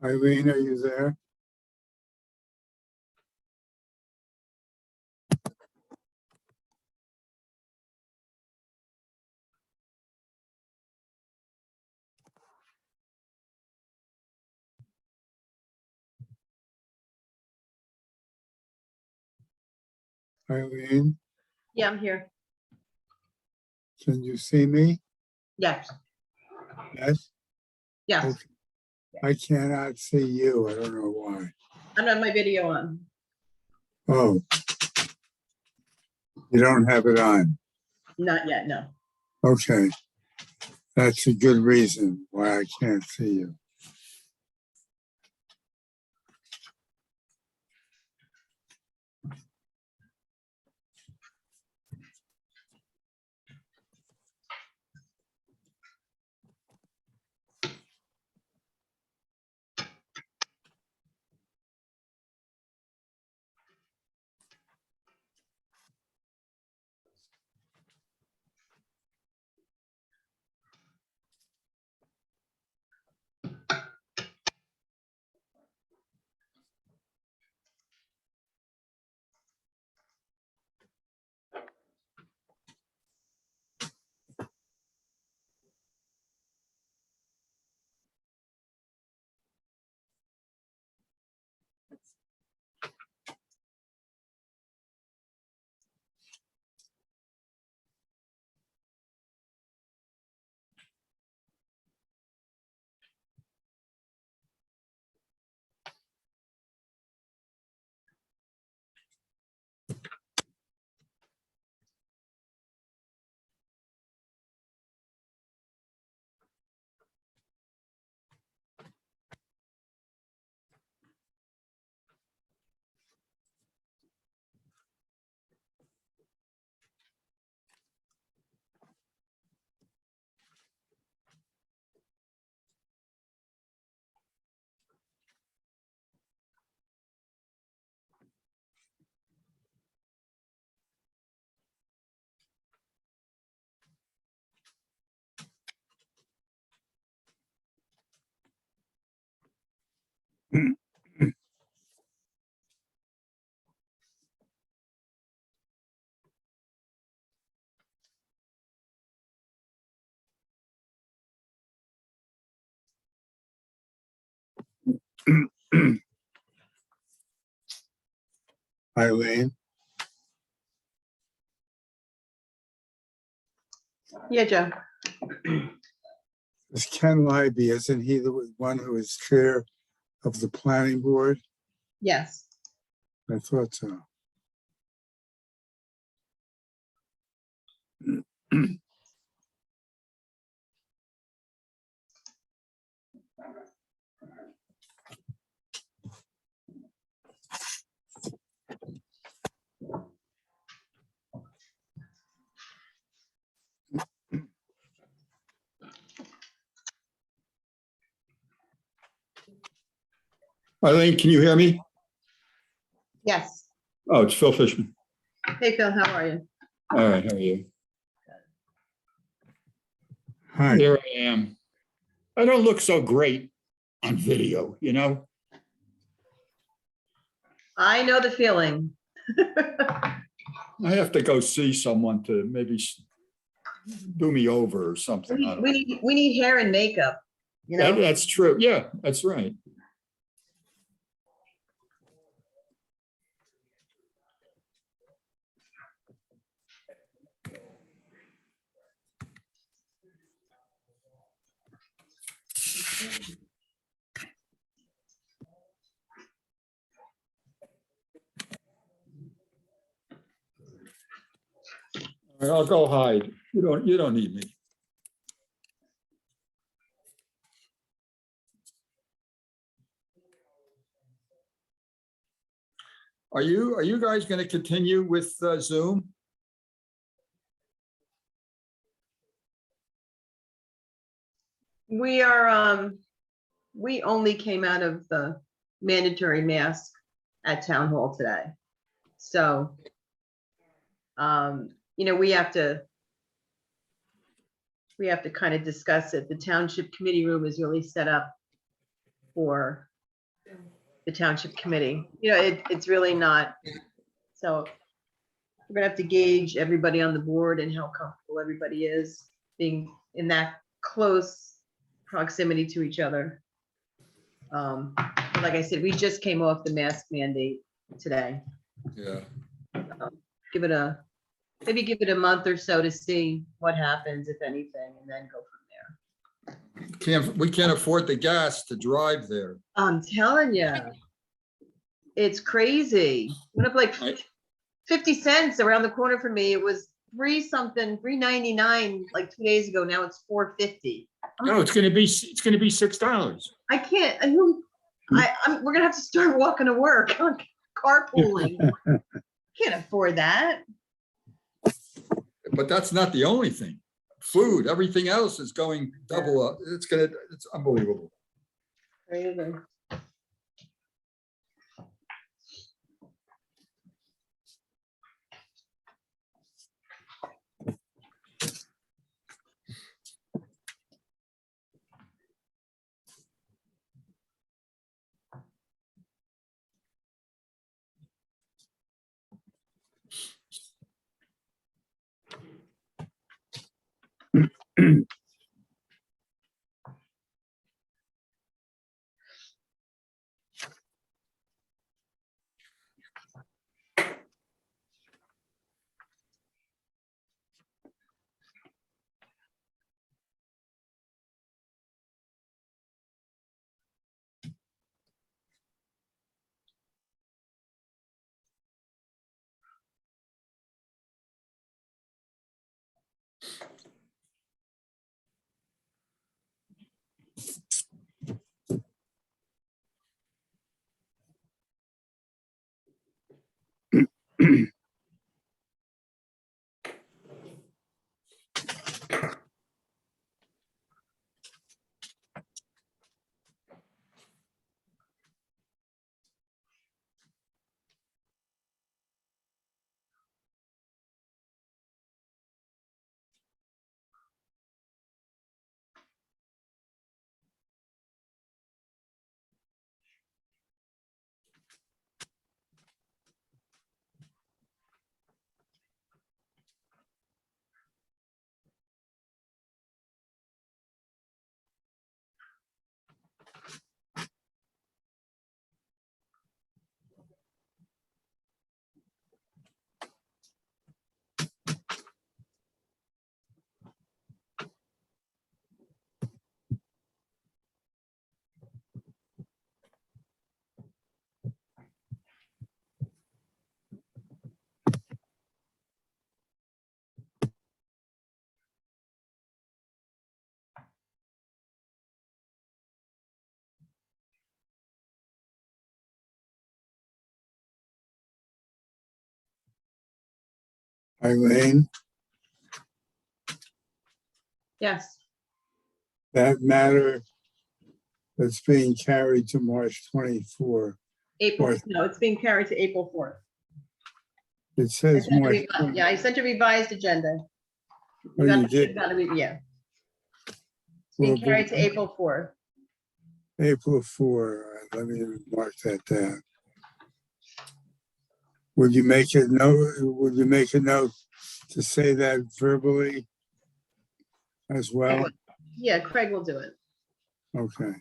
Eileen, are you there? Eileen, Yeah, I'm here. can you see me? Yes. Yes? Yes. Okay. I cannot see you. I don't know why. I don't have my video on. Oh. You don't have it on. Not yet, no. Okay. That's a good reason why I can't see you. Eileen, Yeah, Joe. is Ken Libby, isn't he the one who is chair of the planning board? Yes. I thought so. Eileen, can you hear me? Yes. Oh, it's Phil Fishman. Hey, Phil, how are you? All right, how are you? Hi. Here I am. I don't look so great on video, you know? I know the feeling. I have to go see someone to maybe do me over or something. I don't know. We need hair and makeup, you know? That's true. Yeah, that's right. All right, I'll go hide. You don't need me. Are you guys going to continue with Zoom? We are, we only came out of the mandatory mask at town hall today. So, you know, we have to kind of discuss it. The township committee room is really set up for the township committee. You know, it's really not. So we're gonna have to gauge everybody on the board and how comfortable everybody is being in that close proximity to each other. Like I said, we just came off the mask mandate today. Yeah. Give it a, maybe give it a month or so to see what happens, if anything, and then go from there. We can't afford the gas to drive there. I'm telling you, it's crazy. Went up like Right. 50 cents around the corner from me. It was $3.99 like 2 days ago. Now it's $4.50. No, it's gonna be $6. I can't, we're gonna have to start walking to work, carpooling. Can't afford that. But that's not the only thing. Food, everything else is going double up. It's unbelievable. Crazy. Eileen, Yes, that matter that's being carried to March 24. April, Right. no, it's being carried to April 4th. It says March. Yeah, I sent a revised agenda. Oh, you did. Yeah. It's being carried to April 4th. April 4. Let me mark that down. Would you make a note to say that verbally as well? Yeah, Craig will do it. Okay.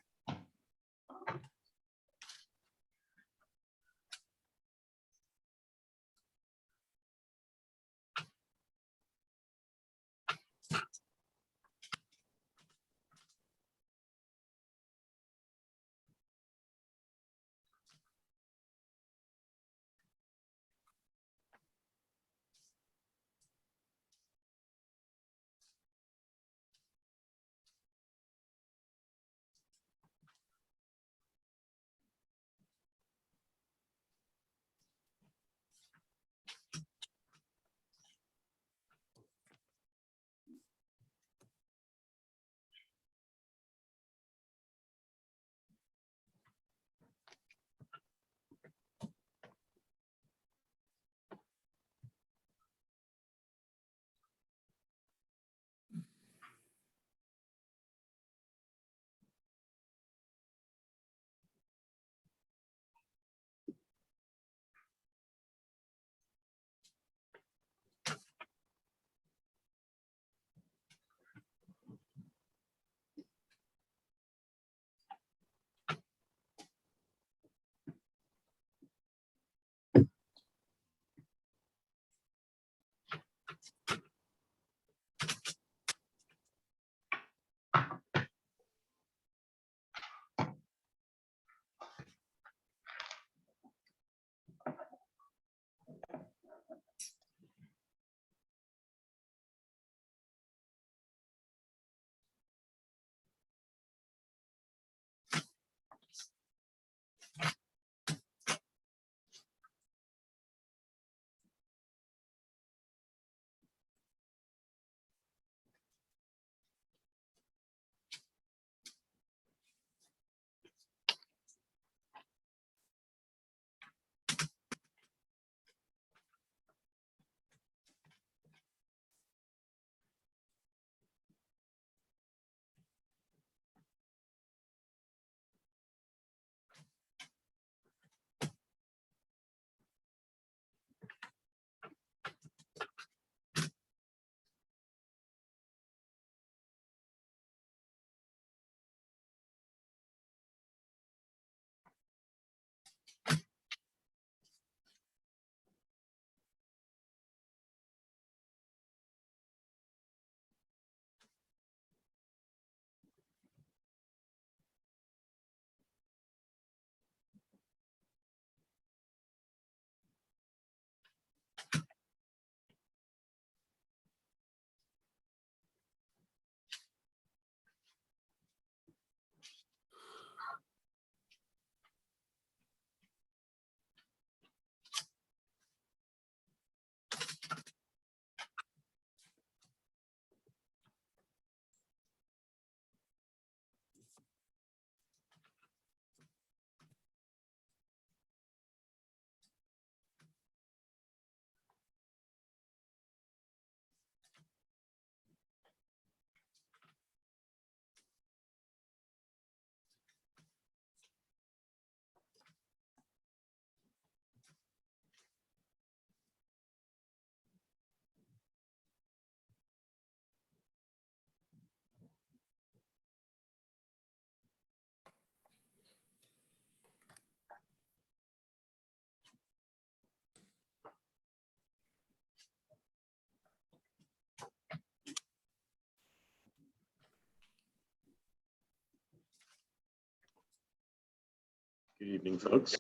Evening, folks.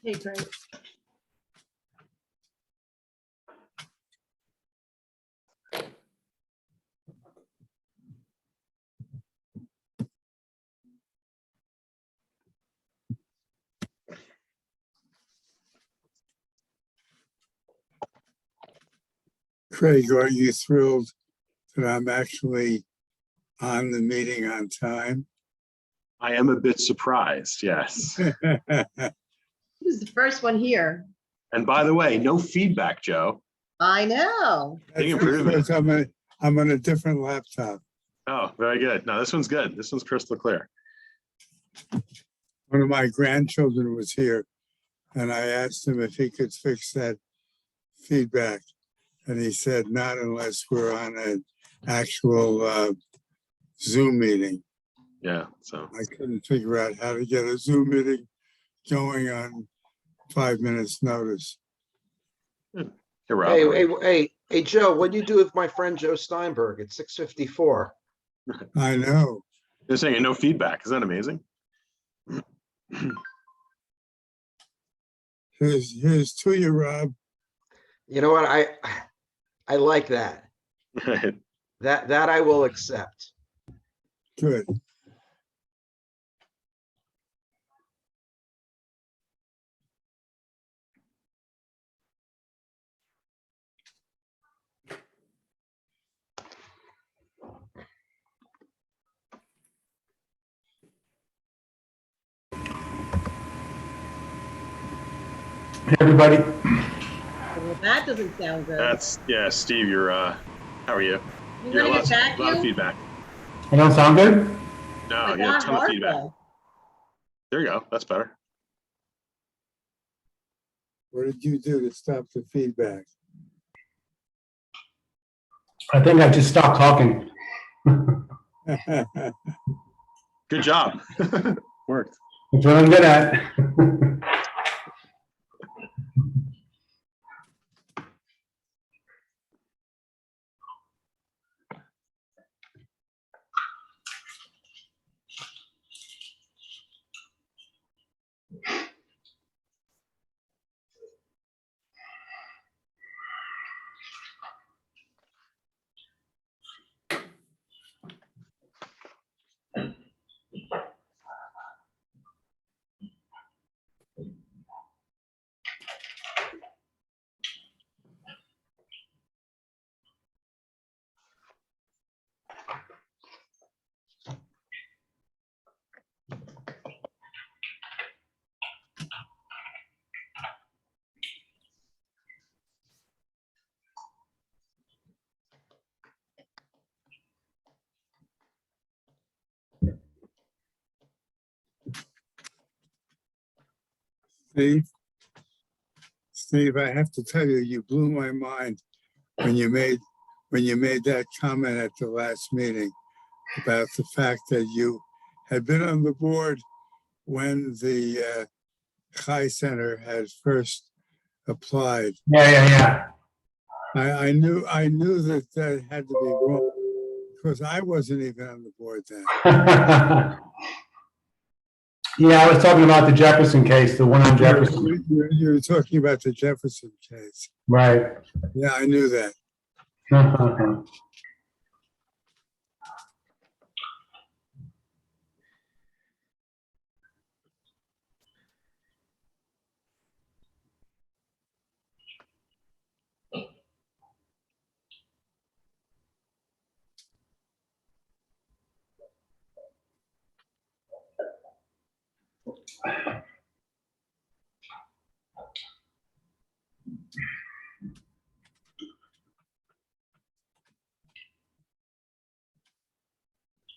Hey, Craig. Craig, are you thrilled that I'm actually on the meeting on time? I am a bit surprised, yes. He was the first one here. And by the way, no feedback, Joe. I know. Big improvement. Because I'm on a different laptop. Oh, very good. No, this one's good. This one's crystal clear. One of my grandchildren was here and I asked him if he could fix that feedback. And he said, not unless we're on an actual Zoom meeting. Yeah, so I couldn't figure out how to get a Zoom meeting going on 5 minutes notice. here, Rob. Hey, Joe, what do you do with my friend Joe Steinberg at 6:54? I know. They're saying no feedback. Isn't that amazing? Here's to you, Rob. You know what? I like that. That I will accept. Good. Everybody, Well, that doesn't sound good. That's, yeah, Steve, you're, how are you? You You're gonna get back a lot of you? feedback. I don't sound good? No, Like, you have not a ton of hard, feedback. though. There you go. That's better. What did you do to stop the feedback? I think I just stopped talking. Good job. Worked. That's what I'm good at. Steve, I have to tell you, you blew my mind when you made that comment at the last meeting about the fact that you had been on the board when the Chai Center had first applied. Yeah. I knew that had to be wrong because I wasn't even on the board then. Yeah, I was talking about the Jefferson case, the one on Jefferson. You were talking about the Jefferson case. Right. Yeah, I knew that.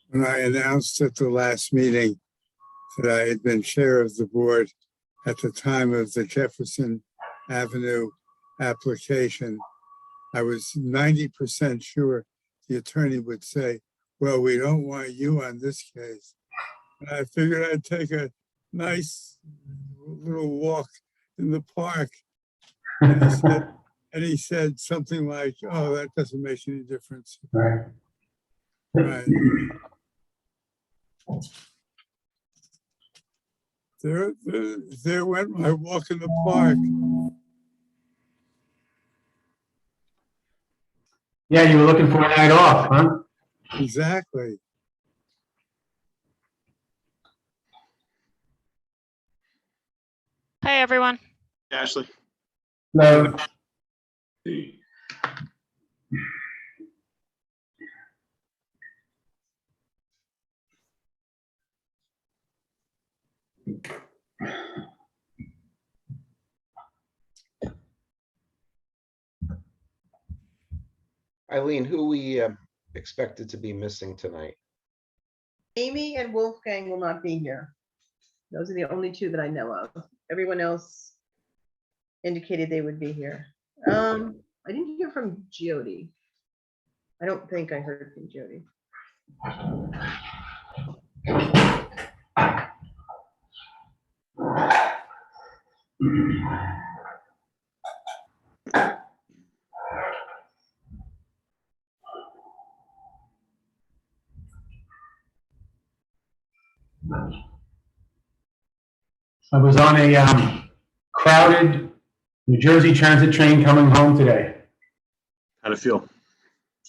When I announced at the last meeting that I had been chair of the board at the time of the Jefferson Avenue application, I was 90% sure the attorney would say, well, we don't want you on this case. And I figured I'd take a nice little walk in the park. And he said something like, oh, that doesn't make any difference. Right. Right. There went my walk in the park. Yeah, you were looking for a night off, huh? Exactly. Hi, everyone. Ashley. No. Eileen, who we expected to be missing tonight? Amy and Wolfgang will not be here. Those are the only two that I know of. Everyone else indicated they would be here. I didn't hear from Jody. I don't think I heard from Jody. I was on a crowded New Jersey Transit train coming home today. How'd it feel?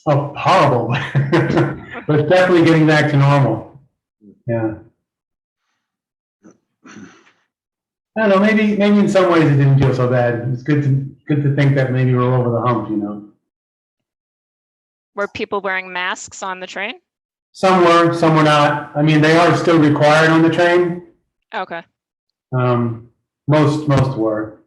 Oh, horrible. But it's definitely getting back to normal. Yeah. I don't know, maybe in some ways it didn't feel so bad. It's good to think that maybe we're over the hump, you know. Were people wearing masks on the train? Some were not. I mean, they are still required on the train. Okay. Most were.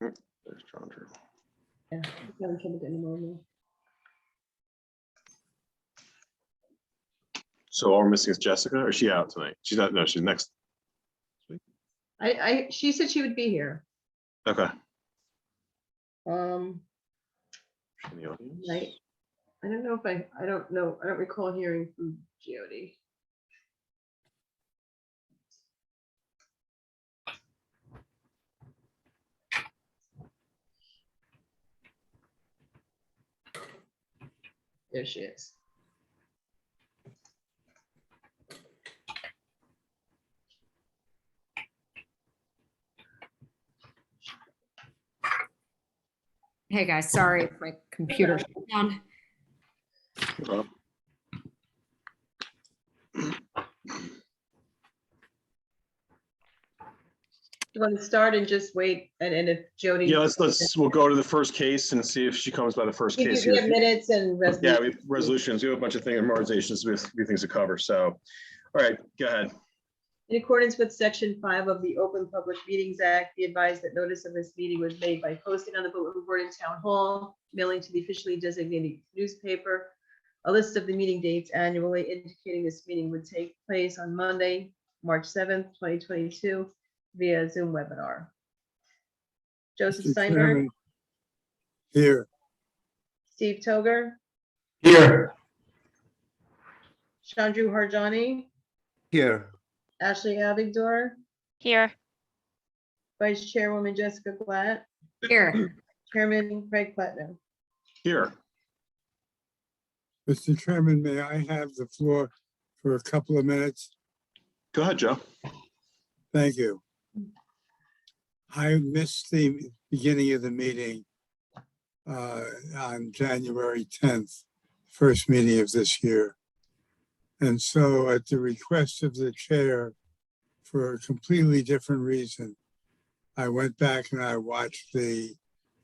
There's John Drew. Yeah, haven't trouble getting them on So all we're missing is Jessica, or is she out tonight? She's not, no, she's next. there. She said she would be here. Okay. Um, She's in the audience. I don't know if I don't know. I don't recall hearing from Jody. There she is. Hey guys, sorry, my computer shut down. Well, You want to start and just wait, and if Jody. yeah, we'll go to the first case and see if she comes by the first We case have here. minutes and Yeah, resolutions. we have resolutions, we have a bunch of things, memorializations, we have a few things to cover, so. All right, go ahead. In accordance with Section 5 of the Open Public Meetings Act, be advised that notice of this meeting was made by posting on the bulletin board in Town Hall, mailing to the officially designated newspaper, a list of the meeting dates annually indicating this meeting would take place on Monday, March 7th, 2022, via Zoom webinar. Joseph Mr. Steinberg, Chairman, here. Steve Toger, Here. Chandru Harjani, Here. Ashley Abigdor, Here. Vice Chairwoman Jessica Glatt, Here. Chairman Craig Platinum. Here. Mr. Chairman, may I have the floor for a couple of minutes? Go ahead, Joe. Thank you. I missed the beginning of the meeting on January 10th, first meeting of this year. And so at the request of the chair, for a completely different reason, I went back and I watched the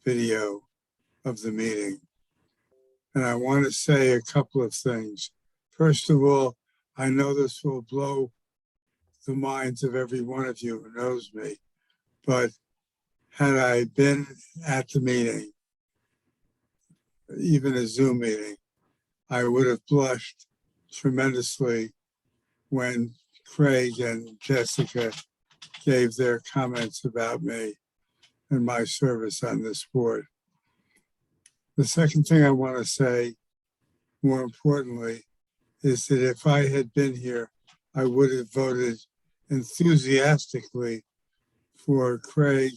video of the meeting. And I want to say a couple of things. First of all, I know this will blow the minds of every one of you who knows me, but had I been at the meeting, even a Zoom meeting, I would have blushed tremendously when Craig and Jessica gave their comments about me and my service on this board. The second thing I want to say, more importantly, is that if I had been here, I would have voted enthusiastically for Craig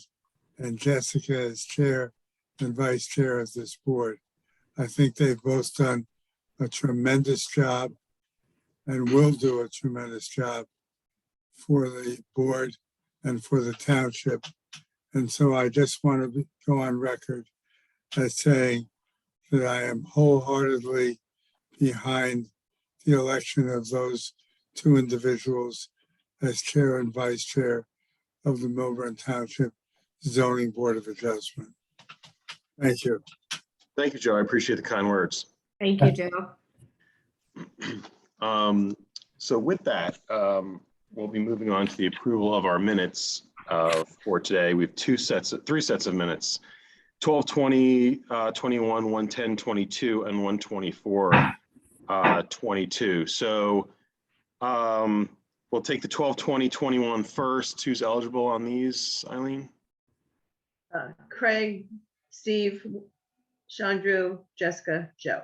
and Jessica as chair and vice chair of this board. I think they've both done a tremendous job and will do a tremendous job for the board and for the township. And so I just want to go on record as saying that I am wholeheartedly behind the election of those two individuals as chair and vice chair of the Millburn Township Zoning Board of Adjustment. Thank you. Thank you, Joe. I appreciate the kind words. Thank you, Joe. So with that, we'll be moving on to the approval of our minutes for today. We have three sets of minutes, 12/20, 21, 110, 22, and 124, 22. So we'll take the 12/20, 21 first. Who's eligible on these, Eileen? Craig, Steve, Chandru, Jessica, Joe.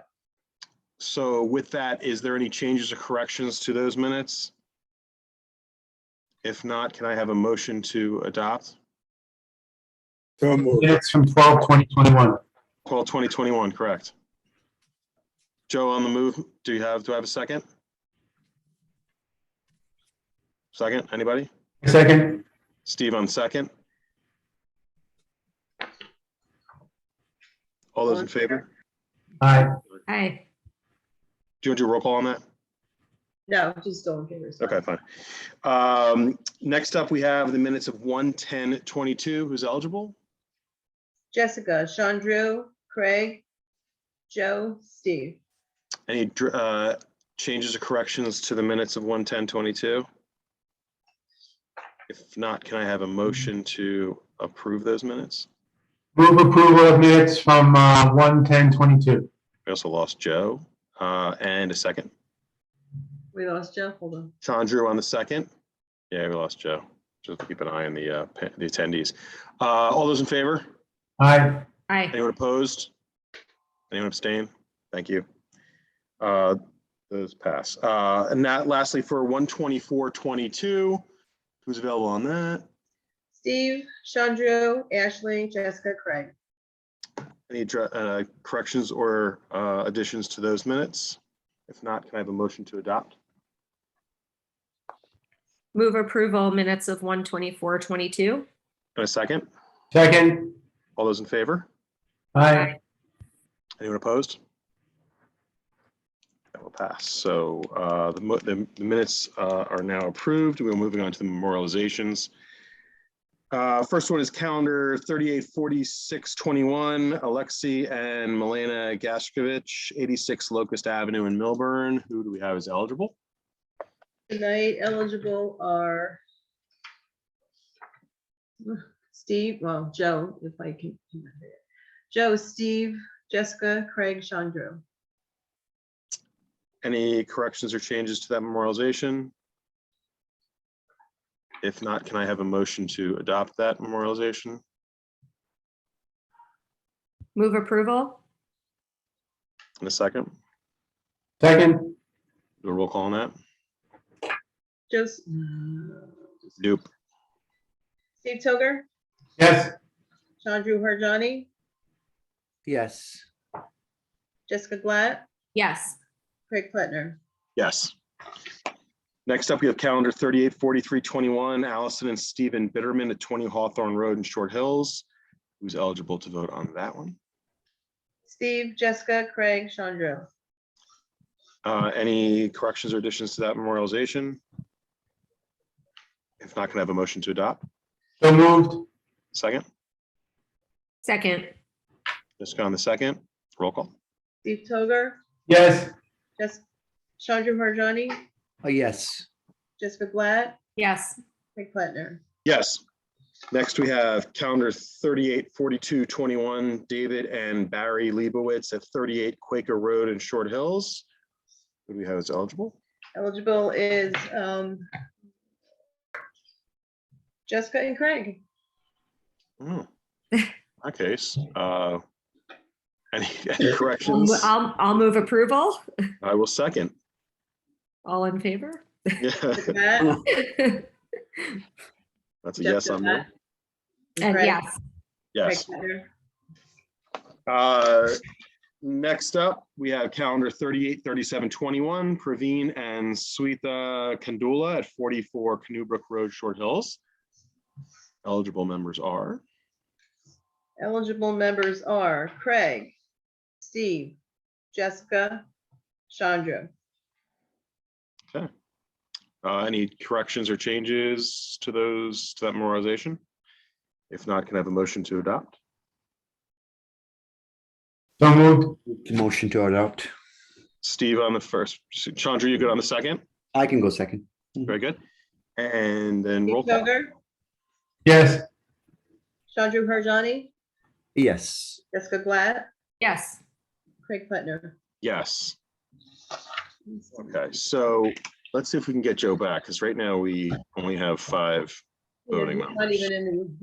So with that, is there any changes or corrections to those minutes? If not, can I have a motion to adopt? So moved. Minutes from 12/20/21. 12/20/21, correct. Joe on the move. Do I have a second? Second, anybody? Second. Steve on second. All those in favor? Aye. Hi. Do you want to do a roll call on that? No, just still in favor. sorry. Okay, fine. Next up, we have the minutes of 110/22. Who's eligible? Jessica, Chandru, Craig, Joe, Steve. Any changes or corrections to the minutes of 110/22? If not, can I have a motion to approve those minutes? Move approval of minutes from 110/22. We also lost Joe, and a second. We lost Joe. Hold on. Chandru on the second. Yeah, we lost Joe. Just keep an eye on the attendees. All those in favor? Aye. Hi. Anyone opposed? Anyone abstain? Thank you. Those pass. And that lastly for 124/22, who's available on that? Steve, Chandru, Ashley, Jessica, Craig. Any corrections or additions to those minutes? If not, can I have a motion to adopt? Move approval minutes of 124/22. And a second? Second. All those in favor? Aye. Anyone opposed? That will pass. So the minutes are now approved. We're moving on to the memorializations. First one is calendar 384621, Alexi and Milena Gashkovich, 86 Locust Avenue in Milburn. Who do we have as eligible? Tonight eligible are Steve, well, Joe, if I can remember it. Joe, Steve, Jessica, Craig, Chandru. Any corrections or changes to that memorialization? If not, can I have a motion to adopt that memorialization? Move approval. In a second, Second. do a roll call on that. Just Nope. Steve Toger, Yes. Chandru Harjani, Yes. Jessica Glatt, Yes. Craig Plattner. Yes. Next up, we have calendar 384321, Allison and Stephen Bitterman at 20 Hawthorne Road in Short Hills. Who's eligible to vote on that one? Steve, Jessica, Craig, Chandru. Any corrections or additions to that memorialization? If not, can I have a motion to adopt? So moved. Second, Second. Jessica on the second, roll call. Steve Toger, Yes. Chandru Harjani, Yes. Jessica Glatt, Yes. Craig Plattner. Yes. Next, we have calendar 384221, David and Barry Leibowitz at 38 Quaker Road in Short Hills. Who do we have as eligible? Eligible is Jessica and Craig. Hmm. In that case, any corrections? I'll move approval. I will second. All in favor? Yeah, Matt, that's a yes Jessica on me. Glatt, And Craig. yes. Yes. Craig Plattner. Next up, we have calendar 383721, Praveen and Sweetha Kandula at 44 Canoebrook Road, Short Hills. Eligible members are Eligible members are Craig, Steve, Jessica, Chandru. any corrections or changes to that memorialization? If not, can I have a motion to adopt? So moved. Motion to adopt. Steve on the first, Chandra, you good on the second? I can go second. Very good. And then Steve roll call. Toger, Yes. Chandru Harjani, Yes. Jessica Glatt, Yes. Craig Plattner. Yes. Okay, so let's see if we can get Joe back, because right now we only have 5 voting He's not members. even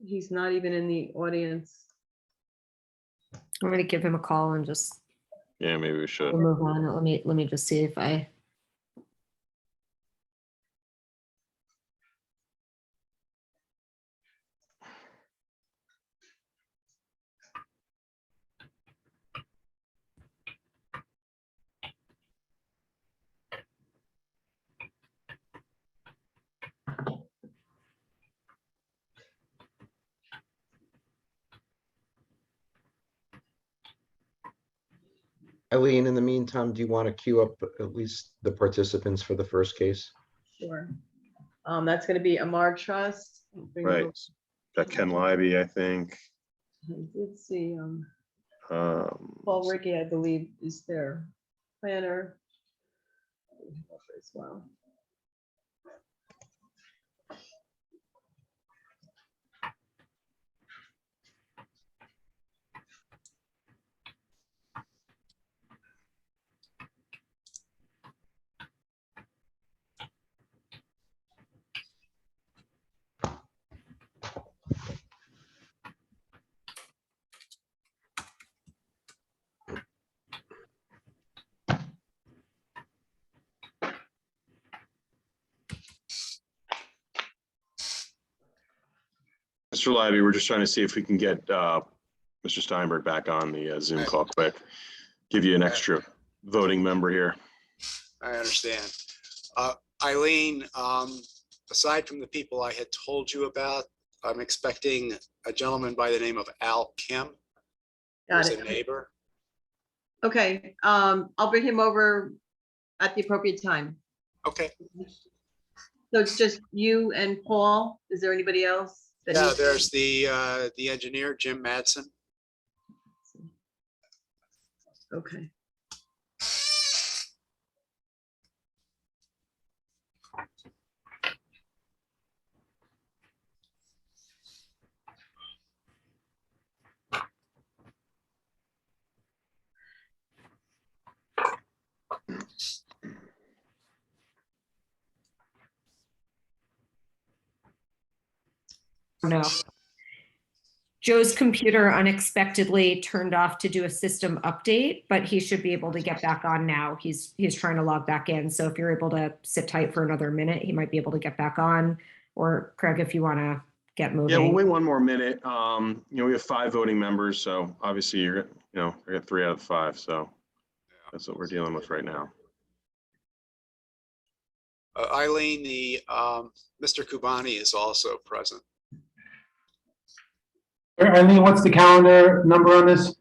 he's not even in the audience. I'm going to give him a call and just Yeah, maybe we should. we'll move on. Let me just see if I. Eileen, in the meantime, do you want to queue up at least the participants for the first case? Sure. That's gonna be Amar Trust. Bring it Right. over. Got Ken Libby, I think. I did see, Paul Ricky, I believe, is their planner. As well. Mr. Libby, we're just trying to see if we can get Mr. Steinberg back on the Zoom call quick. Give you an extra voting member here. I understand. Eileen, aside from the people I had told you about, I'm expecting a gentleman by the name of Al Kim, Got who's it. a neighbor. Okay, I'll bring him over at the appropriate time. Okay, So it's just you and Paul? Is there anybody else? that yeah, needs- there's the engineer, Jim Madsen. Okay. No. Joe's computer unexpectedly turned off to do a system update, but he should be able to get back on now. He's trying to log back in. So if you're able to sit tight for another minute, he might be able to get back on. Or Craig, if you want to get moving. Yeah, we'll wait one more minute. We have 5 voting members, so obviously I got 3 out of 5, so that's what we're dealing with right now. Eileen, Mr. Kubani is also present. Eileen, what's the calendar number on this?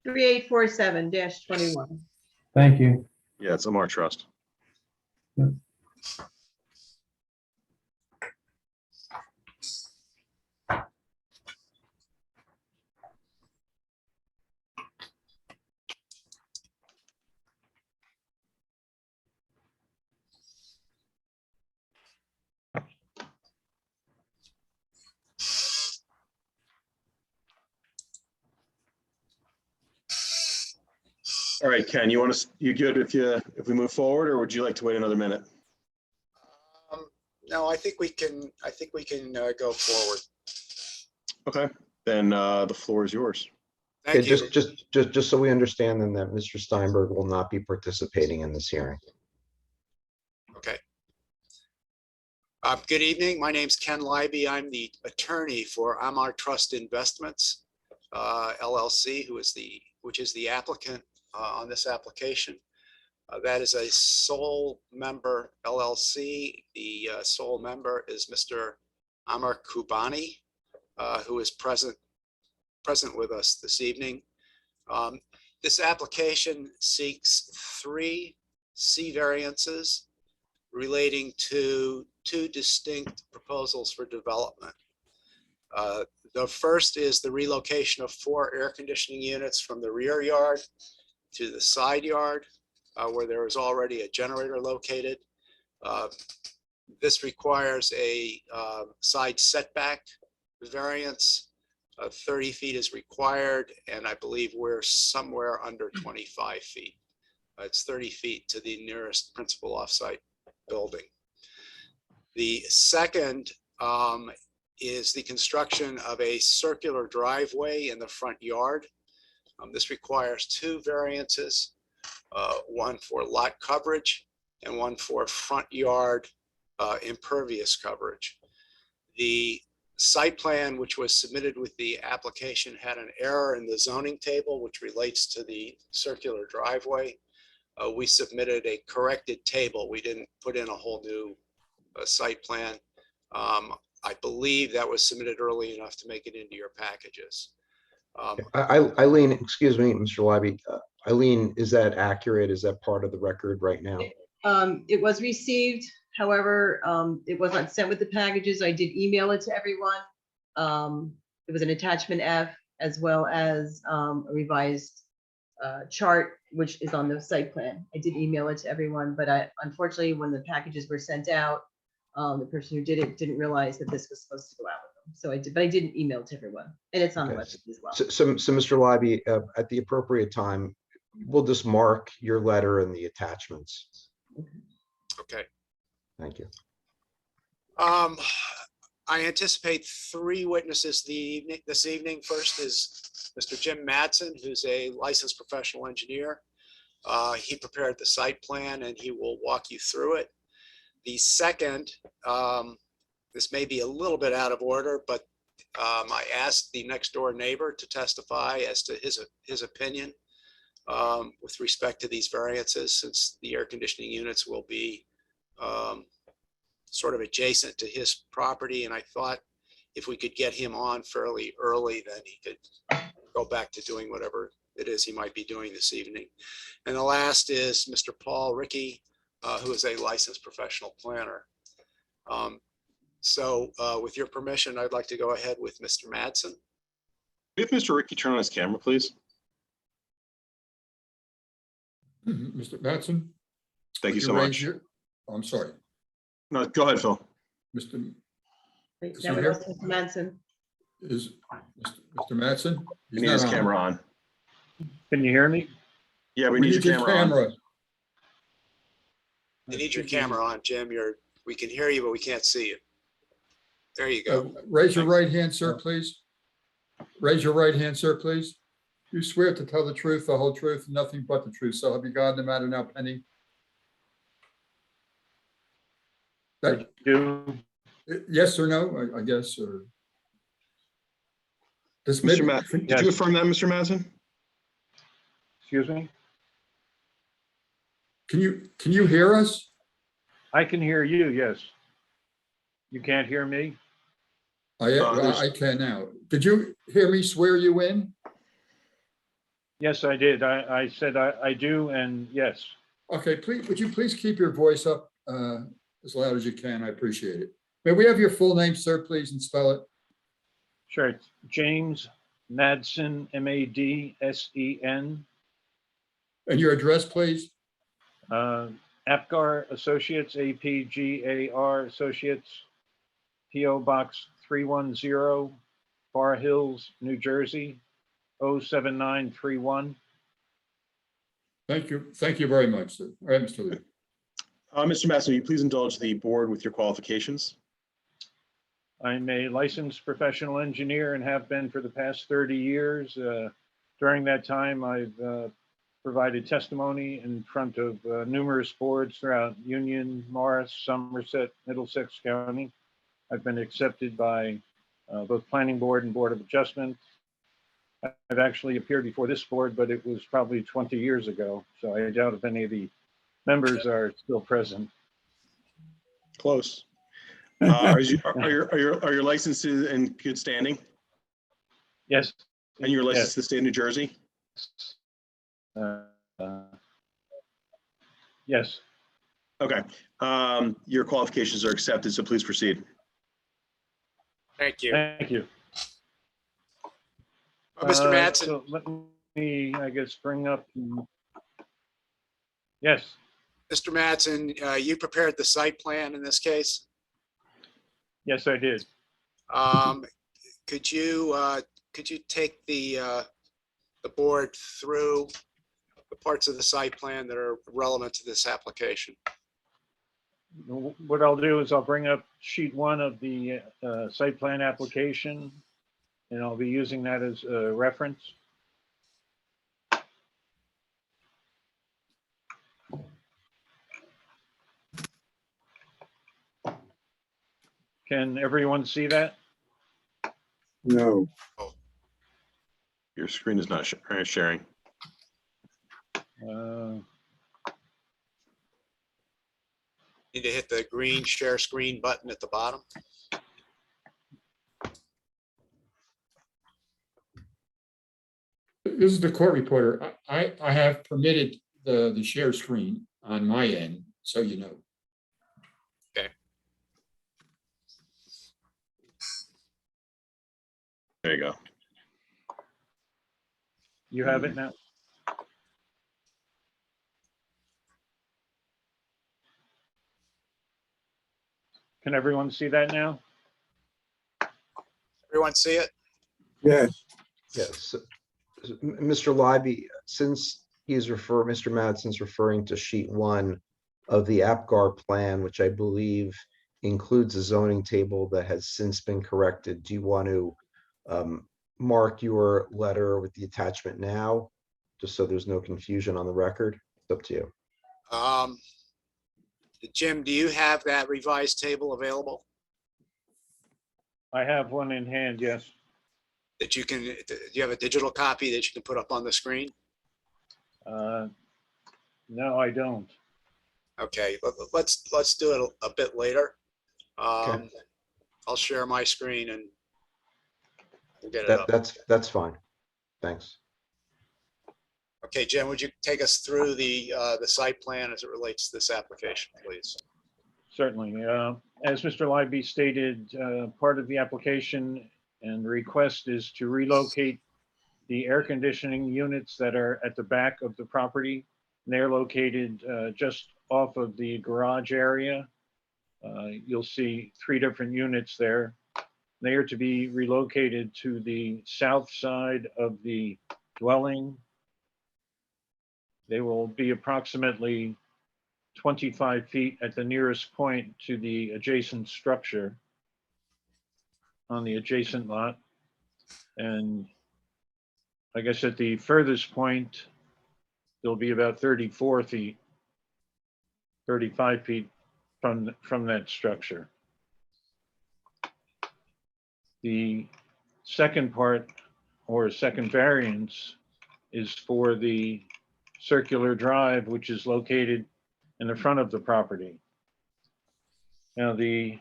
3847-21. Thank you. Yeah, it's Amar Trust. All right, Ken, you good if we move forward, or would you like to wait another minute? No, I think we can go forward. Okay, then the floor is yours. Okay, Thank you. just so we understand then that Mr. Steinberg will not be participating in this hearing. Okay. Good evening. My name's Ken Leiby. I'm the attorney for Amar Trust Investments, LLC, which is the applicant on this application. That is a sole member LLC. The sole member is Mr. Amar Kubani, who is present with us this evening. This application seeks 3 C variances relating to 2 distinct proposals for development. The first is the relocation of 4 air conditioning units from the rear yard to the side yard, where there is already a generator located. This requires a side setback variance. 30 feet is required, and I believe we're somewhere under 25 feet. It's 30 feet to the nearest principal offsite building. The second is the construction of a circular driveway in the front yard. This requires 2 variances, one for lot coverage and one for front yard impervious coverage. The site plan, which was submitted with the application, had an error in the zoning table, which relates to the circular driveway. We submitted a corrected table. We didn't put in a whole new site plan. I believe that was submitted early enough to make it into your packages. Eileen, excuse me, Mr. Leiby. Eileen, is that accurate? Is that part of the record right now? It was received. However, it was not sent with the packages. I did email it to everyone. It was an attachment F, as well as a revised chart, which is on the site plan. I did email it to everyone, but unfortunately, when the packages were sent out, the person who did it didn't realize that this was supposed to go out with them. So I did, but I didn't email to everyone, and it's on the Okay. website as well. So Mr. Leiby, at the appropriate time, we'll just mark your letter and the attachments. Okay. Thank you. I anticipate 3 witnesses this evening. First is Mr. Jim Madsen, who's a licensed professional engineer. He prepared the site plan and he will walk you through it. The second, this may be a little bit out of order, but I asked the next door neighbor to testify as to his opinion with respect to these variances, since the air conditioning units will be sort of adjacent to his property. And I thought if we could get him on fairly early, then he could go back to doing whatever it is he might be doing this evening. And the last is Mr. Paul Rickey, who is a licensed professional planner. So with your permission, I'd like to go ahead with Mr. Madsen. If Mr. Ricky turn on his camera, please. Mr. Mattson? Thank you would so raise much. Oh, I'm sorry, No, go ahead, Phil. Mr. Wait, Is that he was here? Mr. Manson. Is Mr. Mattson? He needs his camera on. Can you hear me? Yeah, we need your camera on. You need your camera on, Jim. We can hear you, but we can't see you. There you go. Raise your right hand, sir, please. Raise your right hand, sir, please. You swear to tell the truth, the whole truth, and nothing but the truth. So help you God in the matter now pending. I do. Yes or no, I guess, or? This Mr. may- Matt, did you affirm that, Mr. Madsen? Excuse me? Can you hear us? I can hear you, yes. You can't hear me? I can now. Did you hear me swear you in? Yes, I did. I said I do, and yes. Okay, please, would you please keep your voice up as loud as you can? I appreciate it. May we have your full name, sir, please, and spell it? Sure. It's James Madsen, Madsen. And your address, please? Apgar Associates, APGAR Associates, PO Box 310, Bar Hills, New Jersey, 07931. Thank you. Thank you very much, sir. All right, Mr. Lee. Mr. Madsen, will you please indulge the board with your qualifications? I'm a licensed professional engineer and have been for the past 30 years. During that time, I've provided testimony in front of numerous boards throughout Union, Morris, Somerset, Middlesex County. I've been accepted by both Planning Board and Board of Adjustment. I've actually appeared before this board, but it was probably 20 years ago, so I doubt if any of the members are still present. Close. Are your licenses in good standing? Yes. And your license to the state of New Jersey? Yes. Okay. Your qualifications are accepted, so please proceed. Thank you. Thank you. Mr. Madsen, So let me, I guess, bring up. Yes. Mr. Madsen, you prepared the site plan in this case. Yes, I did. Could you take the board through the parts of the site plan that are relevant to this application? What I'll do is I'll bring up sheet 1 of the site plan application, and I'll be using that as a reference. Can everyone see that? No. Your screen is not sharing. Need to hit the green share screen button at the bottom. This is the court reporter. I have permitted the share screen on my end, so you know. Okay. There you go. You have it now? Can everyone see that now? Everyone see it? Yes. Yes. Mr. Libby, since Mr. Madsen's referring to sheet 1 of the APGAR plan, which I believe includes a zoning table that has since been corrected, do you want to mark your letter with the attachment now, just so there's no confusion on the record? It's up to you. Jim, do you have that revised table available I have one in hand, yes. that you can, do you have a digital copy that you can put up on the screen? No, I don't. Okay, let's do it a bit later. Okay. I'll share my screen and we'll get it up. That's fine. Thanks. Okay, Jim, would you take us through the site plan as it relates to this application, please? Certainly. As Mr. Libby stated, part of the application and request is to relocate the air conditioning units that are at the back of the property. They're located just off of the garage area. You'll see 3 different units there. They are to be relocated to the south side of the dwelling. They will be approximately 25 feet at the nearest point to the adjacent structure on the adjacent lot. And I guess at the furthest point, there'll be about 34 feet, 35 feet from that structure. The second part, or second variance, is for the circular drive, which is located in the front of the property. Now, the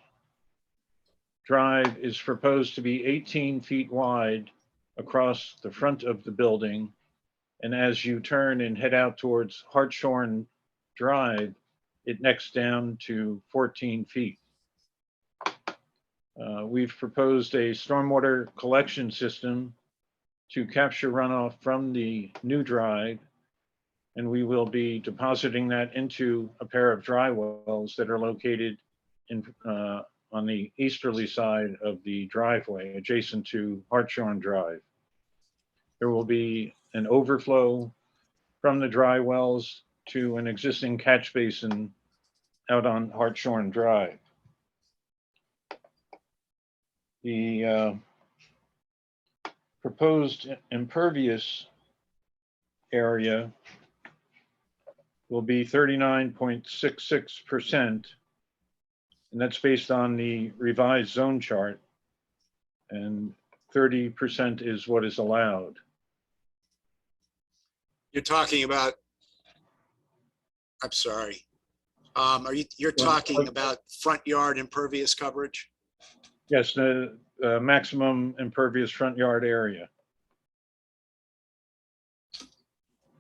drive is proposed to be 18 feet wide across the front of the building. And as you turn and head out towards Hartshorn Drive, it necks down to 14 feet. We've proposed a stormwater collection system to capture runoff from the new drive, and we will be depositing that into a pair of dry wells that are located in, on the easterly side of the driveway, adjacent to Hartshorn Drive. There will be an overflow from the dry wells to an existing catch basin out on Hartshorn Drive. The proposed impervious area will be 39.66%, and that's based on the revised zone chart, and 30% is what is allowed. You're talking about, I'm sorry. You're talking about front yard impervious coverage? Yes, the maximum impervious front yard area.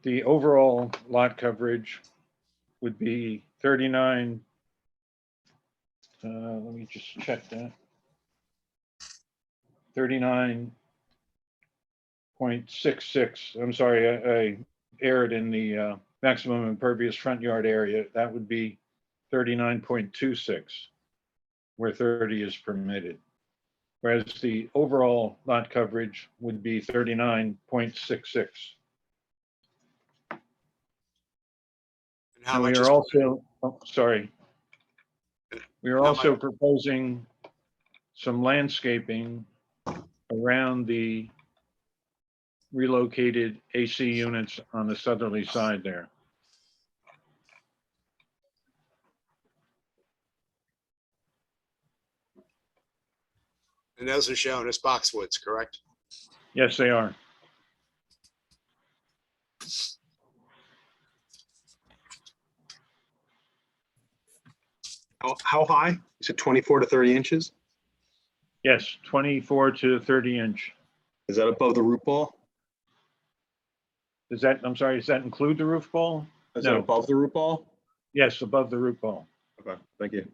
The overall lot coverage would be 39. Let me just check that. 39.66. I'm sorry, I erred in the maximum impervious front yard area. That would be 39.26, where 30 is permitted. Whereas the overall lot coverage would be 39.66. And how We much are is, also, sorry. We are How also proposing some landscaping around the relocated AC units on the southerly side there. and those are shown as boxwoods, correct? Yes, they are. How high? You said 24 to 30 inches? Yes, 24 to 30 inch. Is that above the root ball? Does that, I'm sorry, does that include the roof ball? Is that No. above the root ball? Yes, above the root ball. Okay, thank you.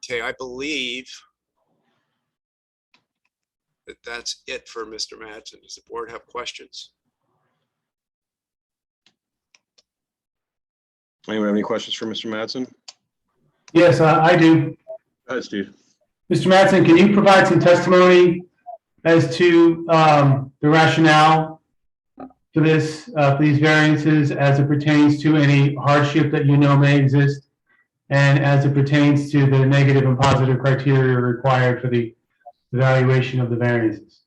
Okay, I believe that that's it for Mr. Madsen. Does the board have questions? Anyone have any questions for Mr. Madsen? Yes, I do. Go ahead, Steve. Mr. Mattson, can you provide some testimony as to the rationale for this, for these variances as it pertains to any hardship that you know may exist, and as it pertains to the negative and positive criteria required for the evaluation of the variances?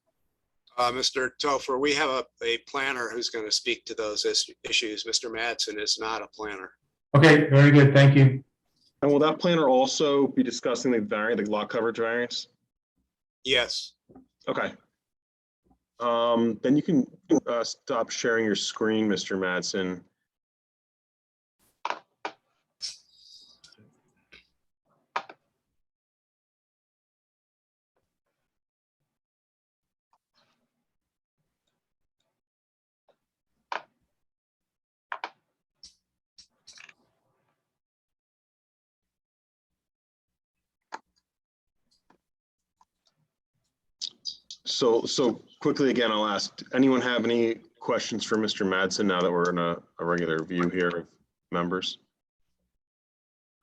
Mr. Topher, we have a planner who's going to speak to those issues. Mr. Madsen is not a planner. Okay, very good. Thank you. And will that planner also be discussing the variant, the lot coverage variance? Yes. Okay. Then you can stop sharing your screen, Mr. Madsen. So quickly again, I'll ask, anyone have any questions for Mr. Madsen now that we're in a regular view here of members?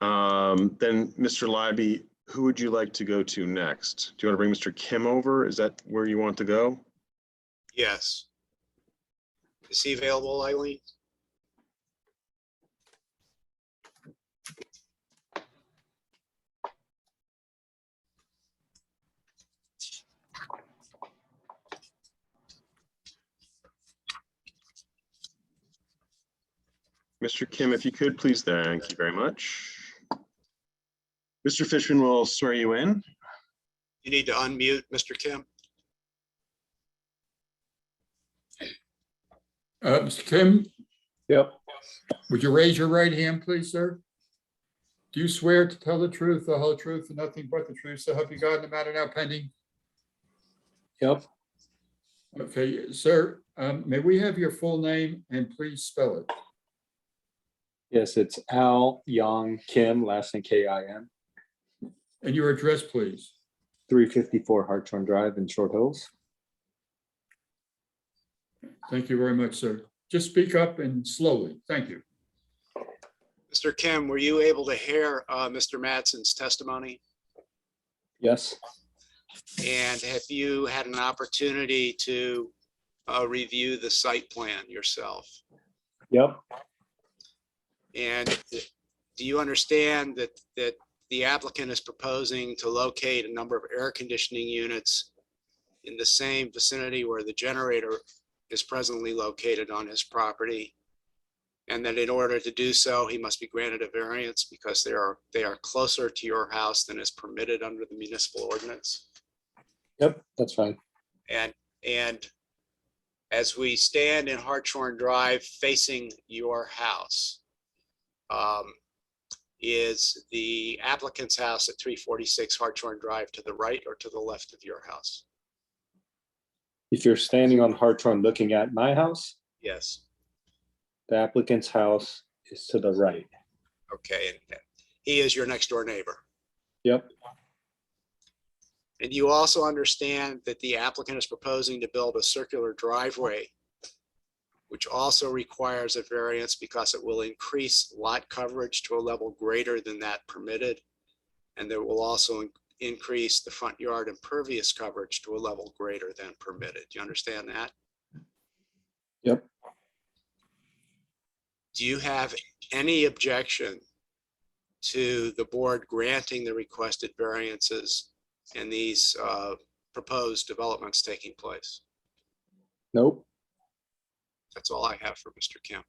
Then Mr. Libby, who would you like to go to next? Do you want to bring Mr. Kim over? Is that where you want to go? Yes. Is he available, Eileen? Mr. Kim, if you could, please, thank you very much. Mr. Fishman will swear you in. You need to unmute, Mr. Kim. Mr. Kim, Yep. would you raise your right hand, please, sir? Do you swear to tell the truth, the whole truth, and nothing but the truth, so help you God in the matter now pending? Yep. Okay, sir, may we have your full name and please spell it? Yes, it's Al Yang Kim, last name Kim, And your address, please. 354 Hartshorn Drive in Short Hills. Thank you very much, sir. Just speak up and slowly. Thank you. Mr. Kim, were you able to hear Mr. Madsen's testimony? Yes. And have you had an opportunity to review the site plan yourself? Yep. And do you understand that the applicant is proposing to locate a number of air conditioning units in the same vicinity where the generator is presently located on his property? And that in order to do so, he must be granted a variance because they are closer to your house than is permitted under the municipal ordinance? Yep, that's fine. And as we stand in Hartshorn Drive facing your house, is the applicant's house at 346 Hartshorn Drive to the right or to the left of your house? If you're standing on Hartshorn looking at my house, Yes. the applicant's house is to the right. Okay, and he is your next door neighbor. Yep. And you also understand that the applicant is proposing to build a circular driveway, which also requires a variance because it will increase lot coverage to a level greater than that permitted. And there will also increase the front yard impervious coverage to a level greater than permitted. Do you understand that? Yep. Do you have any objection to the board granting the requested variances and these proposed developments taking place? Nope. That's all I have for Mr. Kim.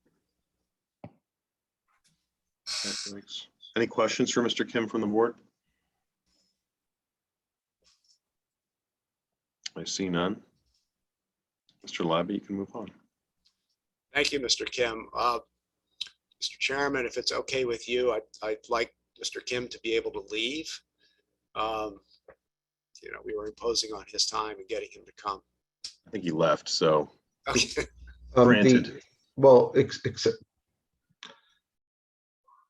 Thanks. Any questions for Mr. Kim from the board? I see none. Mr. Labby, you can move on. Thank you, Mr. Kim. Mr. Chairman, if it's okay with you, I'd like Mr. Kim to be able to leave. You know, we were imposing on his time and getting him to come. I think he left, so Okay. granted. Well,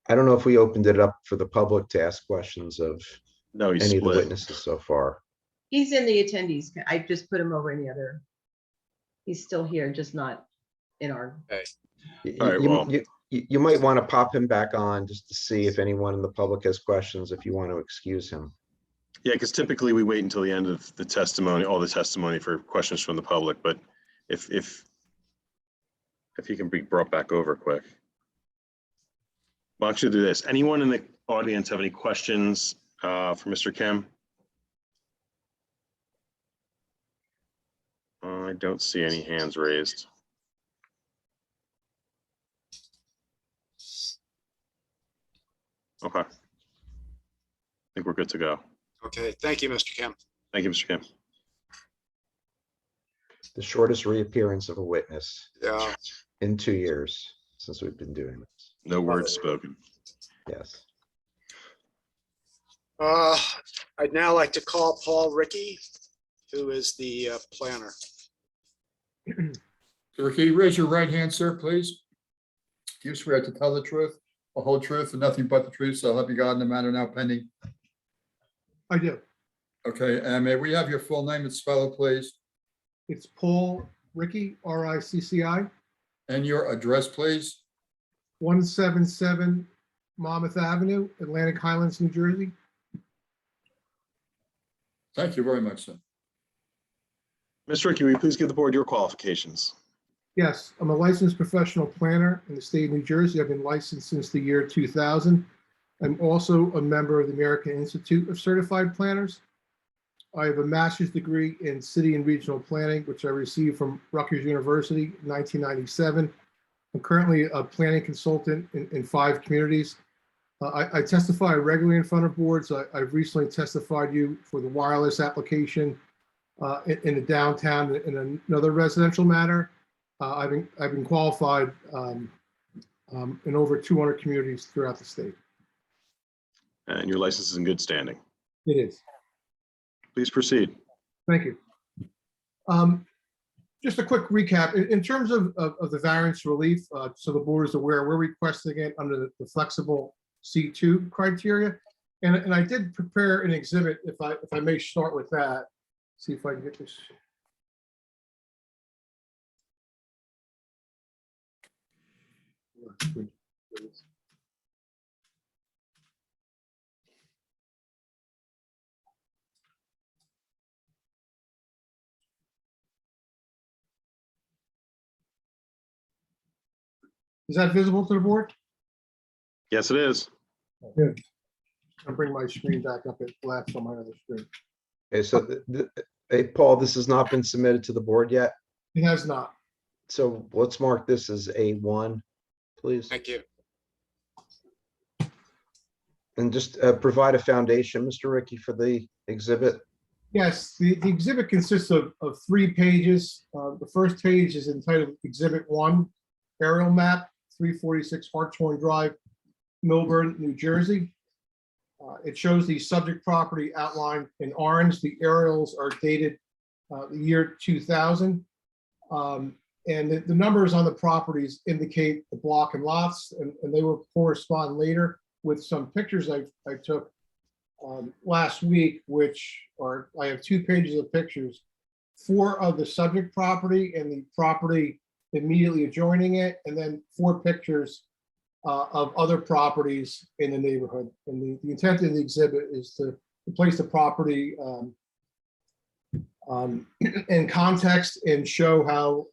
I don't know if we opened it up for the public to ask questions of No, he's any of the split. witnesses so far. He's in the attendees. I just put him over in the other. He's still here, just not in our. All right, well. You might want to pop him back on just to see if anyone in the public has questions, if you want to excuse him. Yeah, because typically we wait until the end of the testimony, all the testimony for questions from the public, but if he can be brought back over quick. Well, actually do this. Anyone in the audience have any questions for Mr. Kim? I don't see any hands raised. Okay. I think we're good to go. Okay, thank you, Mr. Kim. Thank you, Mr. Kim. The shortest reappearance of a witness Yeah, in 2 years since we've been doing this. No words spoken. Yes. I'd now like to call Paul Rickey, who is the planner. Ricky, raise your right hand, sir, please. Do you swear to tell the truth, the whole truth, and nothing but the truth, so help you God in the matter now pending? I do. Okay, and may we have your full name and spell it, please? It's Paul Rickey, R-I-C-C-I, And your address, please? 177 Monmouth Avenue, Atlantic Highlands, New Jersey. Thank you very much, sir. Mr. Ricky, will you please give the board your qualifications? Yes, I'm a licensed professional planner in the state of New Jersey. I've been licensed since the year 2000. I'm also a member of the American Institute of Certified Planners. I have a master's degree in city and regional planning, which I received from Rutgers University in 1997. I'm currently a planning consultant in 5 communities. I testify regularly in front of boards. I've recently testified you for the wireless application in the downtown in another residential matter. I've been qualified in over 200 communities throughout the state. And your license is in good standing. It is. Please proceed. Thank you. Just a quick recap. In terms of the variance relief, so the board is aware, we're requesting it under the flexible C2 criteria. And I did prepare an exhibit, if I may start with that. See if I can get this. Is that visible to the board? Yes, it is. Good. I'll bring my screen back up. It flashed on my other screen. Okay, so, hey, Paul, this has not been submitted to the board yet. It has not. So let's mark this as A1, please. Thank you. And just provide a foundation, Mr. Ricky, for the exhibit. Yes, the exhibit consists of 3 pages. The first page is entitled Exhibit 1, Aerial Map, 346 Hartshorn Drive, Milburn, New Jersey. It shows the subject property outlined in orange. The aerials are dated the year 2000. And the numbers on the properties indicate the block and lots, and they will correspond later with some pictures I took last week, which are, I have 2 pages of pictures, 4 of the subject property and the property immediately adjoining it, and then 4 pictures of other properties in the neighborhood. And the intent of the exhibit is to place the property in context and show how,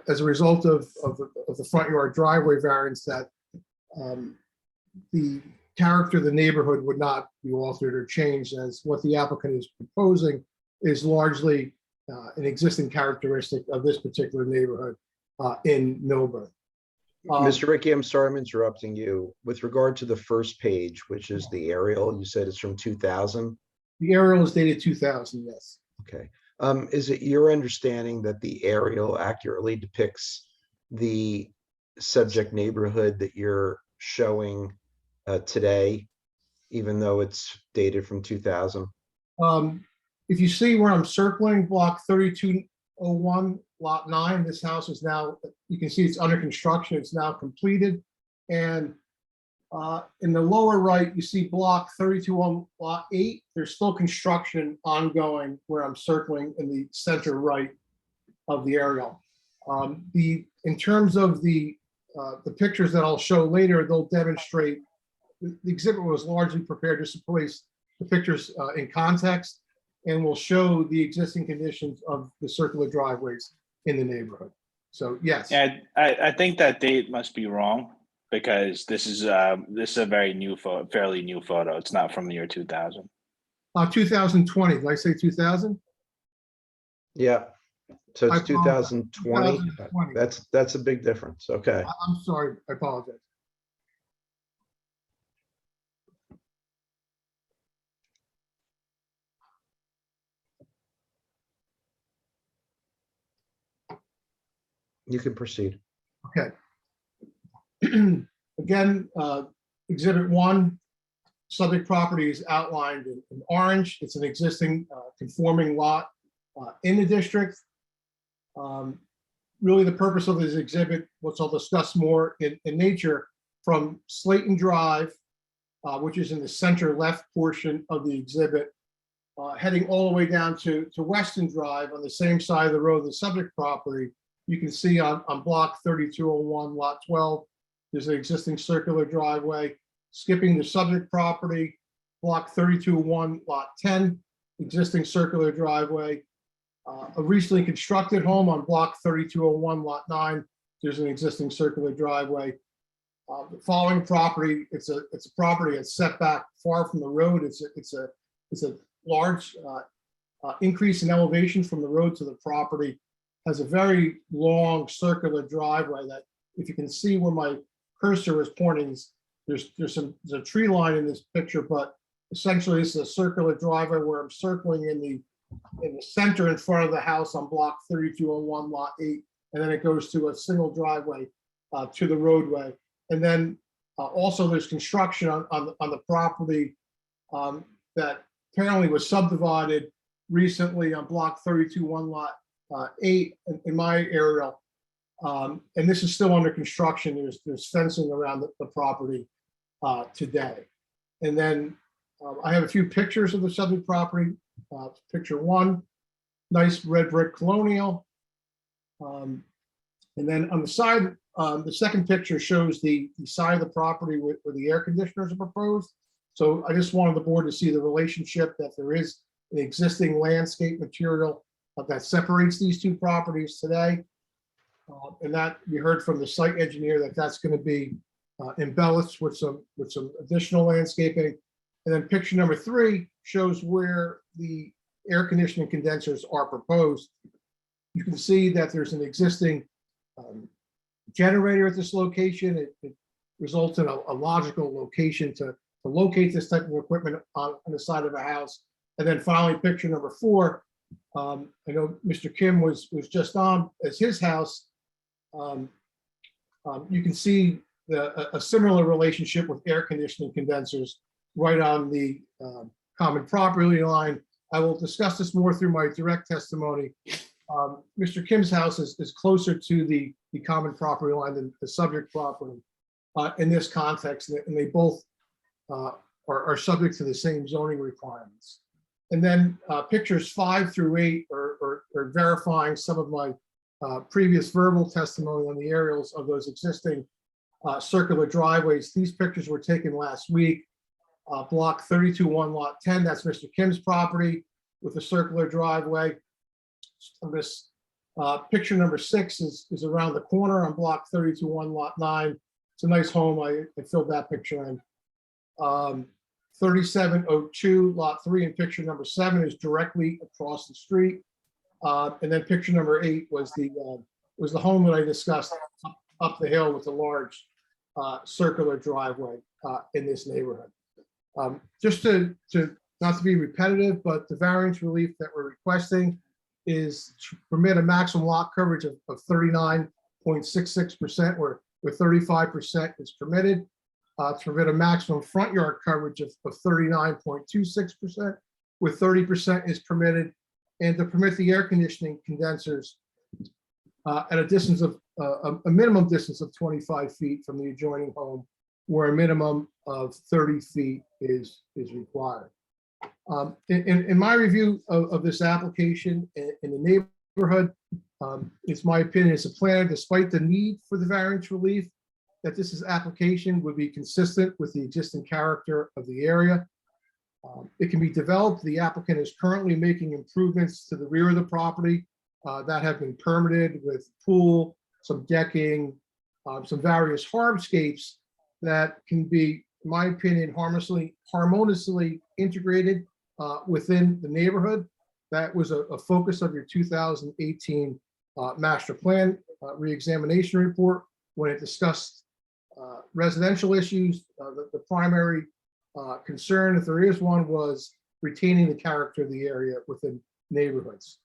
as a result of the front yard driveway variance, that the character of the neighborhood would not be altered or changed, as what the applicant is proposing is largely an existing characteristic of this particular neighborhood in Milburn. Mr. Ricky, I'm sorry I'm interrupting you. With regard to the first page, which is the aerial, you said it's from 2000? The aerial is dated 2000, yes. Okay. Is it your understanding that the aerial accurately depicts the subject neighborhood that you're showing today, even though it's dated from 2000? If you see where I'm circling, block 3201, lot 9, this house is now, you can see it's under construction. It's now completed. And in the lower right, you see block 3201, lot 8. There's still construction ongoing where I'm circling in the center right of the aerial. In terms of the pictures that I'll show later, they'll demonstrate the exhibit was largely prepared just to place the pictures in context, and will show the existing conditions of the circular driveways in the neighborhood. So yes. Yeah, I think that date must be wrong, because this is a very new photo, fairly new photo. It's not from the year 2000. 2020. Did I say 2000? Yeah. So I it's 2020. 2020. That's a big difference. Okay. I'm sorry. I apologize. You can proceed. Okay. Again, Exhibit 1, subject property is outlined in orange. It's an existing conforming lot in the district. Really, the purpose of this exhibit, which I'll discuss more in nature, from Slayton Drive, which is in the center left portion of the exhibit, heading all the way down to Weston Drive on the same side of the road, the subject property. You can see on block 3201, lot 12, there's an existing circular driveway. Skipping the subject property, block 3201, lot 10, existing circular driveway. A recently constructed home on block 3201, lot 9, there's an existing circular driveway. The following property, it's a property that's set back far from the road. It's a large increase in elevation from the road to the property. has a very long circular driveway that, if you can see where my cursor is pointing, there's a tree line in this picture, but essentially this is a circular driveway where I'm circling in the center in front of the house on block 3201 lot 8, and then it goes to a single driveway to the roadway. And then also there's construction on the property that apparently was subdivided recently on block 3201 lot 8 in my area. And this is still under construction. There's fencing around the property today. And then I have a few pictures of the subject property. Picture 1, nice red brick colonial. And then on the side, the second picture shows the side of the property where the air conditioners are proposed. So I just wanted the board to see the relationship, that there is an existing landscape material that separates these two properties today. And that you heard from the site engineer that that's going to be embellished with some additional landscaping. And then picture number 3 shows where the air conditioning condensers are proposed. You can see that there's an existing generator at this location. It results in a logical location to locate this type of equipment on the side of a house. And then finally, picture number 4, I know Mr. Kim was just on as his house. You can see a similar relationship with air conditioning condensers right on the common property line. I will discuss this more through my direct testimony. Mr. Kim's house is closer to the common property line than the subject property in this context, and they both are subject to the same zoning requirements. And then pictures 5 through 8 are verifying some of my previous verbal testimony on the aerials of those existing circular driveways. These pictures were taken last week. Block 3201 lot 10, that's Mr. Kim's property with a circular driveway. This picture number 6 is around the corner on block 3201 lot 9. It's a nice home. I filled that picture in. 3702 lot 3 and picture number 7 is directly across the street. And then picture number 8 was the home that I discussed up the hill with the large circular driveway in this neighborhood. Just to not to be repetitive, but the variance relief that we're requesting is to permit a maximum lot coverage of 39.66%, where 35% is permitted. To permit a maximum front yard coverage of 39.26%, where 30% is permitted, and to permit the air conditioning condensers at a distance of a minimum distance of 25 feet from the adjoining home, where a minimum of 30 feet is required. In my review of this application in the neighborhood, it's my opinion as a planner, despite the need for the variance relief, that this application would be consistent with the existing character of the area. It can be developed. The applicant is currently making improvements to the rear of the property that have been permitted with pool, some decking, some various hardscapes that can be, in my opinion, harmoniously integrated within the neighborhood. That was a focus of your 2018 master plan reexamination report when it discussed residential issues. The primary concern, if there is one, was retaining the character of the area within neighborhoods.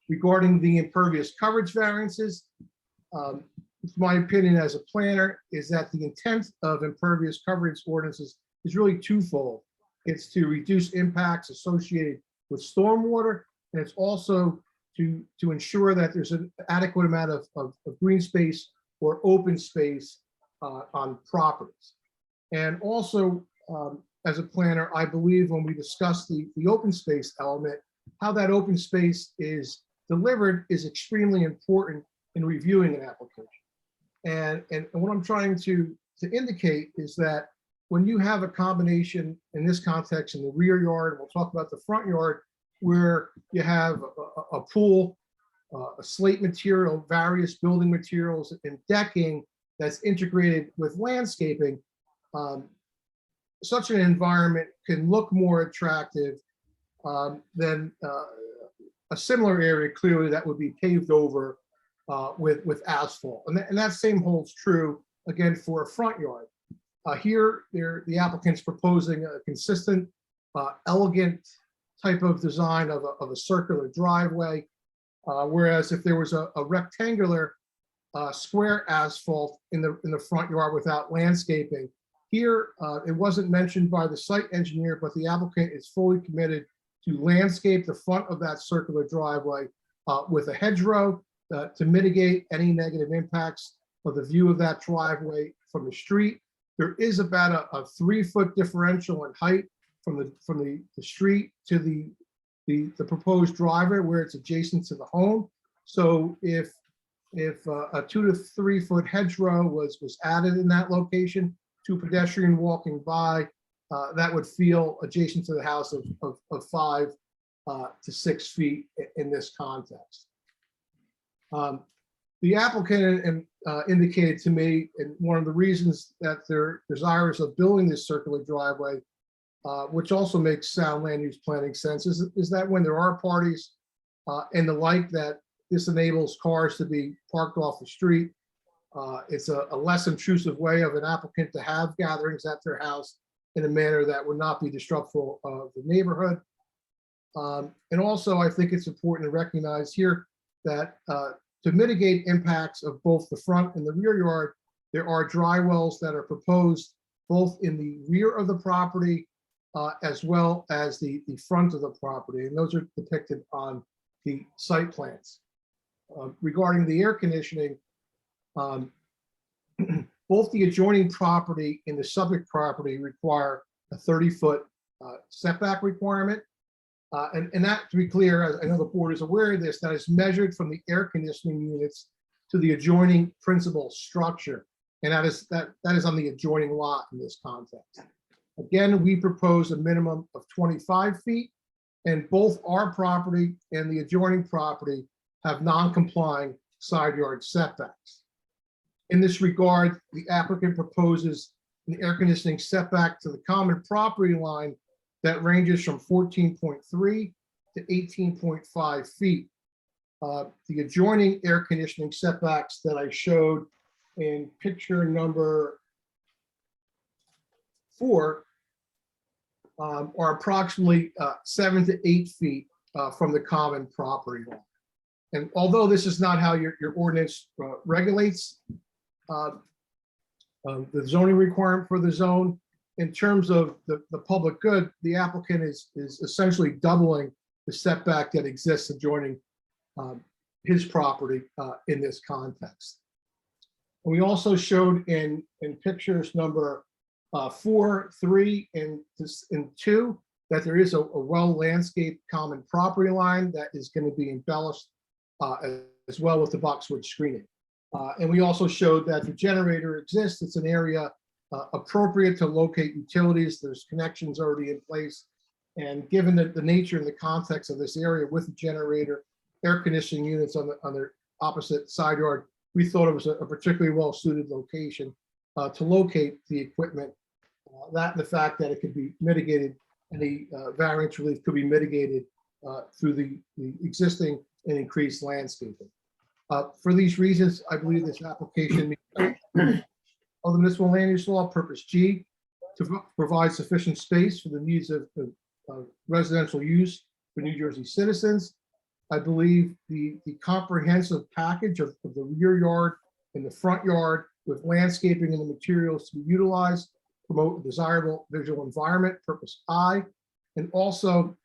Regarding the impervious coverage variances, my opinion as a planner is that the intent of impervious coverage ordinances is really twofold. It's to reduce impacts associated with stormwater, and it's also to ensure that there's an adequate amount of green space or open space on properties. And also, as a planner, I believe when we discuss the open space element, how that open space is delivered is extremely important in reviewing an application. And what I'm trying to indicate is that when you have a combination in this context in the rear yard, we'll talk about the front yard, where you have a pool, a slate material, various building materials, and decking that's integrated with landscaping, such an environment can look more attractive than a similar area clearly that would be paved over with asphalt. And that same holds true again for a front yard. Here, the applicant's proposing a consistent, elegant type of design of a circular driveway. Whereas if there was a rectangular square asphalt in the front yard without landscaping, here it wasn't mentioned by the site engineer, but the applicant is fully committed to landscape the front of that circular driveway with a hedgerow to mitigate any negative impacts of the view of that driveway from the street. There is about a 3-foot differential in height from the street to the proposed driveway where it's adjacent to the home. So if a 2 to 3 foot hedgerow was added in that location to a pedestrian walking by, that would feel adjacent to the house of 5 to 6 feet in this context. The applicant indicated to me, and one of the reasons that they're desirous of building this circular driveway, which also makes sound land use planning sense, is that when there are parties and the like, that this enables cars to be parked off the street. It's a less intrusive way of an applicant to have gatherings at their house in a manner that would not be disruptful of the neighborhood. And also, I think it's important to recognize here that to mitigate impacts of both the front and the rear yard, there are dry wells that are proposed both in the rear of the property as well as the front of the property. And those are depicted on the site plans. Regarding the air conditioning, both the adjoining property and the subject property require a 30-foot setback requirement. And that, to be clear, as I know the board is aware of this, that is measured from the air conditioning units to the adjoining principal structure. And that is on the adjoining lot in this context. Again, we propose a minimum of 25 feet, and both our property and the adjoining property have non-complying side yard setbacks. In this regard, the applicant proposes an air conditioning setback to the common property line that ranges from 14.3 to 18.5 feet. The adjoining air conditioning setbacks that I showed in picture number 4 are approximately 7 to 8 feet from the common property line. And although this is not how your ordinance regulates the zoning requirement for the zone, in terms of the public good, the applicant is essentially doubling the setback that exists adjoining his property in this context. And we also showed in pictures number 4, 3, and 2 that there is a well-landscaped common property line that is going to be embellished as well with the boxwood screening. And we also showed that the generator exists. It's an area appropriate to locate utilities. There's connections already in place. And given the nature and the context of this area with the generator, air conditioning units on the opposite side yard, we thought it was a particularly well-suited location to locate the equipment. That and the fact that it could be mitigated, and the variance relief could be mitigated through the existing and increased landscaping. For these reasons, I believe this application meets of the municipal land use law, purpose G, to provide sufficient space for the needs of residential use for New Jersey citizens. I believe the comprehensive package of the rear yard and the front yard with landscaping and the materials to be utilized promote a desirable visual environment, purpose I, and also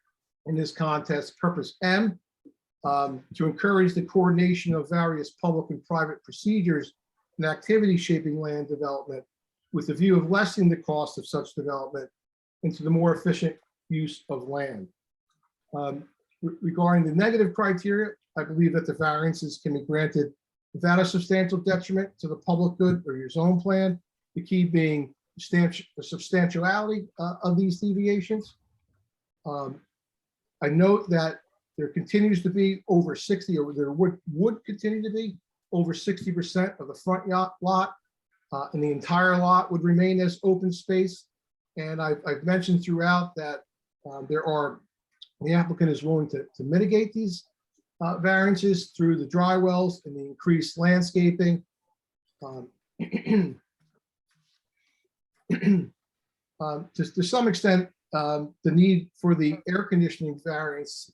in this context, purpose M, to encourage the coordination of various public and private procedures and activity shaping land development with the view of lessening the cost of such development into the more efficient use of land. Regarding the negative criteria, I believe that the variances can be granted without a substantial detriment to the public good or your zone plan, the key being the substantiality of these deviations. I note that there continues to be over 60, or there would continue to be over 60% of the front lot, and the entire lot would remain as open space. And I've mentioned throughout that the applicant is willing to mitigate these variances through the dry wells and the increased landscaping. To some extent, the need for the air conditioning variance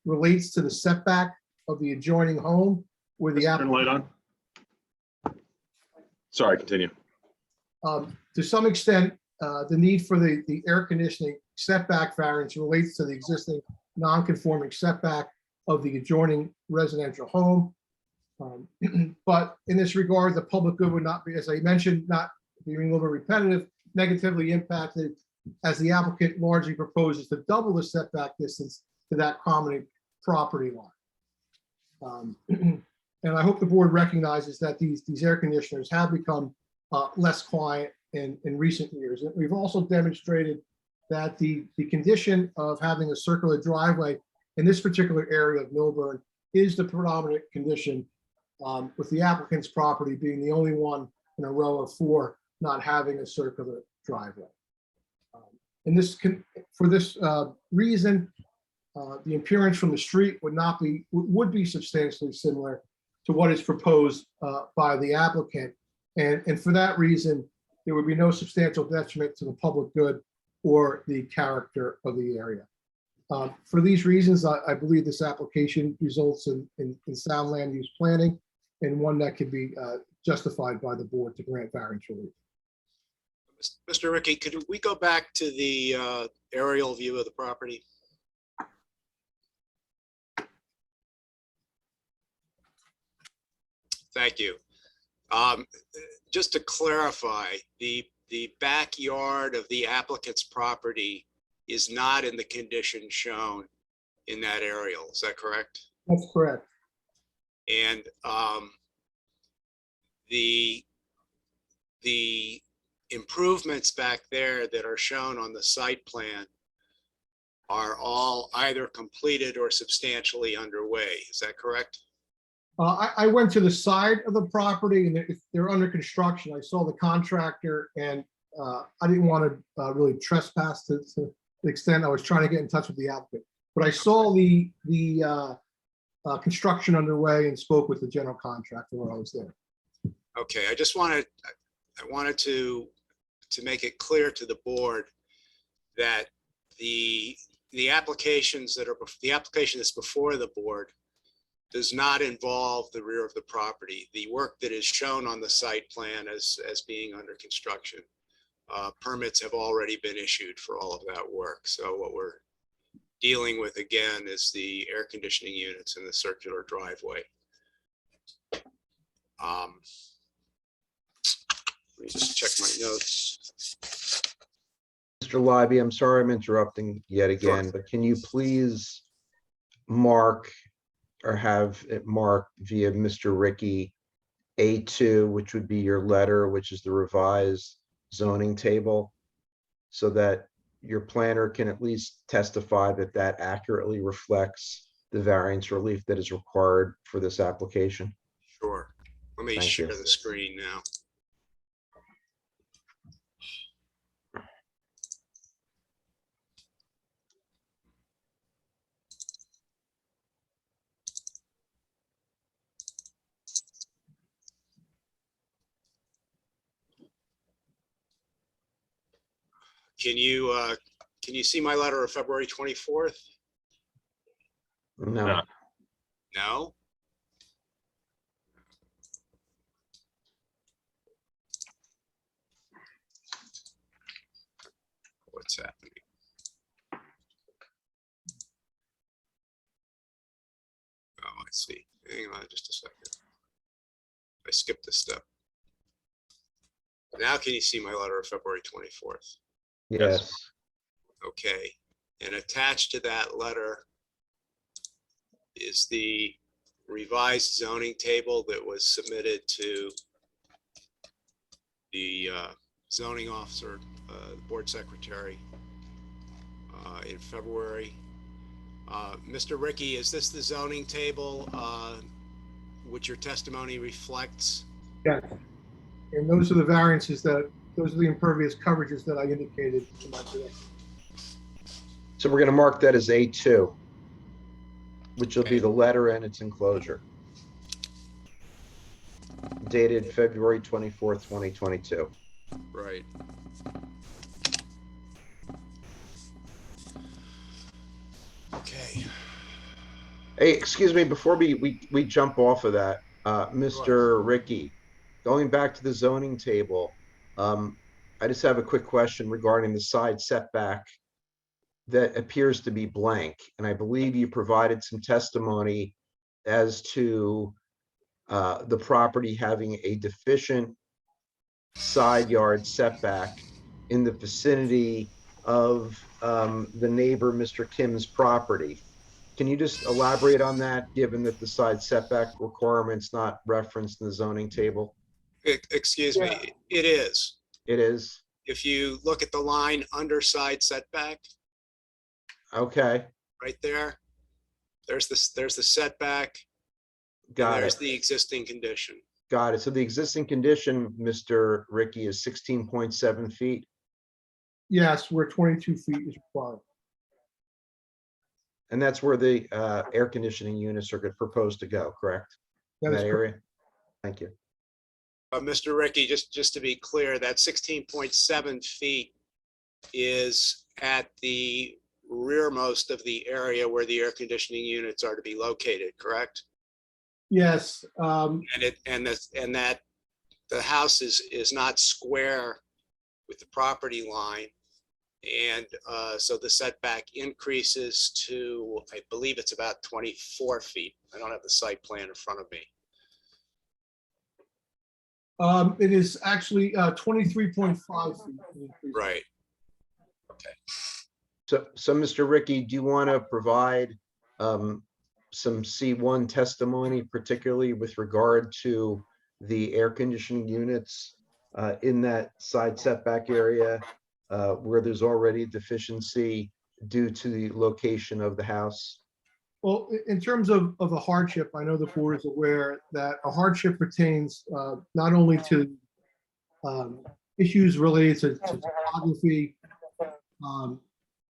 relates to the setback of the adjoining home where the Turn light on. Sorry, continue. to some extent, the need for the air conditioning setback variance relates to the existing non-conforming setback of the adjoining residential home. But in this regard, the public good would not be, as I mentioned, not being a little repetitive, negatively impacted as the applicant largely proposes to double the setback distance to that common property line. And I hope the board recognizes that these air conditioners have become less quiet in recent years. And we've also demonstrated that the condition of having a circular driveway in this particular area of Milburn is the predominant condition, with the applicant's property being the only one in a row of 4 not having a circular driveway. For this reason, the appearance from the street would be substantially similar to what is proposed by the applicant. And for that reason, there would be no substantial detriment to the public good or the character of the area. For these reasons, I believe this application results in sound land use planning and one that can be justified by the board to grant variance relief. Mr. Ricky, could we go back to the aerial view of the property? Thank you. Just to clarify, the backyard of the applicant's property is not in the condition shown in that aerial. Is that correct? That's correct. And the improvements back there that are shown on the site plan are all either completed or substantially underway. Is that correct? I went to the side of the property and they're under construction. I saw the contractor and I didn't want to really trespass to the extent I was trying to get in touch with the applicant. But I saw the construction underway and spoke with the general contractor while I was there. Okay, I wanted to make it clear to the board that the application that's before the board does not involve the rear of the property. The work that is shown on the site plan as being under construction, permits have already been issued for all of that work. So what we're dealing with again is the air conditioning units in the circular driveway. Let me just check my notes. Mr. Libby, I'm sorry I'm interrupting yet again, Sure. but can you please mark or have it marked via Mr. Ricky A2, which would be your letter, which is the revised zoning table, so that your planner can at least testify that that accurately reflects the variance relief that is required for this application? Sure. Let me Thank share you. the screen now. Can you see my letter of February 24th? No. No. No? What's happening? Oh, I see. Hang on just a second. I skipped a step. Now can you see my letter of February 24th? Yes. Okay, and attached to that letter is the revised zoning table that was submitted to the zoning officer, board secretary in February. Mr. Ricky, is this the zoning table which your testimony reflects? Yes. And those are the variances those are the impervious coverages that I indicated in my today. So we're going to mark that as A2. which will be the letter and its enclosure. Dated February 24th, 2022. Right. Okay. Hey, excuse me, before we jump off of that, Mr. Ricky, going back to the zoning table, I just have a quick question regarding the side setback that appears to be blank, and I believe you provided some testimony as to the property having a deficient side yard setback in the vicinity of the neighbor, Mr. Kim's property. Can you just elaborate on that, given that the side setback requirement's not referenced in the zoning table? Excuse me, it is. It is? If you look at the line under side setback, Okay, right there, there's the setback, and got there's it. the existing condition. Got it. So the existing condition, Mr. Ricky, is 16.7 feet. Yes, where 22 feet is required. And that's where the air conditioning units are proposed to go, correct? In That is that correct. area? Thank you. Mr. Ricky, just to be clear, that 16.7 feet is at the rearmost of the area where the air conditioning units are to be located, correct? Yes, And that the house is not square with the property line. And so the setback increases to, I believe it's about 24 feet. I don't have the site plan in front of me. it is actually 23.5 feet. Right. So Mr. Ricky, do you want to provide some C1 testimony, particularly with regard to the air conditioning units in that side setback area where there's already deficiency due to the location of the house? Well, in terms of a hardship, I know the board is aware that a hardship pertains not only to issues related to topography,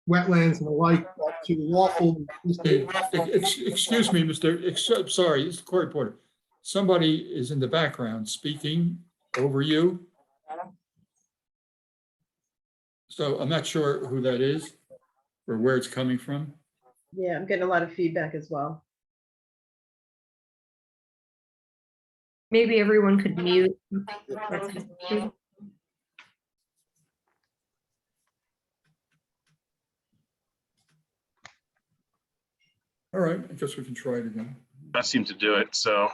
wetlands and the like, but to lawful. Excuse me, sorry, this is Cory Porter. Somebody is in the background speaking over you. So I'm not sure who that is or where it's coming from. Yeah, I'm getting a lot of feedback as well. Maybe everyone could mute. All right, I guess we can try it again. That seemed to do it, so.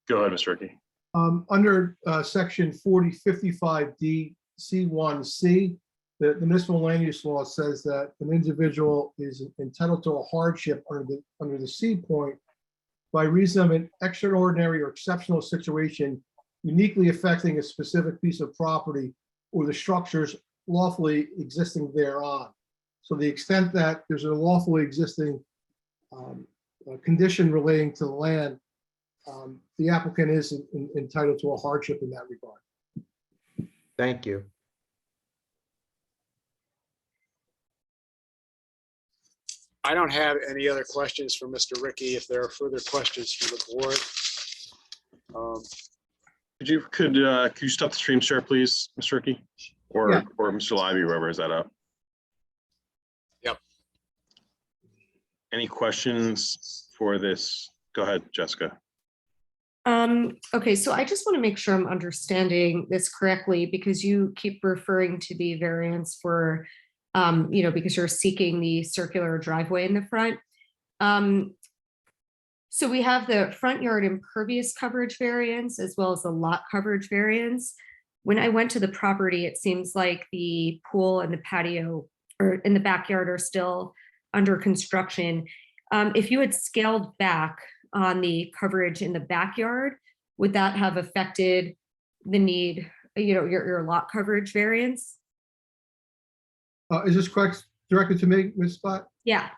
Go ahead, Mr. Ricky. Under section 4055D C1C, the municipal land use law says that an individual is entitled to a hardship under the C point by reason of an extraordinary or exceptional situation uniquely affecting a specific piece of property or the structures lawfully existing thereon. So the extent that there's a lawfully existing condition relating to the land, the applicant is entitled to a hardship in that regard. Thank you. I don't have any other questions for Mr. Ricky. If there are further questions from the board. Could you stop the stream share, please, Mr. Ricky? Or Mr. Libby, whoever is that up? Yep. Any questions for this? Go ahead, Jessica. Okay, so I just want to make sure I'm understanding this correctly, because you keep referring to the variance for, because you're seeking the circular driveway in the front. So we have the front yard impervious coverage variance as well as the lot coverage variance. When I went to the property, it seems like the pool and the patio or in the backyard are still under construction. If you had scaled back on the coverage in the backyard, would that have affected the need, your lot coverage variance? Is this correct, directed to me, Ms. Spot? Yeah.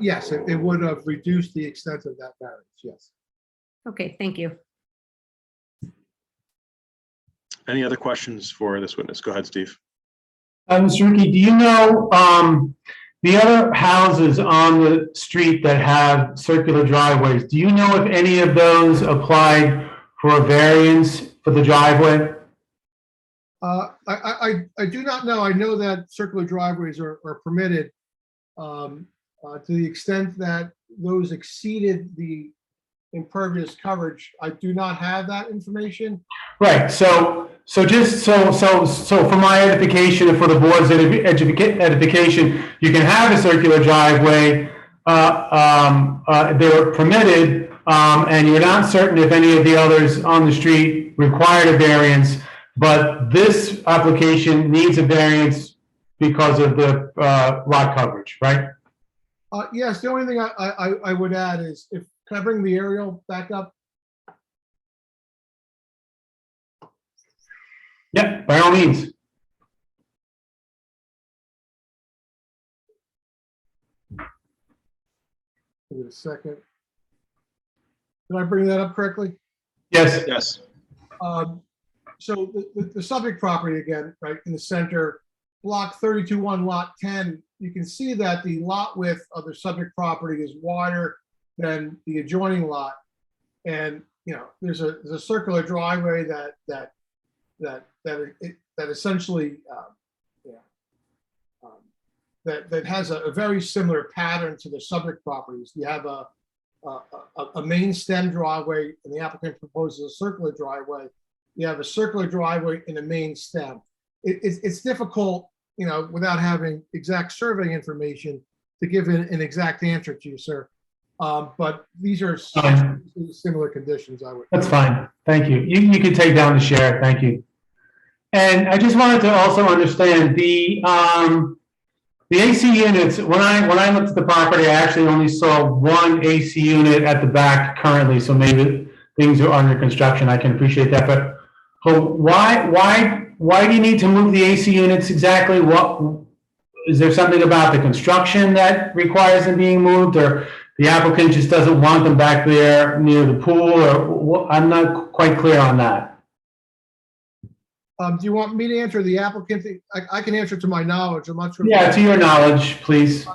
Yes, it would have reduced the extent of that variance, yes. Okay, thank you. Any other questions for this witness? Go ahead, Steve. Mr. Ricky, do you know the other houses on the street that have circular driveways, do you know if any of those applied for a variance for the driveway? I do not know. I know that circular driveways are permitted to the extent that those exceeded the impervious coverage. I do not have that information. Right, so just so for my edification and for the board's edification, you can have a circular driveway, they're permitted, and you're not certain if any of the others on the street required a variance, but this application needs a variance because of the lot coverage, right? Yes, the only thing I would add is, can I bring the aerial back up? Yeah, by all means. Give it a second. Did I bring that up correctly? Yes. Yes. So the subject property again, right in the center, block 32-1, lot 10, you can see that the lot width of the subject property is wider than the adjoining lot. And, you know, there's a circular driveway that essentially, that has a very similar pattern to the subject properties. You have a main stem driveway, and the applicant proposes a circular driveway. You have a circular driveway and a main stem. It's difficult, you know, without having exact survey information to give an exact answer to you, sir. But these are similar conditions, I would. That's fine. Thank you. You can take down the share. Thank you. And I just wanted to also understand the AC units. When I looked at the property, I actually only saw one AC unit at the back currently. So maybe things are under construction. I can appreciate that. But why do you need to move the AC units exactly? What is there something about the construction that requires them being moved, or the applicant just doesn't want them back there near the pool, or what? I'm not quite clear on that. Do you want me to answer the applicant? I can answer to my knowledge. I'm not sure. Yeah, to your knowledge, please.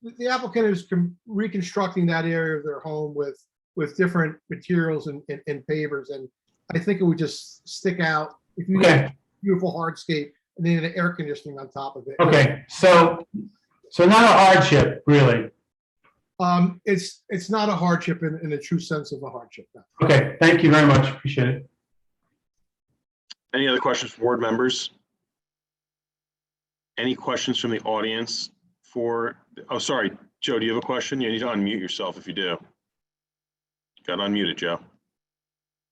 The applicant is reconstructing that area of their home with different materials and pavers, and I think it would just stick out if you have beautiful hardscape and then an air conditioning on top of it. Okay, so not a hardship, really. It's not a hardship in the true sense of a hardship. No. Okay, thank you very much. Appreciate it. Any other questions from board members? Any questions from the audience for, oh, sorry, Joe, do you have a question? You need to unmute yourself if you do. Got unmuted, Joe.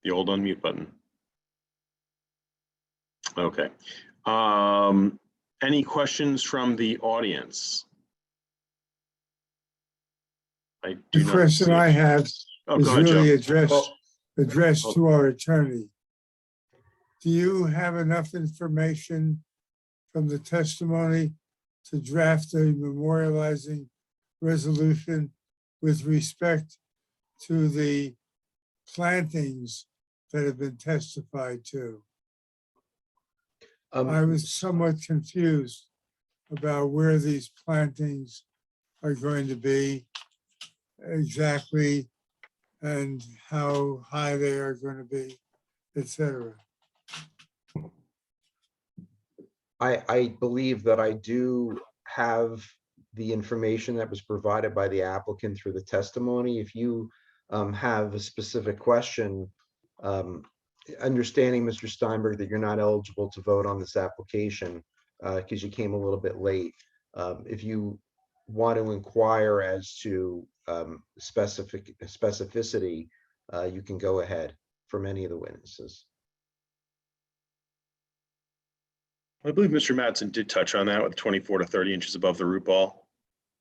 The old unmute button. Okay. Any questions from the audience? I do The question I have is really addressed to our attorney. Do you have enough information from the testimony to draft a memorializing resolution with respect to the plantings that have been testified to? I was somewhat confused about where these plantings are going to be exactly and how high they are going to be, etc. I believe that I do have the information that was provided by the applicant through the testimony. If you have a specific question, understanding, Mr. Steinberg, that you're not eligible to vote on this application because you came a little bit late. If you want to inquire as to specificity, you can go ahead from any of the witnesses. I believe Mr. Madsen did touch on that with 24 to 30 inches above the root ball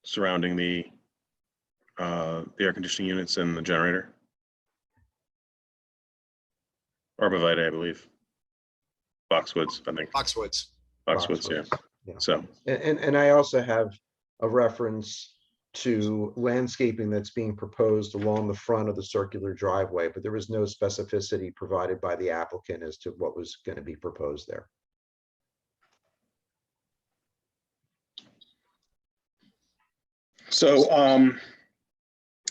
surrounding the air conditioning units and the generator. Arborvitae, I believe. Boxwoods, I think. Boxwoods. Boxwoods, yeah. So. And I also have a reference to landscaping that's being proposed along the front of the circular driveway, but there was no specificity provided by the applicant as to what was going to be proposed there. So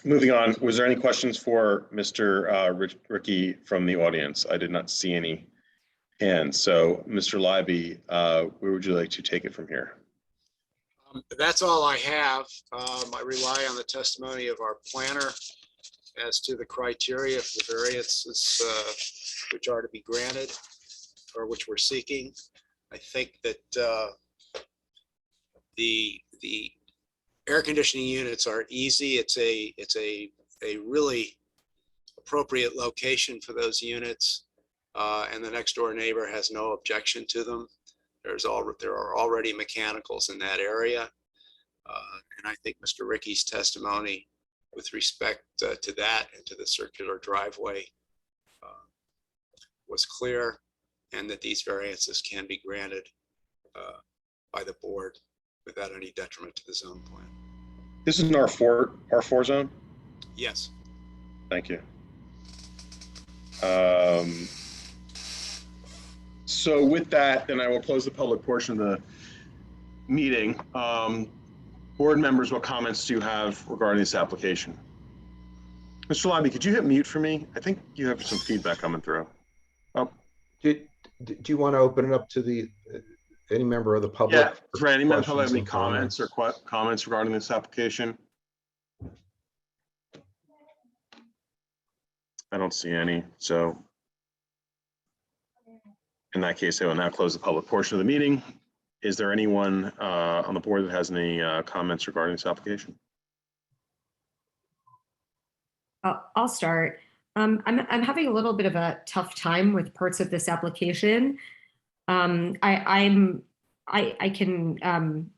moving on, was there any questions for Mr. Ricky from the audience? I did not see any hands. So Mr. Libby, where would you like to take it from here? That's all I have. I rely on the testimony of our planner as to the criteria for the variances which are to be granted or which we're seeking. I think that the air conditioning units are easy. It's a really appropriate location for those units, and the next door neighbor has no objection to them. There are already mechanicals in that area, and I think Mr. Ricky's testimony with respect to that and to the circular driveway was clear, and that these variances can be granted by the board without any detriment to the zone plan. This is an R4 zone? Yes. Thank you. So with that, then I will close the public portion of the meeting. Board members, what comments do you have regarding this application? Mr. Lobby, could you hit mute for me? I think you have some feedback coming through. Oh. Do you want to open it up to any member of the public? Yeah, for any member of the public, questions any and comments or comments regarding this application? I don't see any, so in that case, I will now close the public portion of the meeting. Is there anyone on the board that has any comments regarding this application? I'll start. I'm having a little bit of a tough time with parts of this application. I can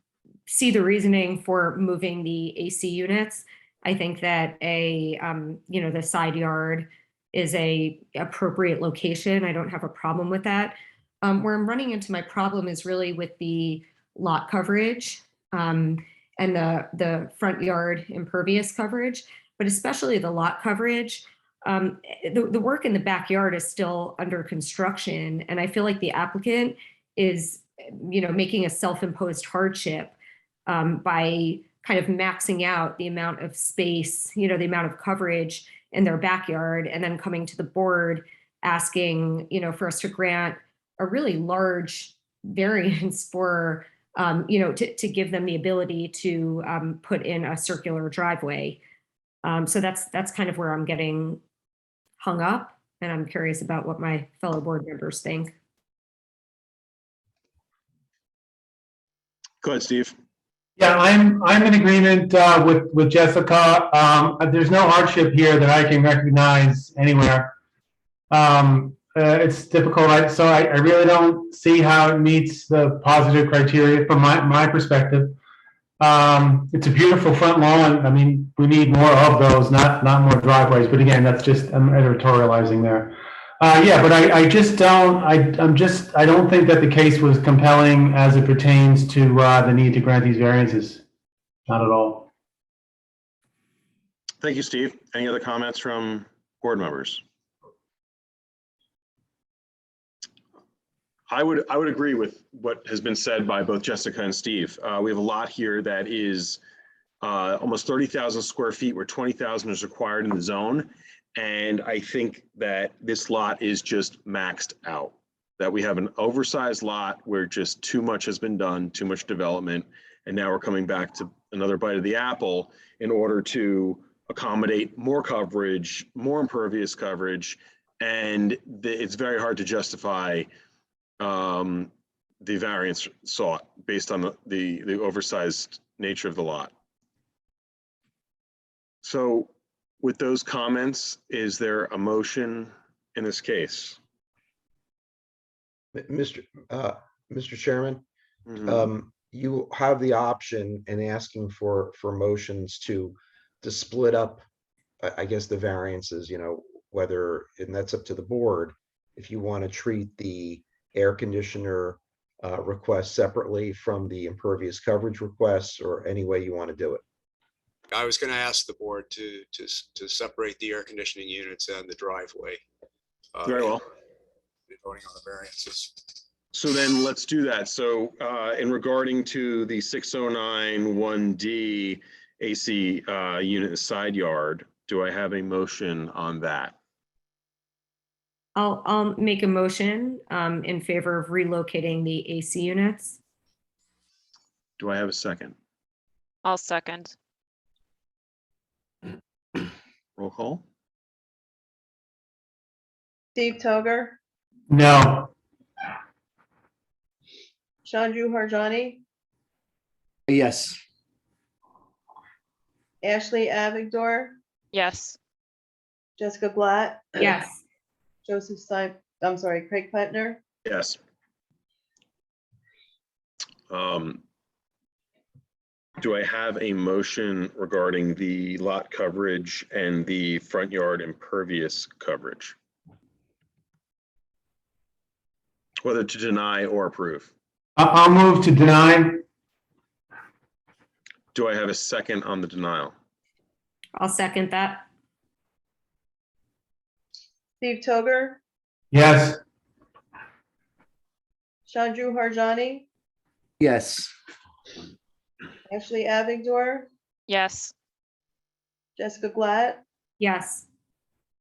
see the reasoning for moving the AC units. I think that the side yard is a appropriate location. I don't have a problem with that. Where I'm running into my problem is really with the lot coverage and the front yard impervious coverage, but especially the lot coverage. The work in the backyard is still under construction, and I feel like the applicant is, making a self-imposed hardship by kind of maxing out the amount of space, the amount of coverage in their backyard, and then coming to the board asking, for us to grant a really large variance for, to give them the ability to put in a circular driveway. So that's kind of where I'm getting hung up, and I'm curious about what my fellow board members think. Go ahead, Steve. Yeah, I'm in agreement with Jessica. There's no hardship here that I can recognize anywhere. It's difficult, so I really don't see how it meets the positive criteria from my perspective. It's a beautiful front lawn. I mean, we need more of those, not more driveways. But again, that's just, I'm editorializing there. Yeah, but I don't think that the case was compelling as it pertains to the need to grant these variances. Not at all. Thank you, Steve. Any other comments from board members? I would agree with what has been said by both Jessica and Steve. We have a lot here that is almost 30,000 square feet, where 20,000 is required in the zone. And I think that this lot is just maxed out, that we have an oversized lot where just too much has been done, too much development. And now we're coming back to another bite of the apple in order to accommodate more coverage, more impervious coverage. And it's very hard to justify the variance sought based on the oversized nature of the lot. So with those comments, is there a motion in this case? Mr. Chairman, you have the option in asking for motions to split up, I guess, the variances, whether, and that's up to the board, if you want to treat the air conditioner request separately from the impervious coverage requests, or any way you want to do it. I was going to ask the board to separate the air conditioning units and the driveway. Very well. Voting on the variances. So then let's do that. So in regarding to the 6091D, AC unit in the side yard. Do I have a motion on that? I'll make a motion in favor of relocating the AC units. Do I have a second? I'll second. Roll call? Steve Toger, No. Shandru Harjani, Yes. Ashley Avigdor, Yes. Jessica Glatt, Yes. Joseph Stein, I'm sorry, Craig Plattner. Yes. Do I have a motion regarding the lot coverage and the front yard impervious coverage? Whether to deny or approve? I'll move to deny. Do I have a second on the denial? I'll second that. Steve Toger, Yes. Shandru Harjani, Yes. Ashley Avigdor, Yes. Jessica Glatt, Yes.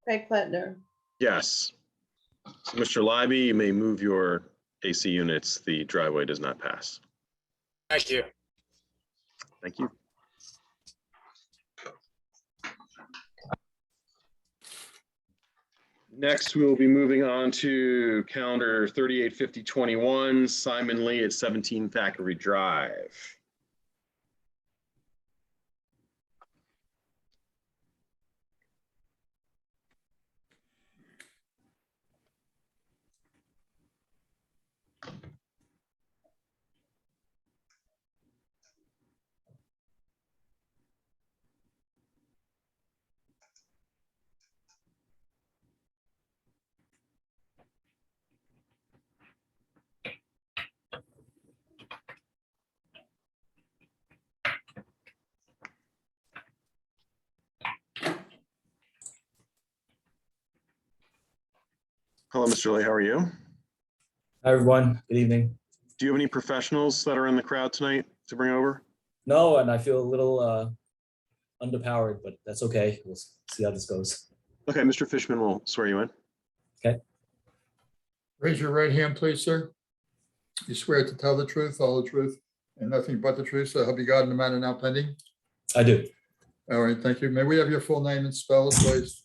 Craig Plattner. Yes. So Mr. Libby, you may move your AC units. The driveway does not pass. Thank you. Thank you. Next, we will be moving on to calendar 385021, Simon Lee at 17 Thackeray Drive. Hello, Mr. Lee, how are you? Hi, everyone. Good evening. Do you have any professionals that are in the crowd tonight to bring over? No, and I feel a little underpowered, but that's okay. We'll see how this goes. Okay, Mr. Fishman will swear you in. Raise your right hand, please, sir. You swear to tell the truth, all the truth, and nothing but the truth, so help you God in the matter now pending? I do. All right, thank you. May we have your full name and spell it, please?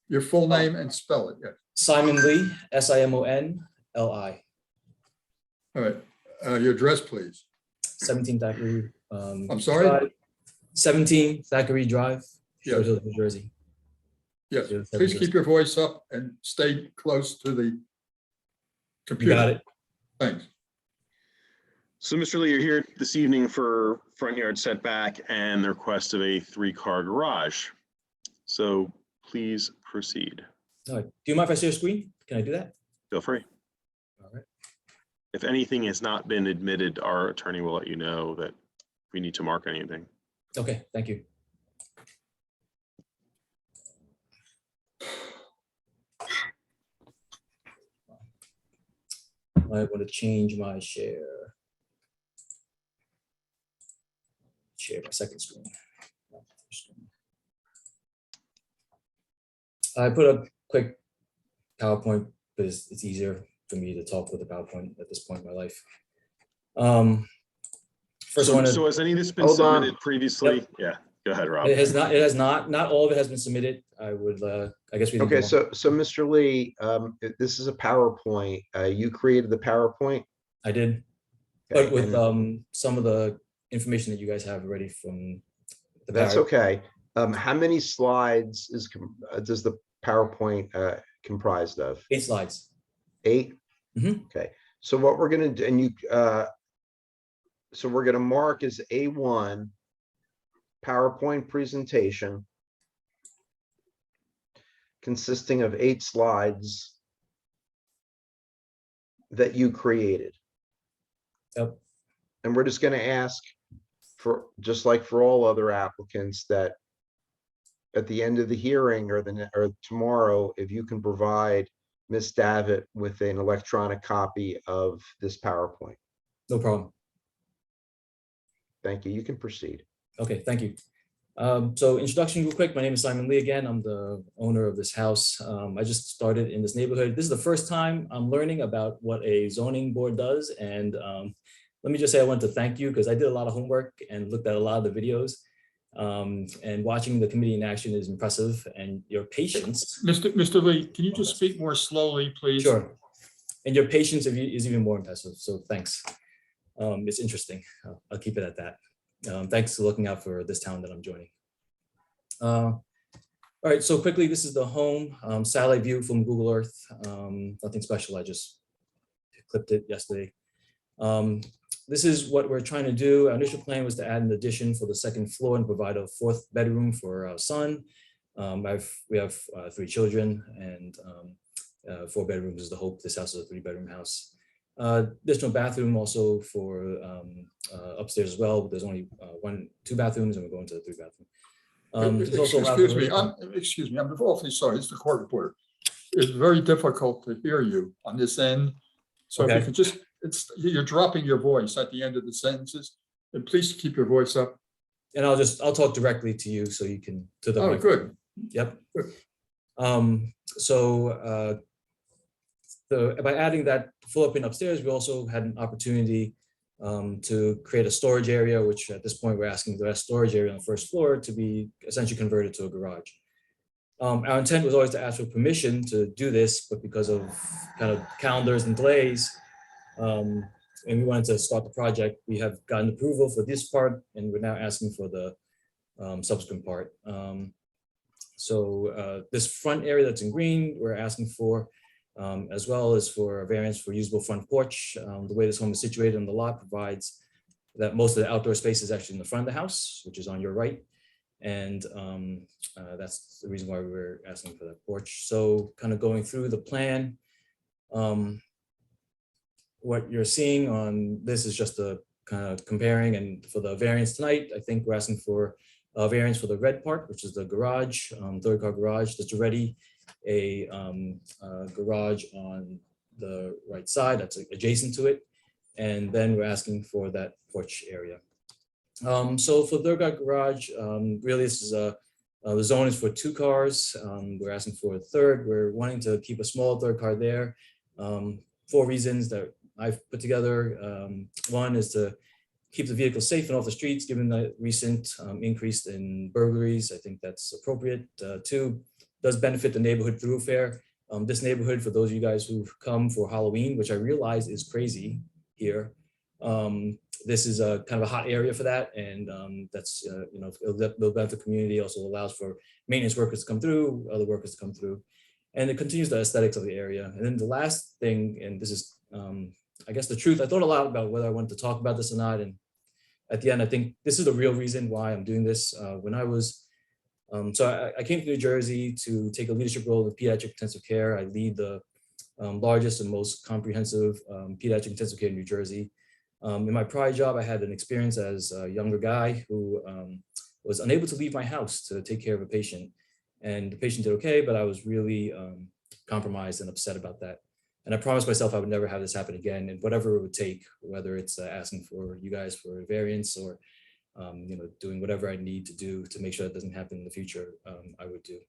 Your full name and spell it, yes. Simon Lee, Simonli. All right, your address, please. 17 Thackeray. I'm sorry? Drive, 17 Thackeray Drive, Yes. Short Hills, New Jersey. Yes, Yeah, please keep your voice up and stay close to the You computer. got it. Thanks. So, Mr. Lee, you're here this evening for front yard setback and the request of a 3-car garage. So please proceed. All right. Do you mind if I share screen? Can I do that? Feel free. All right. If anything has not been admitted, our attorney will let you know that we need to mark anything. Okay, thank you. I want to change my share. Share my second screen. Not the first screen. I put a quick PowerPoint because it's easier for me to talk with a PowerPoint at this point in my life. First, I want So has any of this been Hold on. submitted previously? Yep. Yeah, go ahead, Rob. It has not all of it has been submitted. I would, I guess we. can Okay, go on. so Mr. Lee, this is a PowerPoint. You created the PowerPoint? I did, Okay, but with and some of the information that you guys have already from the that's power. okay. How many slides does the PowerPoint comprised of? 8 slides. 8? Mhm. Okay, so what we're gonna do, and so we're gonna mark as A1 PowerPoint presentation consisting of 8 slides that you created. Yep. And we're just gonna ask for, just like for all other applicants, that at the end of the hearing or tomorrow, if you can provide Ms. Davitt with an electronic copy of this PowerPoint. No problem. Thank you. You can proceed. Okay, thank you. So introduction real quick. My name is Simon Lee again. I'm the owner of this house. I just started in this neighborhood. This is the first time I'm learning about what a zoning board does. And let me just say I want to thank you because I did a lot of homework and looked at a lot of the videos. And watching the committee in action is impressive, and your patience. Mr. Lee, can you just speak more slowly, please? Sure. And your patience is even more impressive. So thanks. It's interesting. I'll keep it at that. Thanks for looking out for this town that I'm joining. All right, so quickly, this is the home satellite view from Google Earth. Nothing special, I just clipped it yesterday. This is what we're trying to do. Our initial plan was to add an addition for the second floor and provide a fourth bedroom for our son. We have 3 children, and 4 bedrooms is the hope. This house is a 3-bedroom house. Additional bathroom also for upstairs as well, but there's only 2 bathrooms, and we're going to the 3 bathroom. There's also Excuse me, I'm awfully sorry. It's the court reporter. It's very difficult to hear you on this end. So if you could just, you're dropping your voice at the end of the sentences, and please keep your voice up. And I'll talk directly to you so you can, to the microphone. Good. Yep. Good. By adding that full up in upstairs, we also had an opportunity to create a storage area, which at this point we're asking the storage area on the first floor to be essentially converted to a garage. Our intent was always to ask for permission to do this, but because of kind of calendars and delays, and we wanted to start the project, we have gotten approval for this part, and we're now asking for the subsequent part. This front area that's in green, we're asking for, as well as for a variance for usable front porch. The way this home is situated on the lot provides that most of the outdoor space is actually in the front of the house, which is on your right. And that's the reason why we were asking for that porch. So kind of going through the plan, what you're seeing on this is just a kind of comparing, and for the variance tonight, I think we're asking for a variance for the red part, which is the garage, 3rd-car garage. That's already a garage on the right side that's adjacent to it. And then we're asking for that porch area. So for the 3rd-car garage, really this is the zone is for 2 cars. We're asking for a 3rd. We're wanting to keep a small 3rd car there. 4 reasons that I've put together. One is to keep the vehicle safe and off the streets, given the recent increase in burglaries. I think that's appropriate. 2, does benefit the neighborhood thoroughfare. This neighborhood, for those of you guys who've come for Halloween, which I realize is crazy here, this is a kind of a hot area for that, and that's it'll benefit the community. Also allows for maintenance workers to come through, other workers to come through, and it continues the aesthetics of the area. And then the last thing, and this is I guess the truth. I thought a lot about whether I wanted to talk about this or not, and at the end, I think this is the real reason why I'm doing this. When I was I came to New Jersey to take a leadership role in pediatric intensive care. I lead the largest and most comprehensive pediatric intensive care in New Jersey. In my prior job, I had an experience as a younger guy who was unable to leave my house to take care of a patient. And the patient did okay, but I was really compromised and upset about that. And I promised myself I would never have this happen again, and whatever it would take, whether it's asking for you guys for a variance or doing whatever I need to do to make sure that doesn't happen in the future, I would do.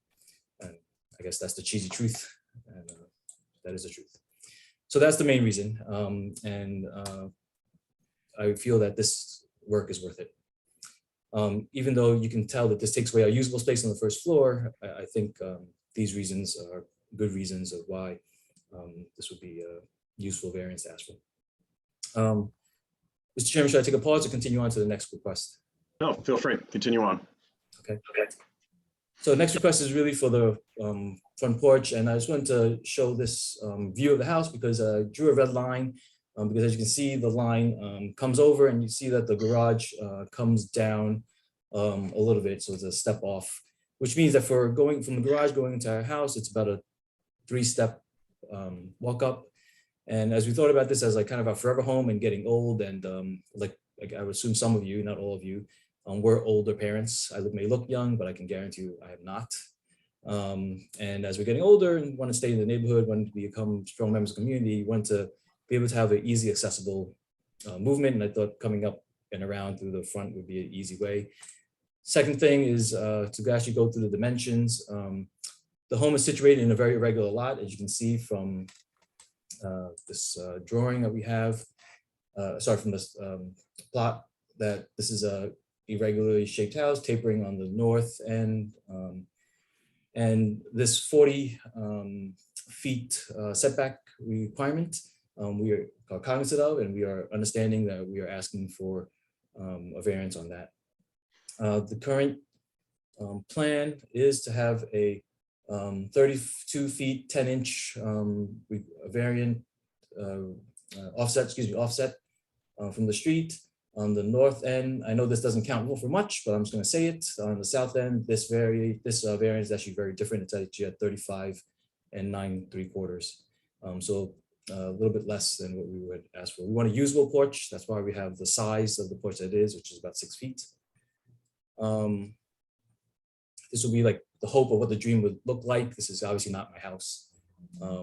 And I guess that's the cheesy truth, and that is the truth. So that's the main reason, and I feel that this work is worth it. Even though you can tell that this takes away our usable space on the first floor, I think these reasons are good reasons of why this would be a useful variance to ask for. Mr. Chairman, should I take a pause or continue on to the next request? No, feel free. Continue on. Okay. So the next request is really for the front porch, and I just wanted to show this view of the house because I drew a red line because as you can see, the line comes over and you see that the garage comes down a little bit. So it's a step off, which means that for going from the garage going into our house, it's about a 3-step walk up. And as we thought about this as like kind of our forever home and getting old, and like I would assume some of you, not all of you, we're older parents. I may look young, but I can guarantee you I am not. And as we're getting older and want to stay in the neighborhood, want to become strong members of the community, want to be able to have an easy, accessible movement. And I thought coming up and around through the front would be an easy way. Second thing is to actually go through the dimensions. The home is situated in a very irregular lot, as you can see from this drawing that we have. Sorry, from this plot, that this is a irregularly shaped house tapering on the north end. And this 40 feet setback requirement, we are cognizant of, and we are understanding that we are asking for a variance on that. The current plan is to have a 32 feet 10-inch variant offset from the street. On the north end, I know this doesn't count for much, but I'm just going to say it. On the south end, this variant is actually very different. It's actually at 35 and 9 3/4. So a little bit less than what we would ask for. We want a usable porch. That's why we have the size of the porch that it is, which is about 6 feet. This will be like the hope of what the dream would look like. This is obviously not my house.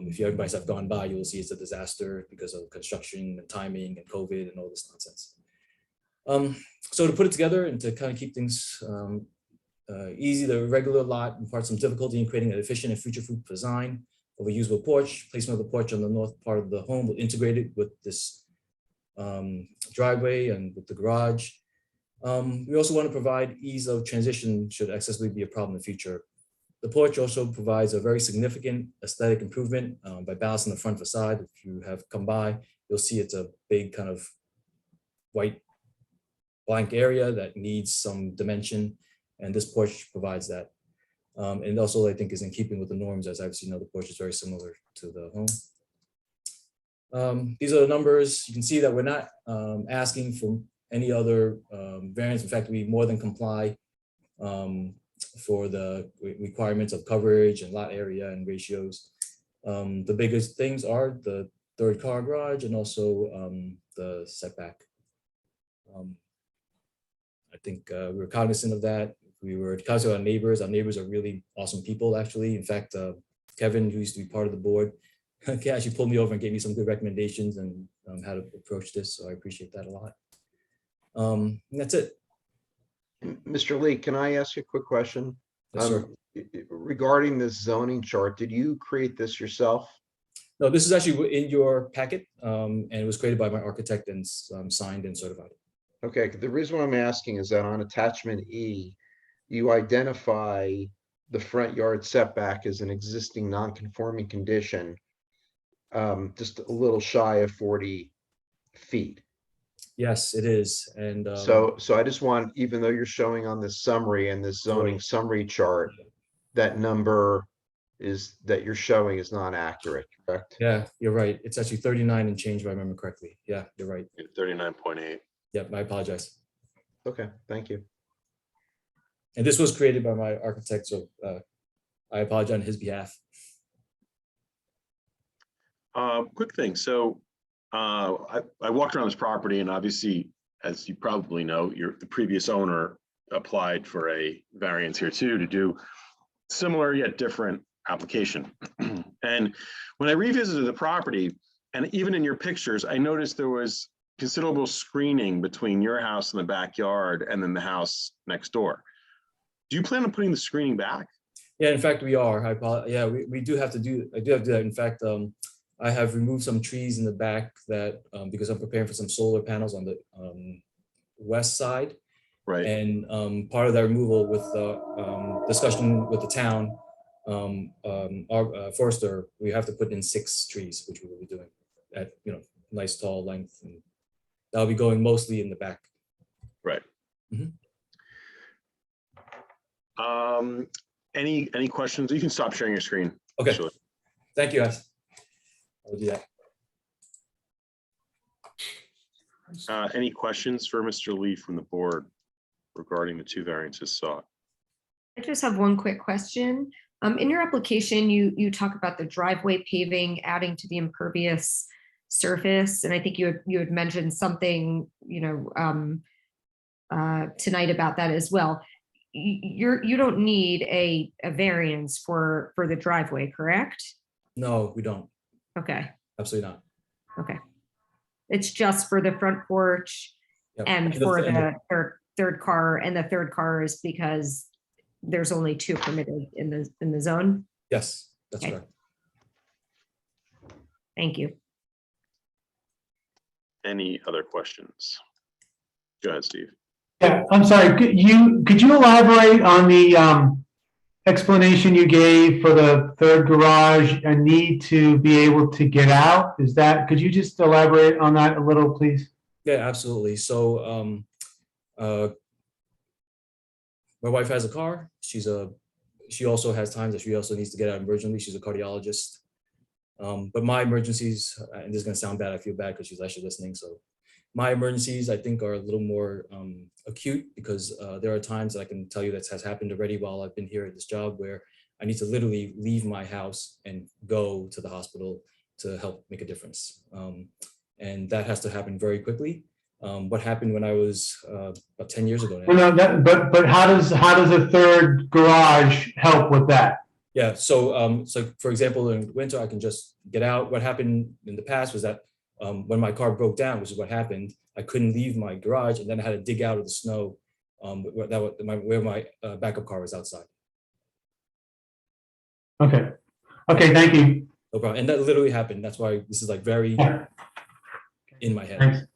If you guys have gone by, you'll see it's a disaster because of construction and timing and COVID and all this nonsense. So to put it together and to kind of keep things easy, the regular lot imparts some difficulty in creating an efficient and future-proof design of a usable porch. Placement of the porch on the north part of the home will integrate it with this driveway and with the garage. We also want to provide ease of transition should accessibility be a problem in the future. The porch also provides a very significant aesthetic improvement by balancing the front facade. If you have come by, you'll see it's a big kind of white blank area that needs some dimension, and this porch provides that. And also, I think, is in keeping with the norms, as I've seen the porch is very similar to the home. These are the numbers. You can see that we're not asking for any other variance. In fact, we more than comply for the requirements of coverage and lot area and ratios. The biggest things are the 3rd-car garage and also the setback. I think we were cognizant of that. We were cognizant of our neighbors. Our neighbors are really awesome people, actually. In fact, Kevin, who used to be part of the board, actually pulled me over and gave me some good recommendations and how to approach this. So I appreciate that a lot. And that's it. Mr. Lee, can I ask you a quick question? Yes, sir. Regarding this zoning chart, did you create this yourself? No, this is actually in your packet, and it was created by my architect and signed and certified. Okay, the reason why I'm asking is that on attachment E, you identify the front yard setback as an existing non-conforming condition, just a little shy of 40 feet. Yes, it is. And So I just want, even though you're showing on this summary and this zoning summary chart, that number is that you're showing is not accurate, correct? Yeah, you're right. It's actually 39 and change if I remember correctly. Yeah, you're right. 39.8. Yep, I apologize. Okay, thank you. And this was created by my architect, so I apologize on his behalf. Quick thing. So I walked around this property, and obviously, as you probably know, the previous owner applied for a variance here too to do similar yet different application. And when I revisited the property, and even in your pictures, I noticed there was considerable screening between your house and the backyard and then the house next door. Do you plan on putting the screening back? Yeah, in fact, we are. Yeah, we do have to do. I do have to do that. In fact, I have removed some trees in the back that because I'm preparing for some solar panels on the west side. Right. And part of that removal with the discussion with the town, our forester, we have to put in 6 trees, which we will be doing at nice tall length, and that'll be going mostly in the back. Right. Mm-hmm. Any questions? You can stop sharing your screen. Okay. Actually. Thank you, guys. I'll do that. Any questions for Mr. Lee from the board regarding the 2 variances sought? I just have one quick question. In your application, you talk about the driveway paving adding to the impervious surface, and I think you had mentioned something tonight about that as well. You don't need a variance for the driveway, correct? No, we don't. Okay. Absolutely not. Okay. It's just for the front porch Yep. And the- for and the- the third car, and the third car is because there's only 2 permitted in the zone. Yes, that's Okay. correct. Thank you. Any other questions? Go ahead, Steve. Yeah, I'm sorry, could you elaborate on the explanation you gave for the third garage, a need to be able to get out? Could you just elaborate on that a little, please? Yeah, absolutely. So my wife has a car. She also has times that she also needs to get out emergently. She's a cardiologist. But my emergencies, and this is gonna sound bad, I feel bad because she's actually listening. So my emergencies, I think, are a little more acute because there are times that I can tell you that has happened already while I've been here at this job where I need to literally leave my house and go to the hospital to help make a difference. And that has to happen very quickly. What happened when I was about 10 years ago now. Well, no, but how does a third garage help with that? Yeah, so for example, in winter, I can just get out. What happened in the past was that when my car broke down, which is what happened, I couldn't leave my garage, and then I had to dig out of the snow where my backup car was outside. Okay, thank you. No problem. And that literally happened. That's why this is like very Yeah. in my head. Thanks.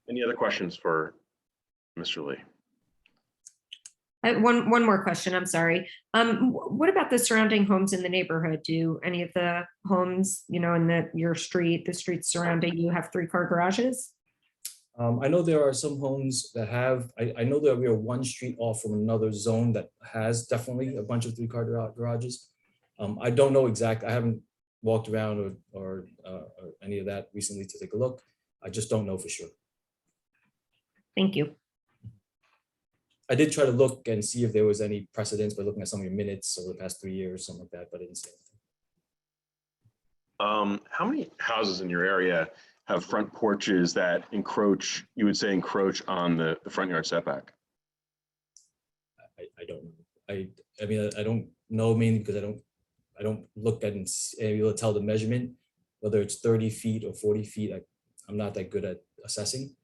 Any other questions for Mr. Lee? One more question, I'm sorry. What about the surrounding homes in the neighborhood? Do any of the homes, in your street, the streets surrounding you have 3-car garages? I know there are some homes that have, I know that we are one street off from another zone that has definitely a bunch of 3-car garages. I don't know exact, I haven't walked around or any of that recently to take a look. I just don't know for sure. Thank you. I did try to look and see if there was any precedence by looking at some of your minutes over the past 3 years, something like that, but I didn't see anything. How many houses in your area have front porches that encroach on the front yard setback? I don't know. I mean, I don't know mainly because I don't look at and be able to tell the measurement, whether it's 30 feet or 40 feet. I'm not that good at assessing.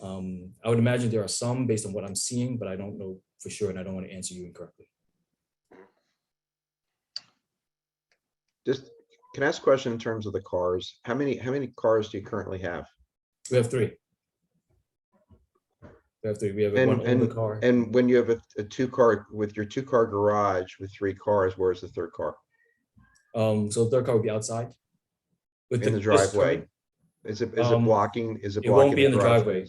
I would imagine there are some based on what I'm seeing, but I don't know for sure, and I don't want to answer you incorrectly. Just, can I ask a question in terms of the cars? How many cars do you currently have? We have 3. We have 3. We have one older car. And when you have a 2-car, with your 2-car garage with 3 cars, where's the third car? So the third car would be outside. In the driveway? Is it blocking? It won't be in the driveway.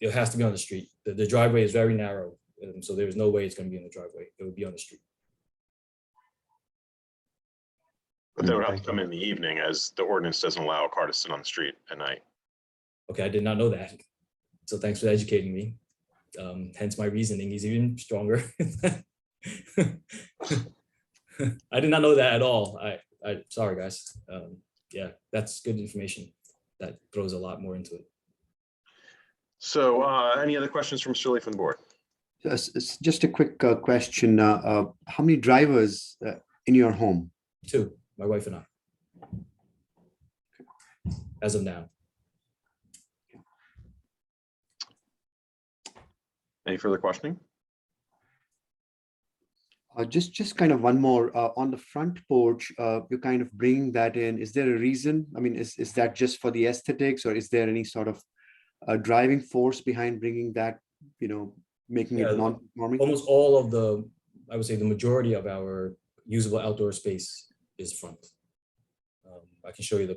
It has to be on the street. The driveway is very narrow, so there's no way it's going to be in the driveway. It would be on the street. But they would have to come in the evening, as the ordinance doesn't allow a car to sit on the street at night. Okay, I did not know that. So thanks for educating me. Hence my reasoning is even stronger. I did not know that at all. I sorry guys. Yeah, that's good information. That throws a lot more into it. So any other questions from Mr. Lee from the board? Just a quick question. How many drivers in your home? 2, my wife and I. As of now. Any further questioning? Just kind of one more on the front porch. You're kind of bringing that in. Is there a reason? I mean, is that just for the aesthetics, or is there any sort of driving force behind bringing that? Making it non-conforming? Almost all of I would say the majority of our usable outdoor space is front. I can show you the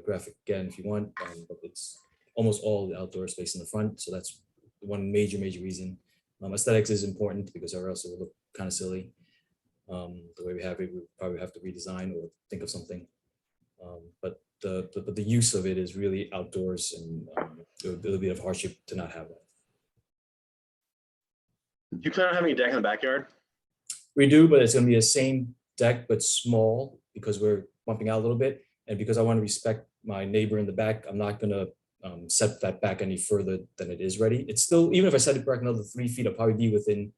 graphic again if you want, but it's almost all the outdoor space in the front. So that's one major reason. Aesthetics is important because or else it will look kind of silly. The way we have it, we probably have to redesign or think of something. But the use of it is really outdoors, and it'll be a hardship to not have that. Do you plan on having a deck in the backyard? We do, but it's going to be the same deck, but small because we're bumping out a little bit. And because I want to respect my neighbor in the back, I'm not going to set that back any further than it is ready. It's still, even if I set it back another 3 feet, I'll probably be within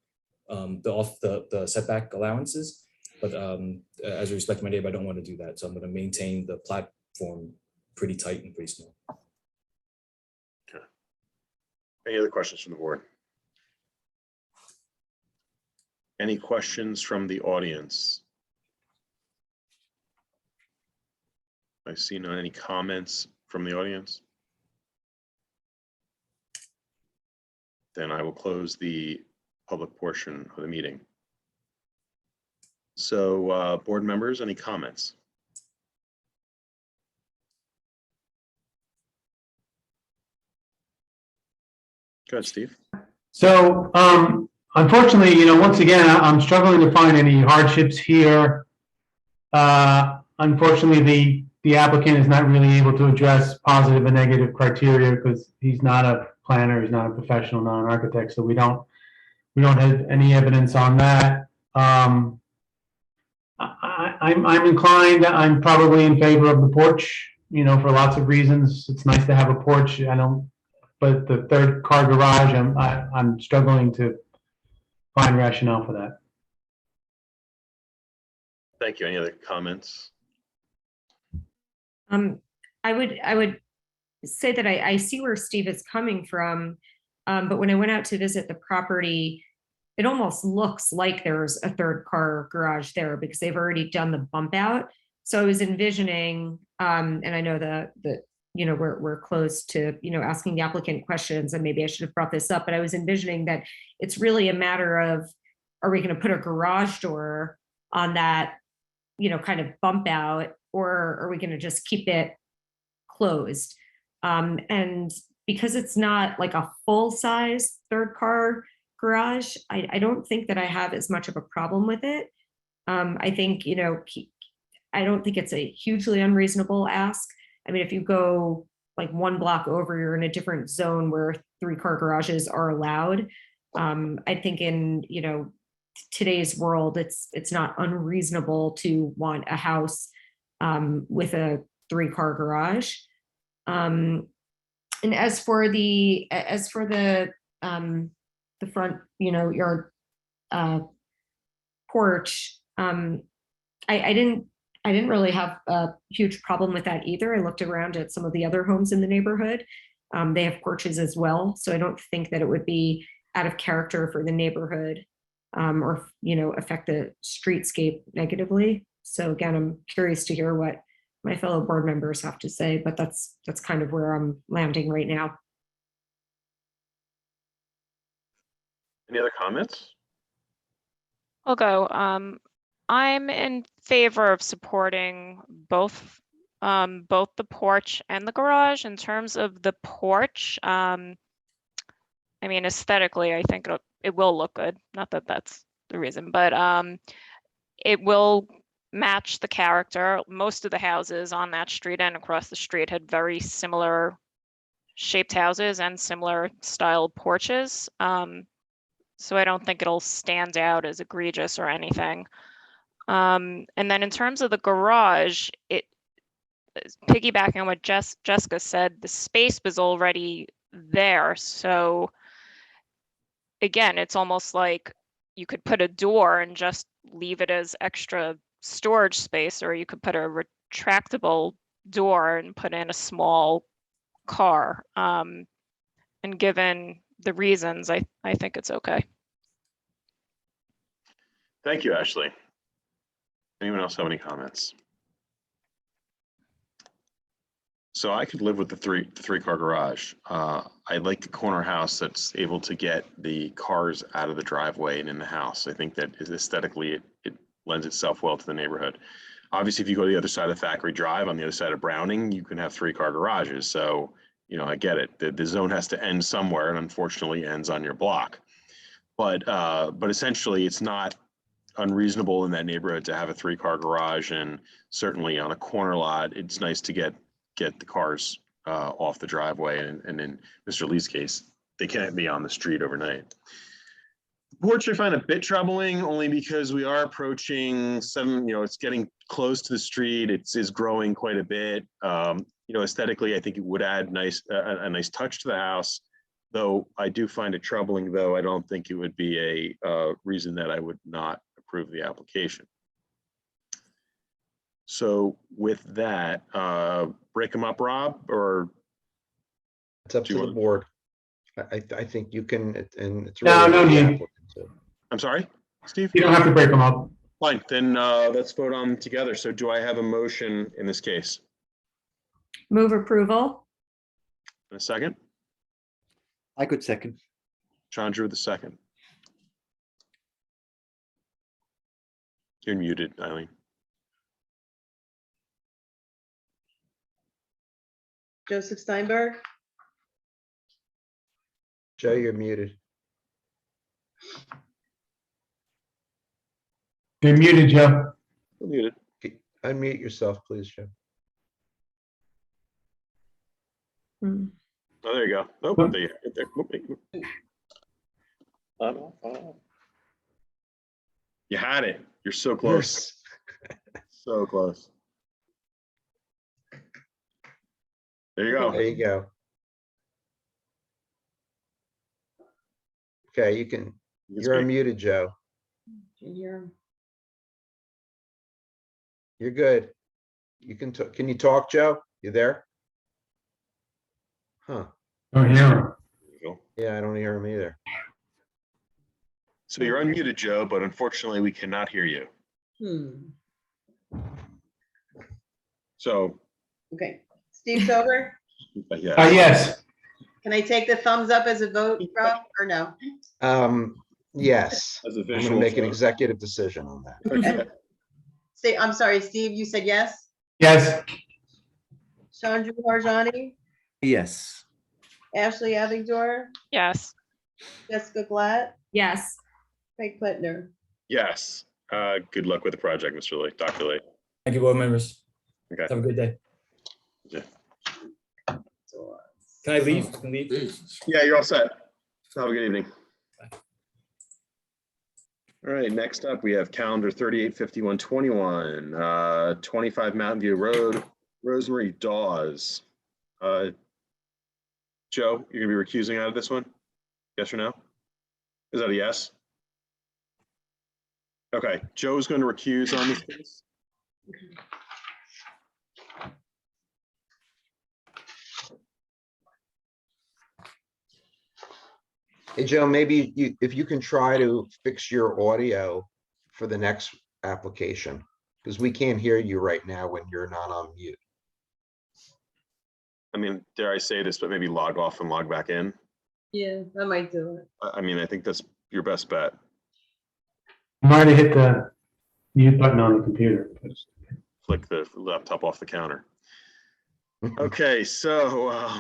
the setback allowances. But as I respect my neighbor, I don't want to do that. So I'm going to maintain the platform pretty tight and pretty small. Any other questions from the board? Any questions from the audience? I see none. Any comments from the audience? Then I will close the public portion of the meeting. So board members, any comments? Go ahead, Steve. So, unfortunately, once again, I'm struggling to find any hardships here. Unfortunately, the applicant is not really able to address positive and negative criteria because he's not a planner, he's not a professional, not an architect, so we don't have any evidence on that. I'm inclined, I'm probably in favor of the porch, for lots of reasons. It's nice to have a porch. But the third car garage, I'm struggling to find rationale for that. Thank you. Any other comments? I would say that I see where Steve is coming from, but when I went out to visit the property, it almost looks like there's a third car garage there because they've already done the bump out. So I was envisioning, and I know that we're close to asking the applicant questions, and maybe I should have brought this up, but I was envisioning that it's really a matter of, are we going to put a garage door on that kind of bump out, or are we going to just keep it closed? And because it's not like a full size third car garage, I don't think that I have as much of a problem with it. I think, I don't think it's a hugely unreasonable ask. I mean, if you go like one block over, you're in a different zone where 3-car garages are allowed. I think in, today's world, it's not unreasonable to want a house with a 3-car garage. And as for the front, yard porch, I didn't really have a huge problem with that either. I looked around at some of the other homes in the neighborhood. They have porches as well. So I don't think that it would be out of character for the neighborhood or, affect the streetscape negatively. So again, I'm curious to hear what my fellow board members have to say, but that's kind of where I'm landing right now. Any other comments? I'll go. I'm in favor of supporting both the porch and the garage. In terms of the porch, I mean, aesthetically, I think it will look good. Not that that's the reason, but it will match the character. Most of the houses on that street and across the street had very similar shaped houses and similar style porches. So I don't think it'll stand out as egregious or anything. And then in terms of the garage, piggybacking on what Jessica said, the space was already there. So again, it's almost like you could put a door and just leave it as extra storage space, or you could put a retractable door and put in a small car. And given the reasons, I think it's okay. Thank you, Ashley. Anyone else have any comments? So I could live with the three-car garage. I like the corner house that's able to get the cars out of the driveway and in the house. I think that aesthetically it lends itself well to the neighborhood. Obviously, if you go to the other side of Thackeray Drive, on the other side of Browning, you can have 3-car garages. So, I get it. The zone has to end somewhere, and unfortunately ends on your block. But essentially, it's not unreasonable in that neighborhood to have a 3-car garage, and certainly on a corner lot, it's nice to get the cars off the driveway. And in Mr. Lee's case, they can't be on the street overnight. Porch I find a bit troubling, only because we are approaching it's getting close to the street. It is growing quite a bit. Aesthetically, I think it would add a nice touch to the house. Though I do find it troubling, though I don't think it would be a reason that I would not approve the application. So with that, break them up, Rob, or It's up Do to you the want- board. I think you can, and it's. No, really no up to the need. applicant to- I'm sorry, Steve? You don't have to break them up. Fine, then let's vote on them together. So do I have a motion in this case? Move approval. In a second? I could second. Chandra with the second. You're muted, Eileen. Joseph Steinberg, Joe, you're muted. You're muted, Joe. You're muted. Unmute yourself, please, Joe. Hmm. Oh, there you go. Oh, Oh. there you right there. Oh, wait, wait. You had it. You're so close. So close. There you go. There you go. Okay, you can, You can you're speak. unmuted, Joe. you're, You're good. You can, can you talk, Joe? You there? Huh, Don't hear him. There you go. yeah, I don't hear him either. So you're unmuted, Joe, but unfortunately we cannot hear you. So, okay. Steve Sober, yeah. Yes. can I take the thumbs up as a vote, Rob, or no? Yes, As a I'm gonna visual make an vote. executive decision on that. Okay. Say, I'm sorry, Steve, you said yes? Yes. Chandra Harjani, Yes. Ashley Abigdor, Yes. Jessica Glatt, Yes. Craig Plattner. Yes. Good luck with the project, Mr. Lee, Dr. Lee. Thank you, board members. Okay. Have a good day. Yeah. Can I leave? Can I leave? Jesus. Yeah, you're all set. So have a good evening. All right, next up, we have calendar 385121, 25 Mountain View Road, Rosemary Dawes. Joe, you're gonna be recusing out of this one? Yes or no? Is that a yes? Okay, Joe's going to recuse on this case. Hey, Joe, maybe you, if you can try to fix your audio for the next application, because we can't hear you right now when you're not on mute. I mean, dare I say this, but maybe log off and log back in. Yeah, I might do it. I mean, I think that's your best bet. Might have hit the mute button on the computer. Flick the laptop off the counter. Okay, so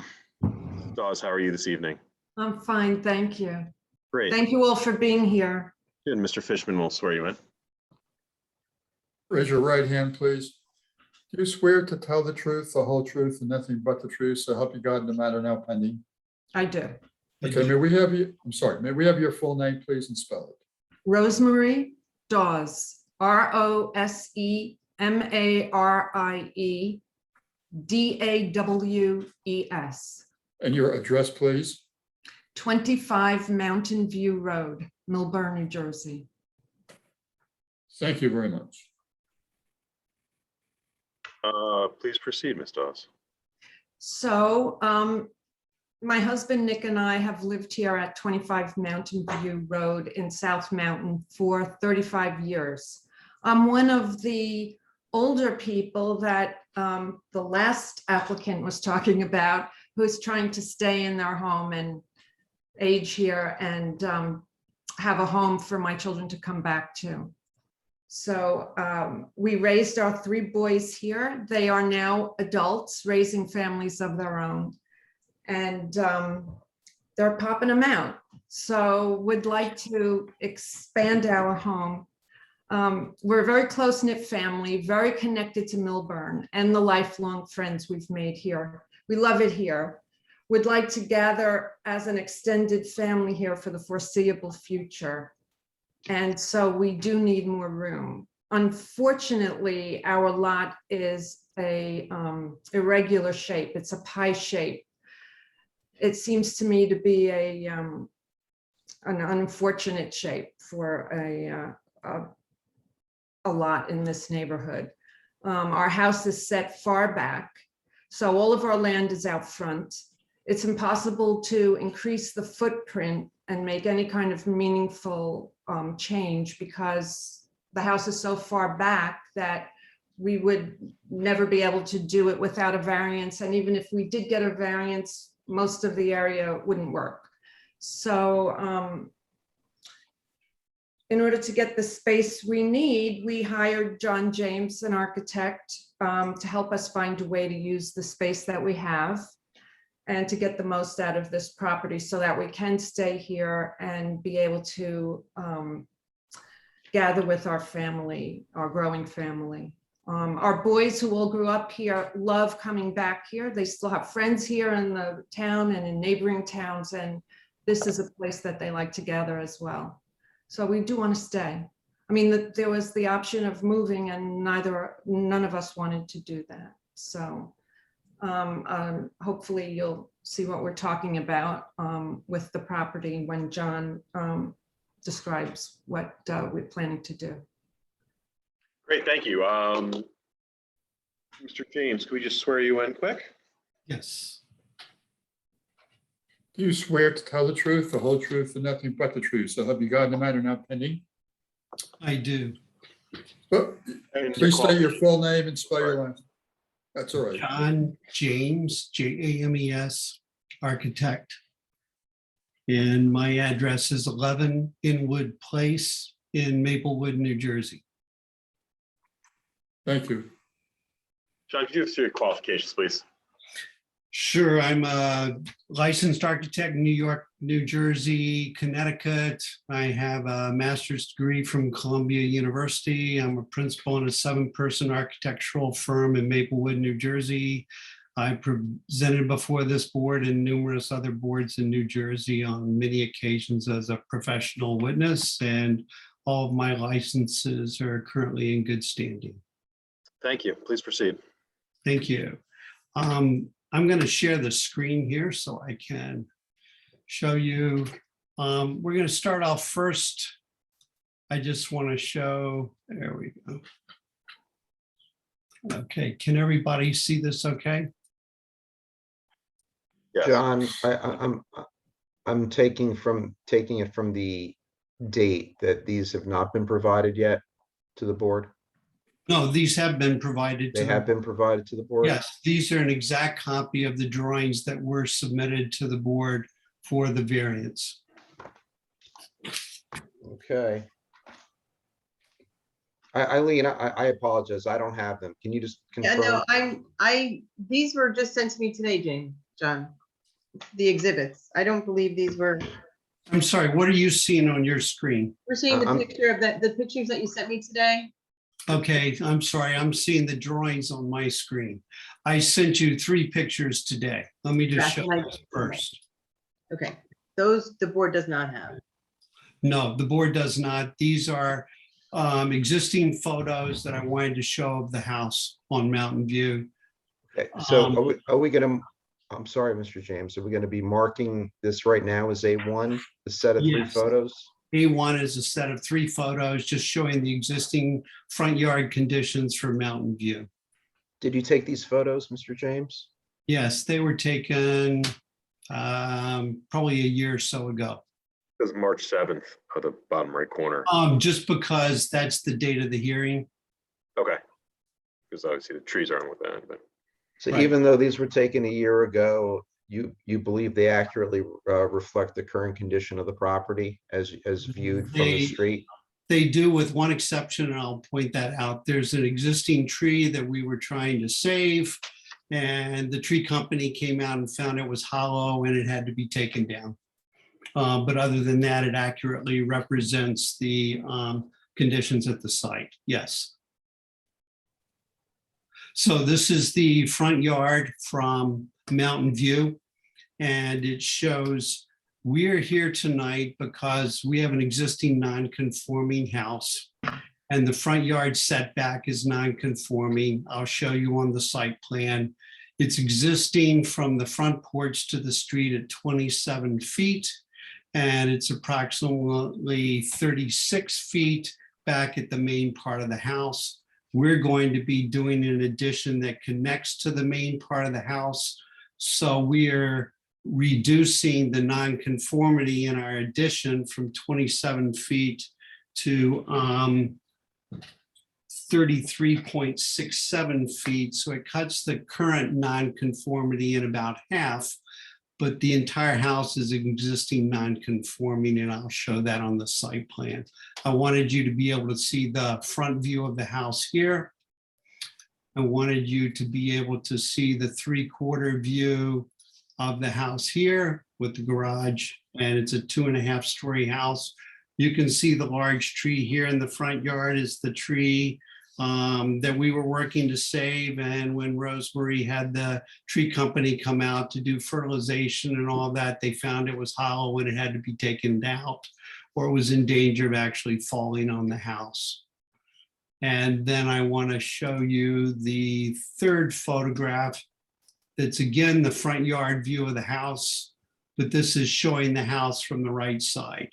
Dawes, how are you this evening? I'm fine, thank you. Great. Thank you all for being here. Good. Mr. Fishman will swear you in. Raise your right hand, please. Do you swear to tell the truth, the whole truth, and nothing but the truth, so help you God in the matter now pending? I do. Okay, may we have you, I'm sorry, may we have your full name, please, and spell it? Rosemary Dawes, ROSEMARIE DAWES, And your address, please? 25 Mountain View Road, Milburn, New Jersey. Thank you very much. Please proceed, Ms. Dawes. So my husband Nick and I have lived here at 25 Mountain View Road in South Mountain for 35 years. I'm one of the older people that the last applicant was talking about, who's trying to stay in their home and age here and have a home for my children to come back to. So we raised our 3 boys here. They are now adults raising families of their own. And they're popping them out. So would like to expand our home. We're a very close-knit family, very connected to Milburn and the lifelong friends we've made here. We love it here. Would like to gather as an extended family here for the foreseeable future. And so we do need more room. Unfortunately, our lot is a irregular shape. It's a pie shape. It seems to me to be an unfortunate shape for a lot in this neighborhood. Our house is set far back, so all of our land is out front. It's impossible to increase the footprint and make any kind of meaningful change because the house is so far back that we would never be able to do it without a variance. And even if we did get a variance, most of the area wouldn't work. So in order to get the space we need, we hired John James, an architect, to help us find a way to use the space that we have and to get the most out of this property so that we can stay here and be able to gather with our family, our growing family. Our boys who all grew up here love coming back here. They still have friends here in the town and in neighboring towns, and this is a place that they like to gather as well. So we do want to stay. I mean, there was the option of moving and none of us wanted to do that. So hopefully you'll see what we're talking about with the property when John describes what we're planning to do. Great, thank you. Mr. James, can we just swear you in quick? Yes. Do you swear to tell the truth, the whole truth, and nothing but the truth? So help you God in the matter now pending. I do. And Please state your full name and spell your last. That's all right. John James, James, architect. And my address is 11 Inwood Place in Maplewood, New Jersey. Thank you. John, could you give us your qualifications, please? Sure, I'm a licensed architect in New York, New Jersey, Connecticut. I have a master's degree from Columbia University. I'm a principal in a 7-person architectural firm in Maplewood, New Jersey. I presented before this board and numerous other boards in New Jersey on many occasions as a professional witness, and all of my licenses are currently in good standing. Thank you. Please proceed. Thank you. I'm going to share the screen here so I can show you. We're going to start off first. I just want to show, there we go. Okay, can everybody see this okay? Yes. John, I'm taking it from the date that these have not been provided yet to the board. No, these have been provided. They have been provided to the board? Yes, these are an exact copy of the drawings that were submitted to the board for the variance. Okay. Eileen, I apologize. I don't have them. Can you just Yeah, confirm? no, these were just sent to me today, John. The exhibits. I don't believe these were. I'm sorry, what are you seeing on your screen? We're seeing the I'm- picture of the pictures that you sent me today. Okay, I'm sorry, I'm seeing the drawings on my screen. I sent you 3 pictures today. Let me just show you first. Okay, those the board does not have. No, the board does not. These are existing photos that I wanted to show of the house on Mountain View. Okay, so are we gonna, I'm sorry, Mr. James, are we gonna be marking this right now as A1, the set of 3 Yes. photos? A1 is a set of 3 photos just showing the existing front yard conditions for Mountain View. Did you take these photos, Mr. James? Yes, they were taken probably a year or so ago. It was March 7th at the bottom right corner. Just because that's the date of the hearing. Okay. Because obviously the trees aren't with that, but So Right. even though these were taken a year ago, you believe they accurately reflect the current condition of the property as viewed from the street? They do, with one exception, and I'll point that out. There's an existing tree that we were trying to save, and the tree company came out and found it was hollow and it had to be taken down. But other than that, it accurately represents the conditions at the site. Yes. So this is the front yard from Mountain View, and it shows we're here tonight because we have an existing non-conforming house, and the front yard setback is non-conforming. I'll show you on the site plan. It's existing from the front porch to the street at 27 feet, and it's approximately 36 feet back at the main part of the house. we're going to be doing an addition that connects to the main part of the house. So we are reducing the nonconformity in our addition from 27 feet to 33.67 feet. So it cuts the current nonconformity in about half, but the entire house is existing non-conforming, and I'll show that on the site plan. I wanted you to be able to see the front view of the house here. I wanted you to be able to see the 3/4 view of the house here with the garage, and it's a 2.5-story house. You can see the large tree here in the front yard is the tree that we were working to save. And when Rosemary had the tree company come out to do fertilization and all that, they found it was hollow and it had to be taken out, or it was in danger of actually falling on the house. And then I want to show you the third photograph. That's again the front yard view of the house, but this is showing the house from the right side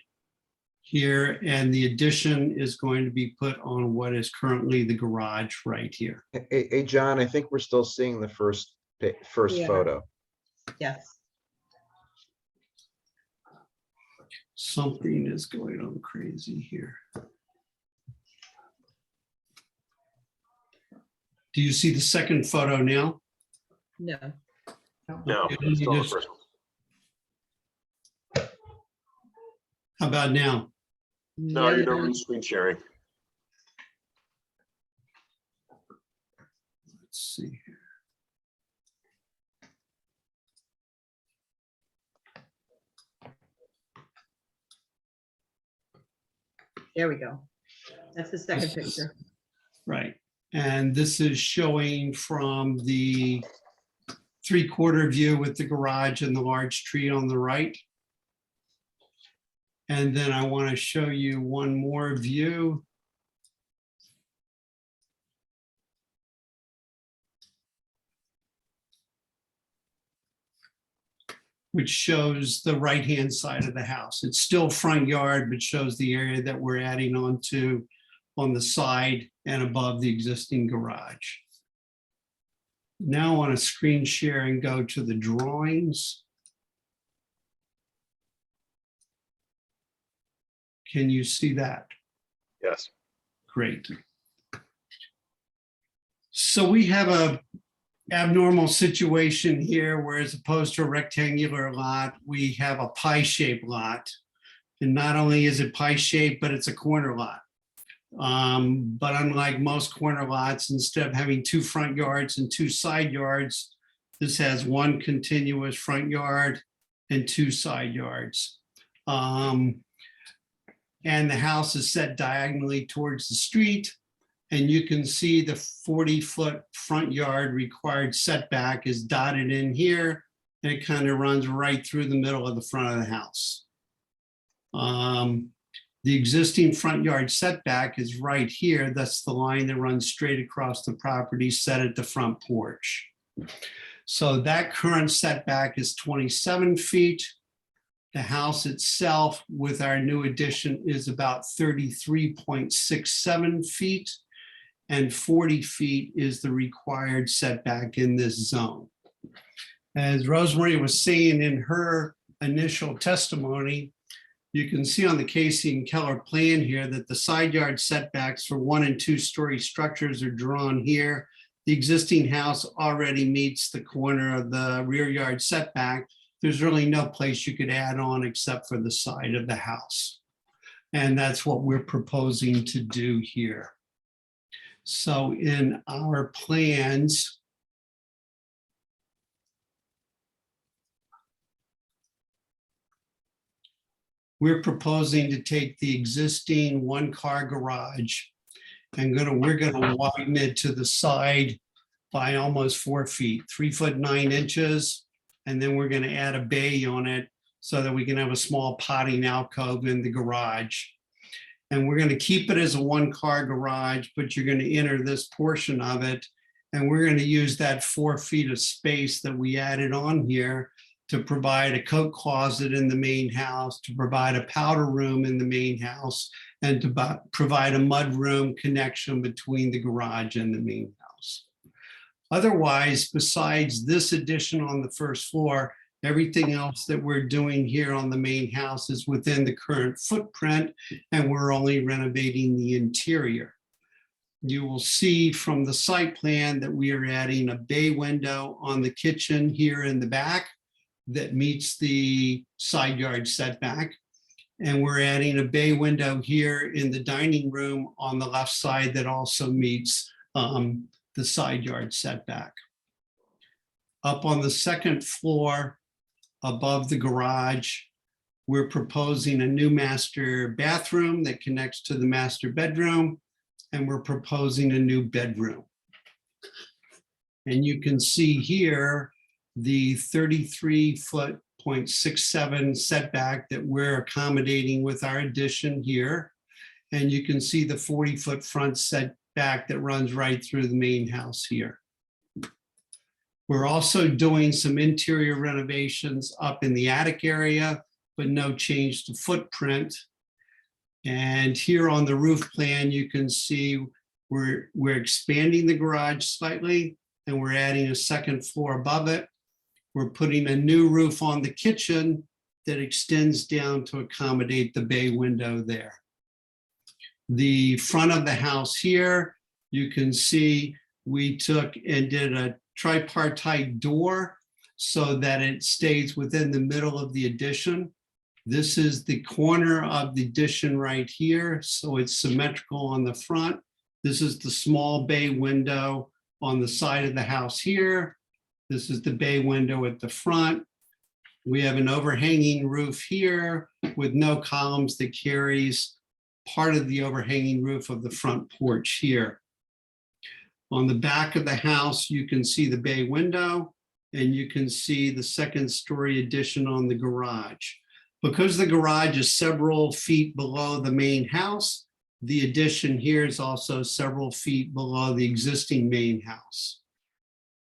here, and the addition is going to be put on what is currently the garage right here. Hey, John, I think we're still seeing the first Yeah. photo. Yes. Something is going on crazy here. Do you see the second photo now? No. No, it's still the first one. How about now? No, you're not on screen sharing. Let's see here. There we go. That's the second picture. Right. And this is showing from the 3/4 view with the garage and the large tree on the right. And then I want to show you one more view. Which shows the right-hand side of the house. It's still front yard, but shows the area that we're adding onto on the side and above the existing garage. Now I want to screen share and go to the drawings. Can you see that? Yes. Great. So we have a abnormal situation here where, as opposed to a rectangular lot, we have a pie-shaped lot. And not only is it pie-shaped, but it's a corner lot. But unlike most corner lots, instead of having 2 front yards and 2 side yards, this has 1 continuous front yard and 2 side yards. And the house is set diagonally towards the street. And you can see the 40-foot front yard required setback is dotted in here. And it kind of runs right through the middle of the front of the house. The existing front yard setback is right here. That's the line that runs straight across the property set at the front porch. So that current setback is 27 feet. The house itself with our new addition is about 33.67 feet, and 40 feet is the required setback in this zone. As Rosemary was saying in her initial testimony, you can see on the Casey and Keller plan here that the side yard setbacks for 1- and 2-story structures are drawn here. The existing house already meets the corner of the rear yard setback. There's really no place you could add on except for the side of the house. And that's what we're proposing to do here. So in our plans, we're proposing to take the existing 1-car garage and we're gonna widen it to the side by almost 4 feet, 3 foot 9 inches. And then we're gonna add a bay on it so that we can have a small potting alcove in the garage. And we're gonna keep it as a 1-car garage, but you're gonna enter this portion of it. And we're gonna use that 4 feet of space that we added on here to provide a coat closet in the main house, to provide a powder room in the main house, and to provide a mudroom connection between the garage and the main house. Otherwise, besides this addition on the first floor, everything else that we're doing here on the main house is within the current footprint, and we're only renovating the interior. You will see from the site plan that we are adding a bay window on the kitchen here in the back that meets the side yard setback. And we're adding a bay window here in the dining room on the left side that also meets the side yard setback. Up on the second floor, above the garage, we're proposing a new master bathroom that connects to the master bedroom, and we're proposing a new bedroom. And you can see here the 33.67 setback that we're accommodating with our addition here. And you can see the 40-foot front setback that runs right through the main house here. We're also doing some interior renovations up in the attic area, but no change to footprint. And here on the roof plan, you can see we're expanding the garage slightly, and we're adding a second floor above it. We're putting a new roof on the kitchen that extends down to accommodate the bay window there. The front of the house here, you can see we took and did a tripartite door so that it stays within the middle of the addition. This is the corner of the addition right here, so it's symmetrical on the front. This is the small bay window on the side of the house here. This is the bay window at the front. We have an overhanging roof here with no columns that carries part of the overhanging roof of the front porch here. On the back of the house, you can see the bay window, and you can see the second story addition on the garage. Because the garage is several feet below the main house, the addition here is also several feet below the existing main house.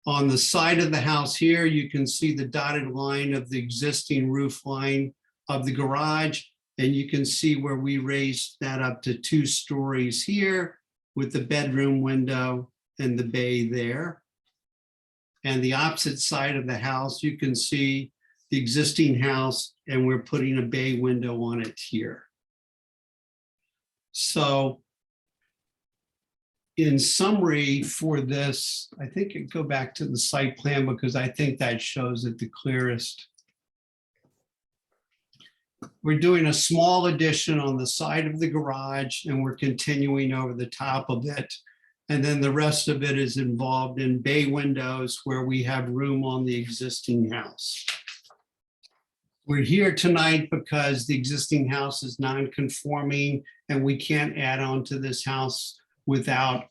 On the side of the house here, you can see the dotted line of the existing roof line of the garage, and you can see where we raised that up to 2 stories here with the bedroom window and the bay there. And the opposite side of the house, you can see the existing house, and we're putting a bay window on it here. So in summary for this, I think I'd go back to the site plan because I think that shows it the clearest. We're doing a small addition on the side of the garage, and we're continuing over the top of it. And then the rest of it is involved in bay windows where we have room on the existing house. We're here tonight because the existing house is non-conforming, and we can't add on to this house without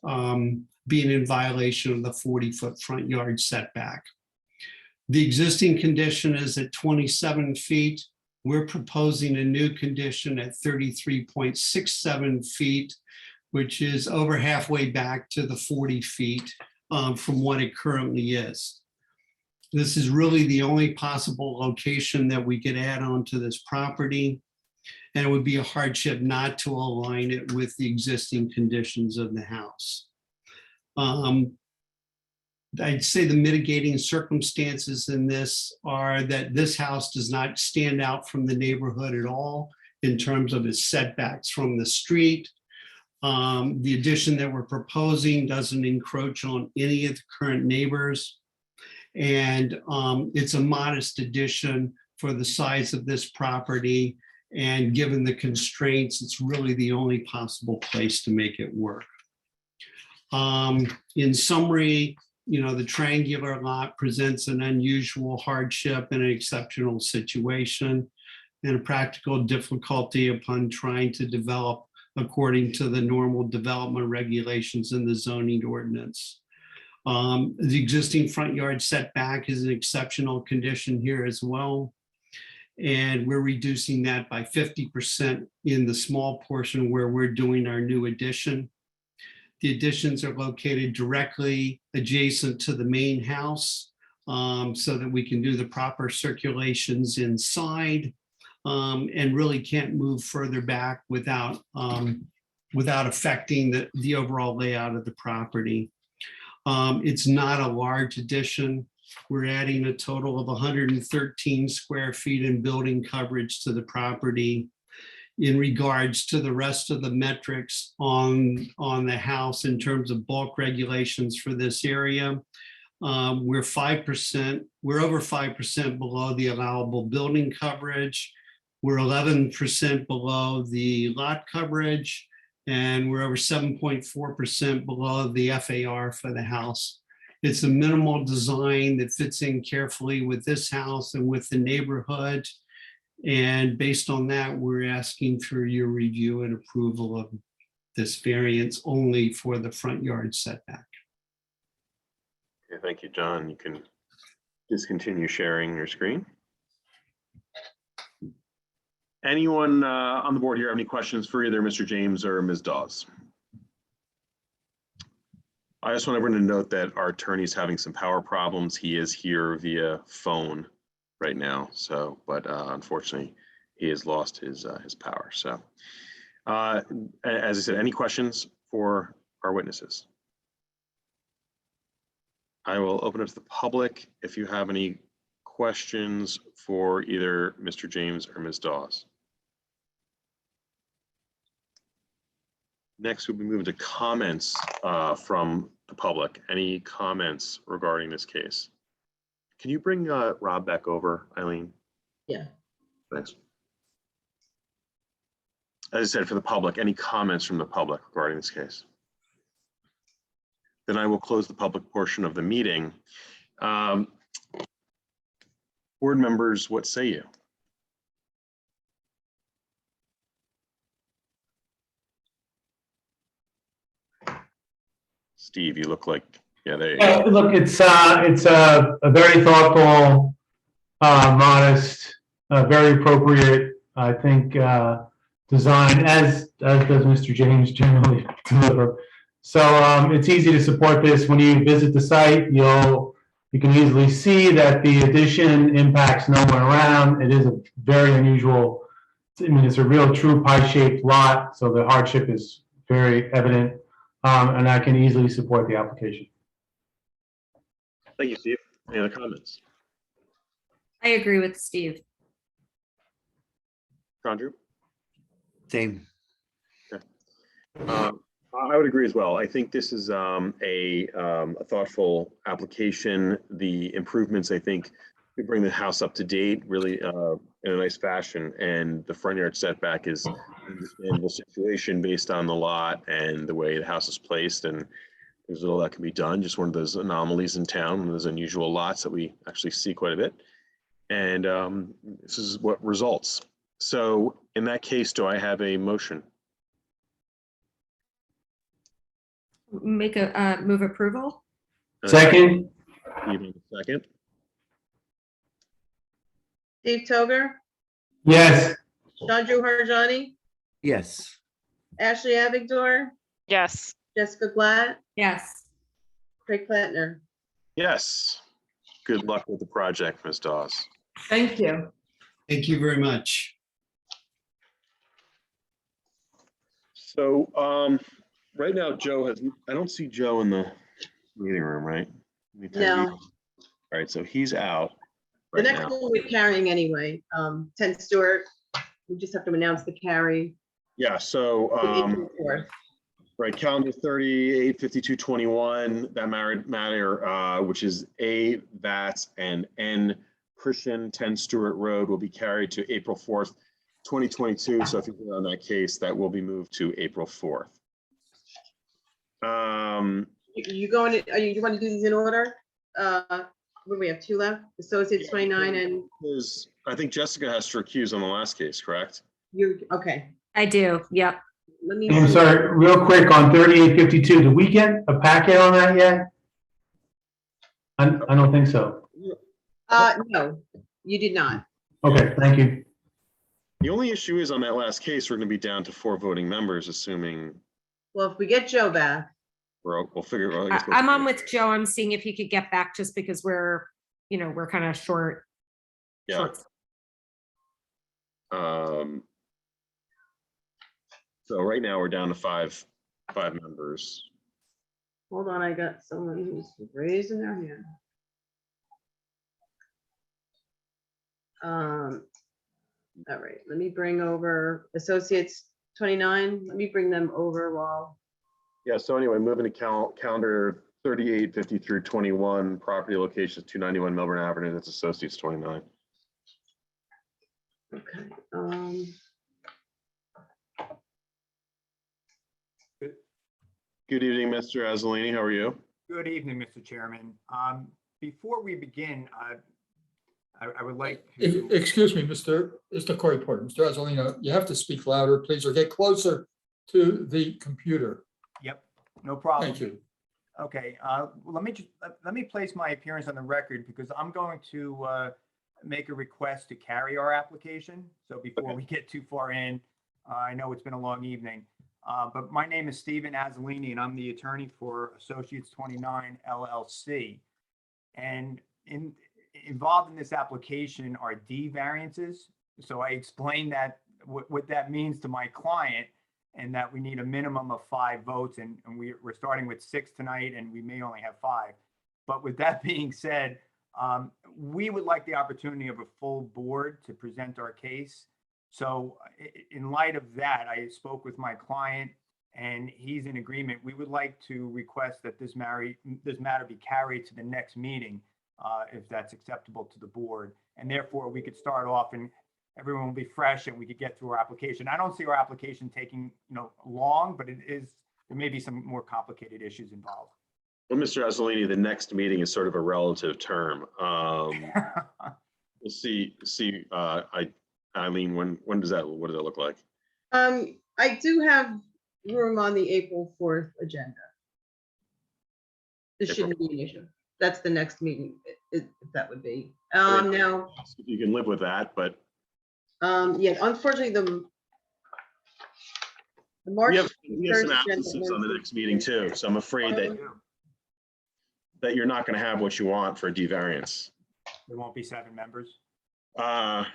being in violation of the 40-foot front yard setback. The existing condition is at 27 feet. We're proposing a new condition at 33.67 feet, which is over halfway back to the 40 feet from what it currently is. This is really the only possible location that we could add on to this property, and it would be a hardship not to align it with the existing conditions of the house. I'd say the mitigating circumstances in this are that this house does not stand out from the neighborhood at all in terms of its setbacks from the street. The addition that we're proposing doesn't encroach on any of the current neighbors. And it's a modest addition for the size of this property. And given the constraints, it's really the only possible place to make it work. In summary, you know, the triangular lot presents an unusual hardship and an exceptional situation and a practical difficulty upon trying to develop according to the normal development regulations in the zoning ordinance. The existing front yard setback is an exceptional condition here as well. And we're reducing that by 50% in the small portion where we're doing our new addition. The additions are located directly adjacent to the main house. so that we can do the proper circulations inside, and really can't move further back without affecting the overall layout of the property. It's not a large addition. We're adding a total of 113 square feet in building coverage to the property. In regards to the rest of the metrics on the house in terms of bulk regulations for this area, we're 5%, we're over 5% below the allowable building coverage. We're 11% below the lot coverage, and we're over 7.4% below the FAR for the house. It's a minimal design that fits in carefully with this house and with the neighborhood. And based on that, we're asking for your review and approval of this variance only for the front yard setback. Okay, thank you, John. You can discontinue sharing your screen. Anyone on the board here have any questions for either Mr. James or Ms. Dawes? I just want everyone to note that our attorney's having some power problems. He is here via phone right now, so but unfortunately he has lost his power. So as I said, any questions for our witnesses? I will open up to the public if you have any questions for either Mr. James or Ms. Dawes. Next, we'll be moving to comments from the public. Any comments regarding this case? Can you bring Rob back over, Eileen? Yeah. Thanks. As I said, for the public, any comments from the public regarding this case? Then I will close the public portion of the meeting. Board members, what say you? Steve, you look like, yeah, there you go. Look, it's a very thoughtful, modest, very appropriate, I think, design, as does Mr. James generally deliver. So it's easy to support this. When you visit the site, you can easily see that the addition impacts no one around. It is a very unusual, I mean, it's a real true pie-shaped lot, so the hardship is very evident, and I can easily support the application. Thank you, Steve. Any other comments? I agree with Steve. Andrew? Same. Okay. I would agree as well. I think this is a thoughtful application. The improvements, I think, we bring the house up to date really in a nice fashion, and the front yard setback is an understandable situation based on the lot and the way the house is placed, and there's little that can be done. Just one of those anomalies in town, those unusual lots that we actually see quite a bit, and this is what results. So in that case, do I have a motion? Make a move approval. Second. Even second. Steve Toger, Yes. Chandru Harjani, Yes. Ashley Avigdor, Yes. Jessica Glatt, Yes. Craig Plattner. Yes. Good luck with the project, Ms. Dawes. Thank you. Thank you very much. So right now, I don't see Joe in the meeting room, right? No. All right, so he's out The right next now. one we're carrying anyway, 10 Stewart. We just have to announce the carry. Yeah, so April 4th. right, calendar 38/52/21, that matter, which is A, Vats, and N, Christian, 10 Stewart Road will be carried to April 4th, 2022. So if you're on that case, that will be moved to April 4th. You going to, you want to do these in order? What do we have, 2 left? Associates 29 and I think Jessica has to recuse on the last case, correct? you, okay. I do. Yep. Let me. I'm see. sorry, real quick on 3852, did we get a packet on that yet? I don't think so. No, you did not. Okay, thank you. The only issue is on that last case, we're going to be down to 4 voting members, assuming Well, if we get Joe back, we'll figure. I'm on with Joe. I'm seeing if he could get back just because we're we're kind of short. Yeah. short. So right now we're down to five members. Hold on, I got someone who's raising their hand. All right, let me bring over Associates 29. Let me bring them over while. Yeah, so anyway, moving to calendar 3850 through 21, property locations 291 Milburn Avenue, that's Associates 29. Okay. Good evening, Mr. Azzolini, how are you? Good evening, Mr. Chairman. Before we begin, I would like to. Excuse me, Mr. Corey Porter, Mr. Azzolino, you have to speak louder, please, or get closer to the computer. Yep, no problem. Thank you. Okay, let me place my appearance on the record because I'm going to make a request to carry our application. So before we get too far in, I know it's been a long evening, but my name is Stephen Azzolini and I'm the attorney for Associates 29 LLC. And involved in this application are D variances. So I explained that what that means to my client and that we need a minimum of 5 votes and we're starting with 6 tonight and we may only have 5. But with that being said, we would like the opportunity of a full board to present our case. So in light of that, I spoke with my client and he's in agreement. We would like to request that this matter be carried to the next meeting if that's acceptable to the board. And therefore we could start off and everyone will be fresh and we could get through our application. I don't see our application taking, long, but there may be some more complicated issues involved. Well, Mr. Azzolini, the next meeting is sort of a relative term. We'll see. Eileen, what does that look like? I do have room on the April 4th agenda. This shouldn't be an issue. That's the next meeting, if that would be. Now, you can live with that, but yeah, unfortunately, the March. we have some 1st absences on the next meeting too, so I'm afraid that you're not going to have what you want for a D variance. There won't be 7 members. I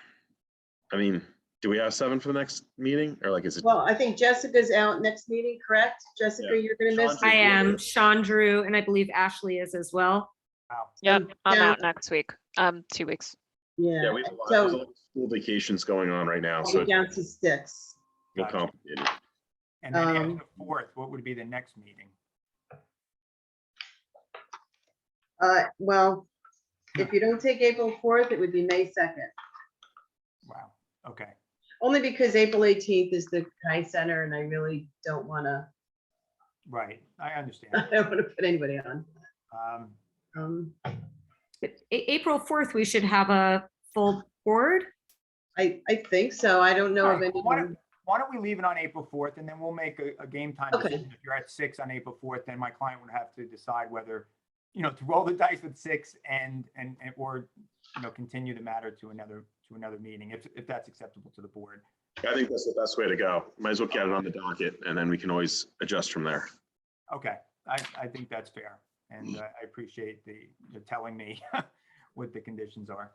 mean, do we have 7 for the next meeting, or is it? Well, I think Jessica's out next meeting, correct? Jessica, Yeah. you're gonna miss. I am. Sean Drew, and I believe Ashley is as well. Wow. Yep, I'm Yeah. out next week. 2 weeks. Yeah, We have so there's a lot of school vacations going on right now, I'll so be down to 6. it's complicated. And then after the 4th, what would be the next meeting? Well, if you don't take April 4th, it would be May 2nd. Wow, okay. Only because April 18th is the Kai Center and I really don't wanna, Right, I understand. I don't wanna put anybody on. April 4th, we should have a full board. I think so. I don't know All of right, anyone. Why don't we leave it on April 4th and then we'll make a game time Okay. decision. If you're at 6 on April 4th, then my client would have to decide whether, to roll the dice with 6 or continue the matter to another meeting, if that's acceptable to the board. I think that's the best way to go. Might as well get it on the docket, and then we can always adjust from there. Okay, I think that's fair. And I appreciate the telling me what the conditions are.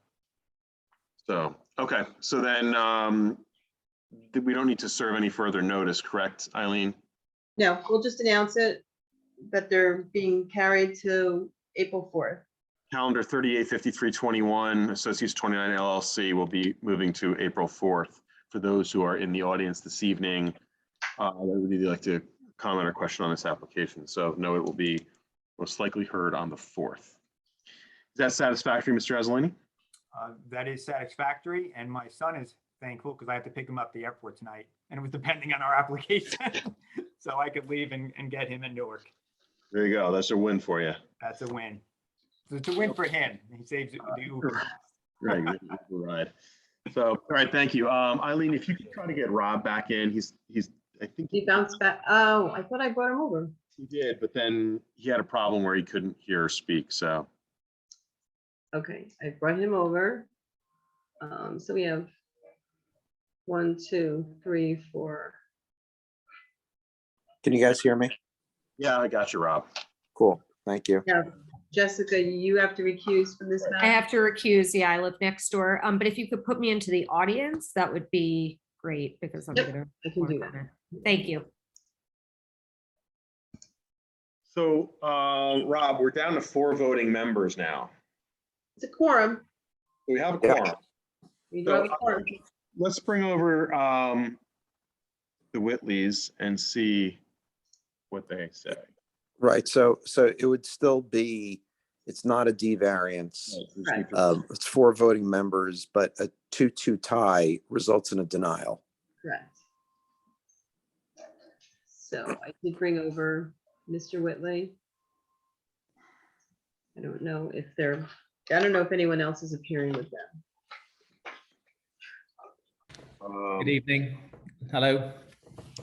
So, okay, so then we don't need to serve any further notice, correct, Eileen? No, we'll just announce it, that they're being carried to April 4th. Calendar 385321, Associates 29 LLC will be moving to April 4th. For those who are in the audience this evening, that would either like to comment or question on this application. So no, it will be most likely heard on the 4th. Is that satisfactory, Mr. Azzolini? That is satisfactory, and my son is thankful because I have to pick him up at the airport tonight, and it was depending on our application, so I could leave and get him in Newark. There you go. That's a win for you. That's a win. So it's a win for him. He saves the Uber. Right, right. So, all right, thank you. Eileen, if you could try to get Rob back in, I think He bounced back. Oh, I thought I brought him over. he did, but then he had a problem where he couldn't hear or speak, so. Okay, I brought him over. So we have 1, 2, 3, 4. Can you guys hear me? Yeah, I got you, Rob. Cool, thank you. Yeah, Jessica, you have to recuse from this I matter. have to recuse. Yeah, I live next door. But if you could put me into the audience, that would be great because I'm Yep, gonna. I can do that. Thank you. So, Rob, we're down to 4 voting members now. It's a quorum. We have a quorum. We do have a quorum. Let's bring over the Whitleys and see what they say. Right, so it would still be, it's not a D variance. Right. It's 4 voting members, but a 2-2 tie results in a denial. Correct. So I did bring over Mr. Whitley. I don't know if anyone else is appearing with them. Good evening. Hello.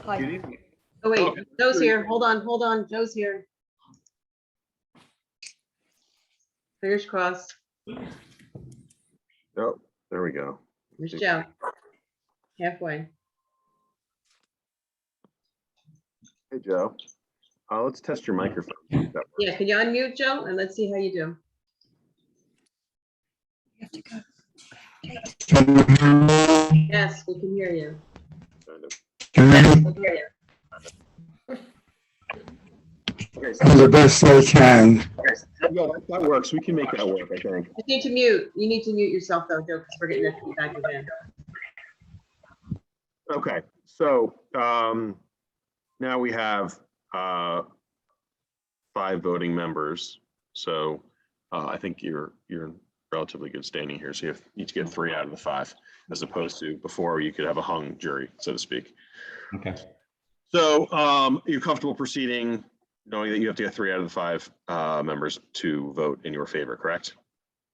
Hi. Good evening. Oh, wait, Joe's here. Hold on. Joe's here. Fingers crossed. Oh, there we go. Here's Joe. Halfway. Hey, Joe. Let's test your microphone. See if that works. Yeah, can you unmute Joe? And let's see how you do. Yes, we can hear you. Yes, we can hear you. Okay, The best I can. yeah, that works. We can make that work, I think. You need to mute. You need to mute yourself though, Joe, because we're getting that feedback again. Okay, so now we have 5 voting members. So I think you're in relatively good standing here. So you need to get 3 out of the 5, as opposed to before you could have a hung jury, so to speak. Okay. So you're comfortable proceeding, knowing that you have to get 3 out of the 5 members to vote in your favor, correct?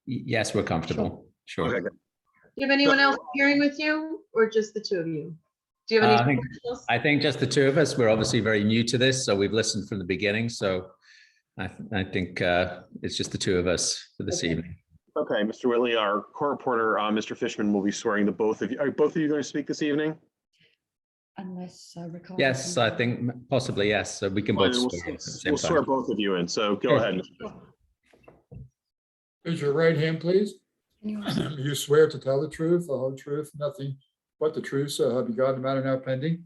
Yes, we're comfortable. Sure. Okay, good. Do you have anyone else appearing with you or just the 2 of you? Do you have any? I think just the 2 of us. We're obviously very new to this, so we've listened from the beginning. So I think it's just the 2 of us for this evening. Okay, Mr. Whitley, our court reporter, Mr. Fishman, will be swearing the both of you. Are both of you going to speak this evening? Unless Ricardo. Yes, I think possibly yes. So we can Fine, both then swear at the same we'll time. swear both of you in. So go Sure. ahead. Mr. Fishman. Raise your right hand, please. You swear to tell the truth, the whole truth, nothing but the truth. So have you got the matter now pending?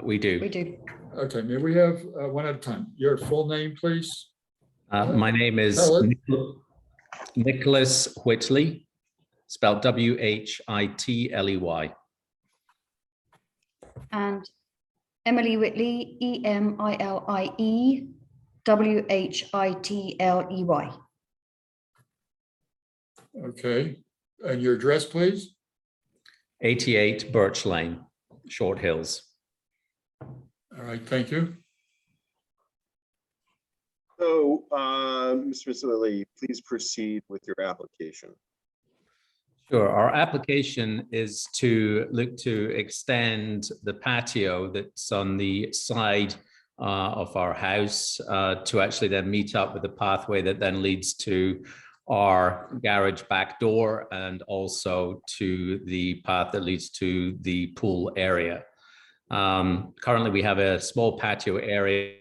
We do. We do. Okay, may we have one at a time? Your full name, please? My name is Tell it. Nicholas Whitley, spelled Whitley. And Emily Whitley, Emilie Whitley. Okay, and your address, please? 88 Birch Lane, Short Hills. All right, thank you. So, Mr. Whitley, please proceed with your application. Sure. Our application is to look to extend the patio that's on the side of our house to actually then meet up with the pathway that then leads to our garage back door and also to the path that leads to the pool area. Currently, we have a small patio area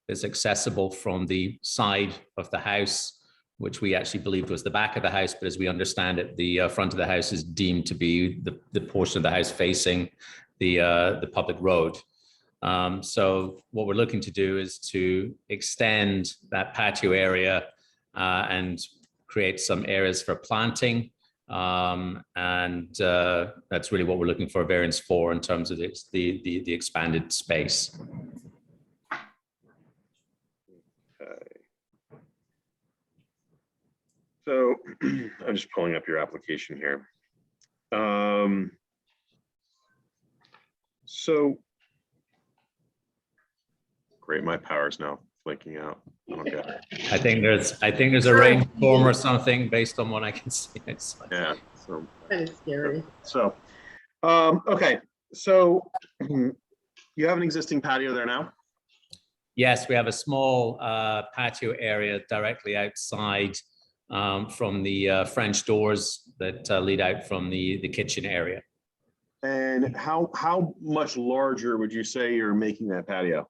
that's accessible from the side of the house, which we actually believed was the back of the house, but as we understand it, the front of the house is deemed to be the portion of the house facing the public road. So what we're looking to do is to extend that patio area and create some areas for planting. And that's really what we're looking for a variance for in terms of the expanded space. So I'm just pulling up your application here. So great, my power is now blinking out. I don't get it. I think there's a rainstorm or something based on what I can see. Yeah. So Kind of scary. So, okay. So you have an existing patio there now? Yes, we have a small patio area directly outside from the French doors that lead out from the kitchen area. And how much larger would you say you're making that patio?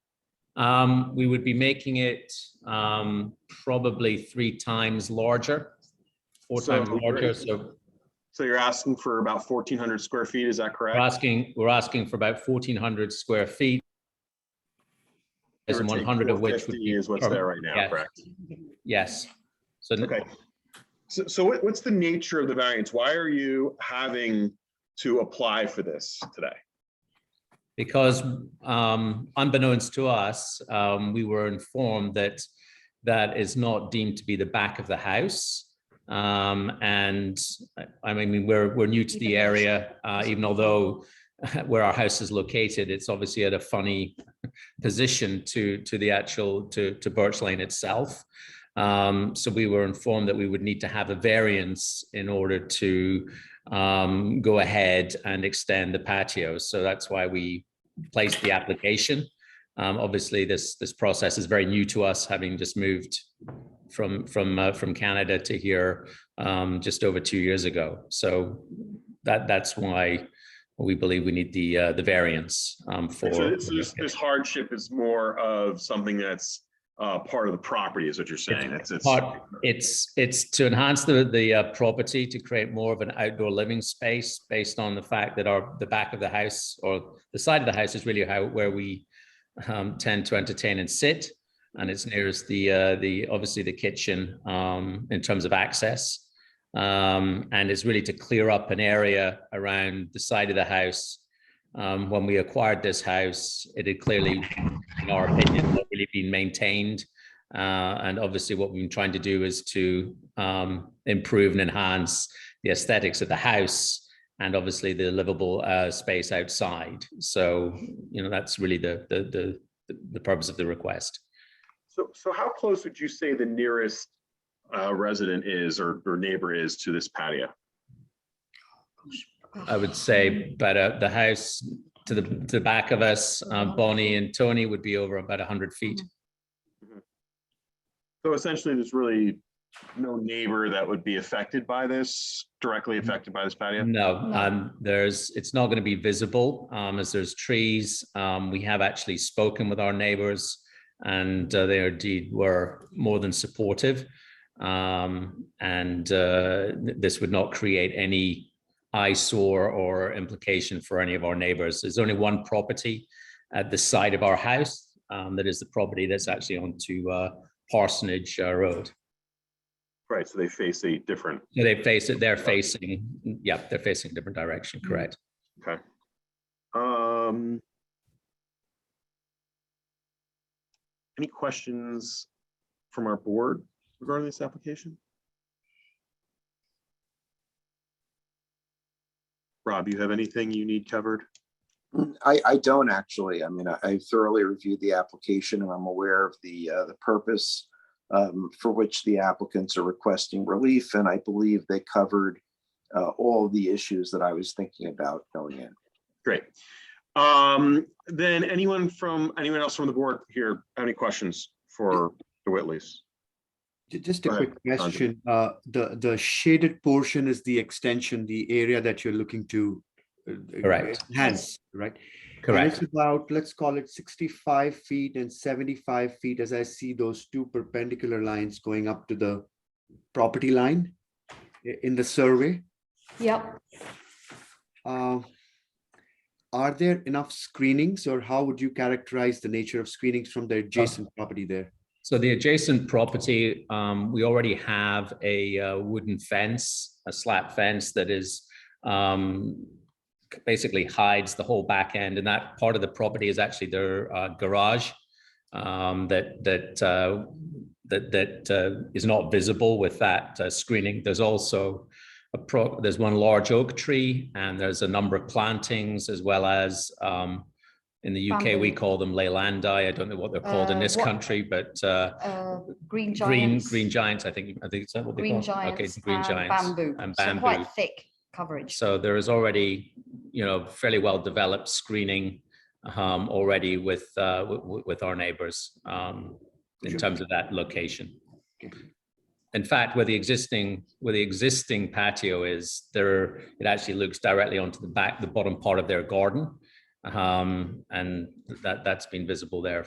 We would be making it probably 3 times larger, 4 times larger. So you're asking for about 1,400 square feet, is that correct? We're asking for about 1,400 square feet. Give or take 100 of which would be is what's there right now, yes. correct? Yes. So okay. So what's the nature of the variance? Why are you having to apply for this today? Because unbeknownst to us, we were informed that that is not deemed to be the back of the house. And I mean, we're new to the area, even although where our house is located, it's obviously at a funny position to the actual, to Birch Lane itself. So we were informed that we would need to have a variance in order to go ahead and extend the patio. So that's why we placed the application. Obviously, this process is very new to us, having just moved from Canada to here just over 2 years ago. So that's why we believe we need the variance for. So this hardship is more of something that's part of the property, is what you're saying. It's to enhance the property, to create more of an outdoor living space, based on the fact that the back of the house, or the side of the house, is really where we tend to entertain and sit, and it's nearest the obviously the kitchen in terms of access, and it's really to clear up an area around the side of the house. When we acquired this house, it had clearly, in our opinion, not really been maintained, and obviously what we've been trying to do is to improve and enhance the aesthetics of the house, and obviously the livable space outside. So, that's really the purpose of the request. So how close would you say the nearest resident is, or neighbor is, to this patio? I would say about the house to the back of us, Bonnie and Tony, would be over about 100 feet. So essentially, there's really no neighbor that would be affected by this, directly affected by this patio? No, it's not going to be visible as there's trees. We have actually spoken with our neighbors, and they indeed were more than supportive. This would not create any eyesore or implication for any of our neighbors. There's only one property at the side of our house that is the property that's actually onto Parsonage Road. Right, so they face a different. So they're facing a different direction, correct. Okay. Any questions from our board regarding this application? Rob, you have anything you need covered? I don't actually. I mean, I thoroughly reviewed the application, and I'm aware of the purpose for which the applicants are requesting relief, and I believe they covered all the issues that I was thinking about going in. Great. Then anyone else from the board here have any questions for the Whitleys? Just a quick question. The shaded portion is the extension, the area that you're looking to enhance, right? Correct. And it's about, let's call it 65 feet and 75 feet, as I see those two perpendicular lines going up to the property line in the survey. Yep. Are there enough screenings, or how would you characterize the nature of screenings from the adjacent property there? So the adjacent property, we already have a wooden fence, a slat fence that is basically hides the whole back end, and that part of the property is actually their garage that is not visible with that screening. There's also there's one large oak tree, and there's a number of plantings, as well as in the UK bamboo. we call them leylandi. I don't know what they're called in this country, but green giants. Green giants. I think is that what they call them? Okay, green giants bamboo. and So bamboo. quite thick coverage. So there is already, fairly well developed screening already with our neighbors in terms of that location. In fact, where the existing patio is, it actually looks directly onto the bottom part of their garden, and that's been visible there.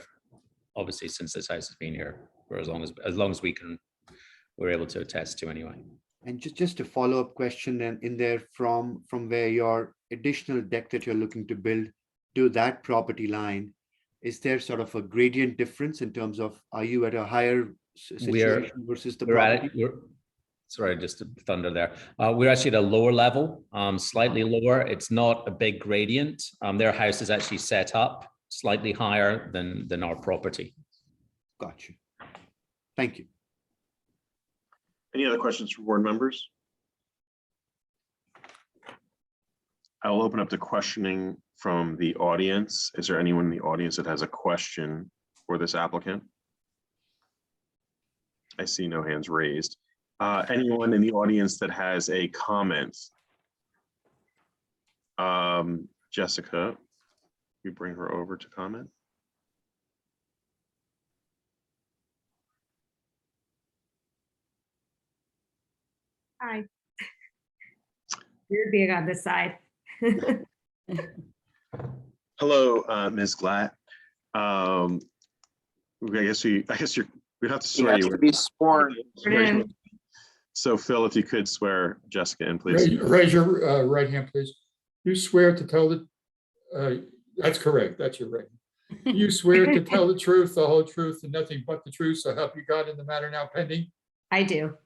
obviously since this house has been here for as long as we're able to attest to anyway. And just a follow-up question then in there from where your additional deck that you're looking to build to that property line, is there sort of a gradient difference in terms of, are you at a higher situation versus the property? Sorry, just to thunder there. We're actually at a lower level, slightly lower. It's not a big gradient. Their house is actually set up slightly higher than our property. Gotcha. Thank you. Any other questions from board members? I will open up the questioning from the audience. Is there anyone in the audience that has a question for this applicant? I see no hands raised. Anyone in the audience that has a comment? Jessica, you bring her over to comment. Hi. You're being on this side. Hello, Ms. Glatt. I guess we have to swear you. To be sworn. So Phil, if you could swear Jessica in, please. Raise your right hand, please. You swear to tell the, that's correct, that's your right. You swear to tell the truth, the whole truth, and nothing but the truth, so help you God in the matter now pending? I do.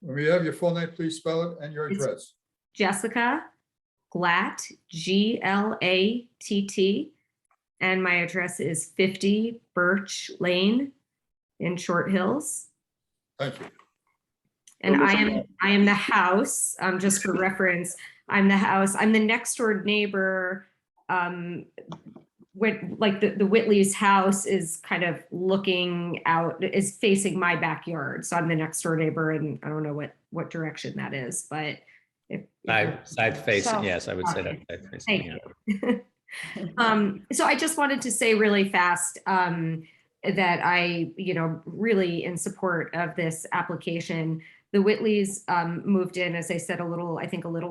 When we have your full name, please spell it and your It's address. Jessica Glatt, Glatt, and my address is 50 Birch Lane in Short Hills. Thank you. And I am the house, just for reference, I'm the house, I'm the next door neighbor. Like the Whitley's house is kind of looking out, is facing my backyard. So I'm the next door neighbor, and I don't know what direction that is, but if Side facing, South. yes, I would say that. Side facing, Thank yeah. you. So I just wanted to say really fast that I, really in support of this application. The Whitleys moved in, as I said, a little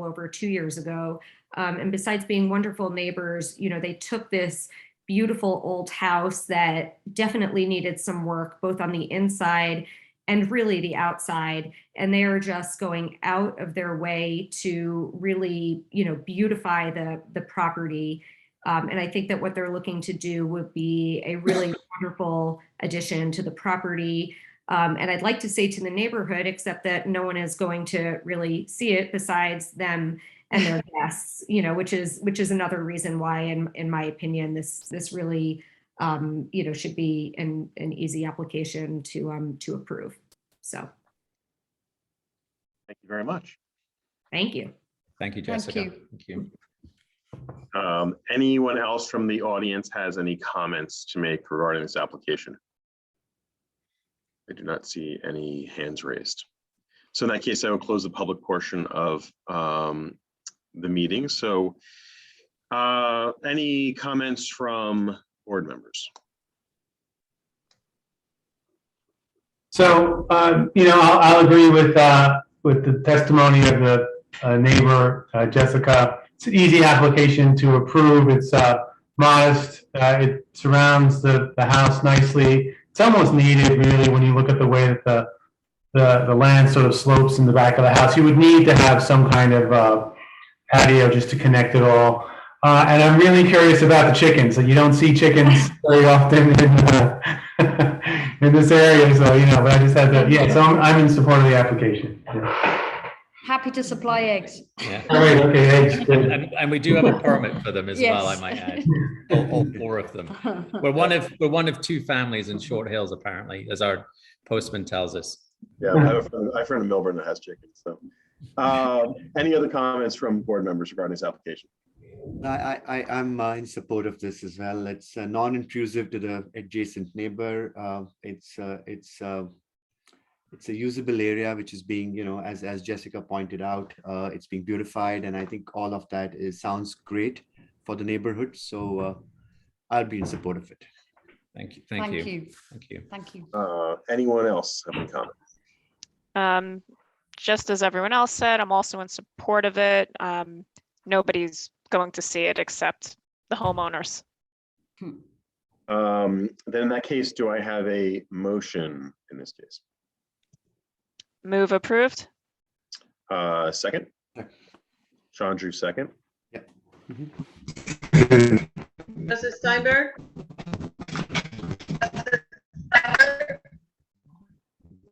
over 2 years ago. And besides being wonderful neighbors, they took this beautiful old house that definitely needed some work, both on the inside and really the outside. And they are just going out of their way to really, beautify the property. And I think that what they're looking to do would be a really wonderful addition to the property. And I'd like to say to the neighborhood, except that no one is going to really see it besides them and their guests, which is another reason why, in my opinion, this really, should be an easy application to approve. So. Thank you very much. Thank you. Thank you, Jessica. Thank you. Anyone else from the audience has any comments to make regarding this application? I do not see any hands raised. So in that case, I will close the public portion of the meeting. So any comments from board members? So, I'll agree with the testimony of the neighbor, Jessica. It's an easy application to approve. It's modest. It surrounds the house nicely. It's almost needed, really, when you look at the way that the land sort of slopes in the back of the house. You would need to have some kind of patio just to connect it all. And I'm really curious about the chickens. You don't see chickens very often in this area, so but I just had to. So I'm in support of the application. Yeah. Happy to supply eggs. Yeah. All right, okay, eggs. And we do have a permit for them as well, I Yes. might add. All 4 of them. We're one of 2 families in Short Hills, apparently, as our postman tells us. Yeah, I have a friend in Milburn that has chickens. So, any other comments from board members regarding this application? I'm in support of this as well. It's non-intrusive to the adjacent neighbor. It's a usable area which is being, as Jessica pointed out, it's being beautified, and I think all of that sounds great for the neighborhood. So I'll be in support of it. Thank you. Thank you. Thank you. Thank you. Anyone else have any comments? Just as everyone else said, I'm also in support of it. Nobody's going to see it except the homeowners. Then in that case, do I have a motion in this case? Move approved. Second? Sean Drew, second. Justice Steinberg,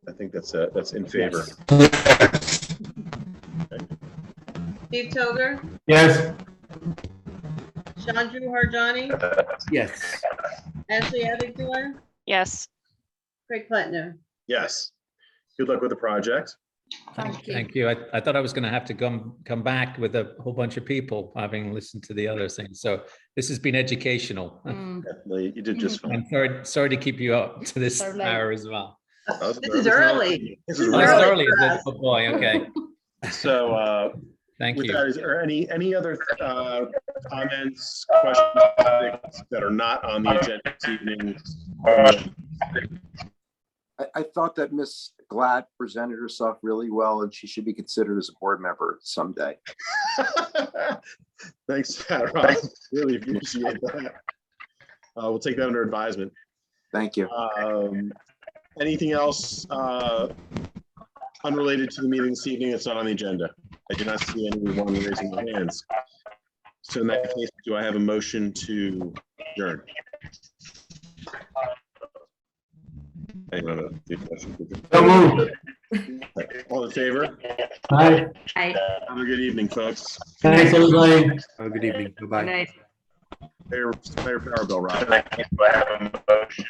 I think that's in favor. Steve Toger, Yes. Sean Drew Harjani, Yes. Ashley Abigdor, Yes. Craig Plattner. Yes. Good luck with the project. Thank you. I thought I was going to have to come back with a whole bunch of people, having listened to the other things. So this has been educational. Definitely, you did just fine. I'm sorry to keep you up to this So late. hour as well. This is early. This is Oh, it's early. early, is it? Oh, boy, okay. So, Thank with you. that, is there any other comments, questions, topics that are not on the agenda this evening? I thought that Miss Glatt presented herself really well, and she should be considered as a board member someday. Thanks, Pat Ross. Really appreciate that. We'll take that under advisement. Thank you. Anything else unrelated to the meeting this evening that's not on the agenda? I do not see anyone raising their hands. So in that case, do I have a motion to adjourn? Hang on, So moved. all in favor? Aye. Aye. Have a good evening, folks. Thanks, everybody. Have a good evening. Bye-bye. Good night. Mayor Parabell, Rob. I have a motion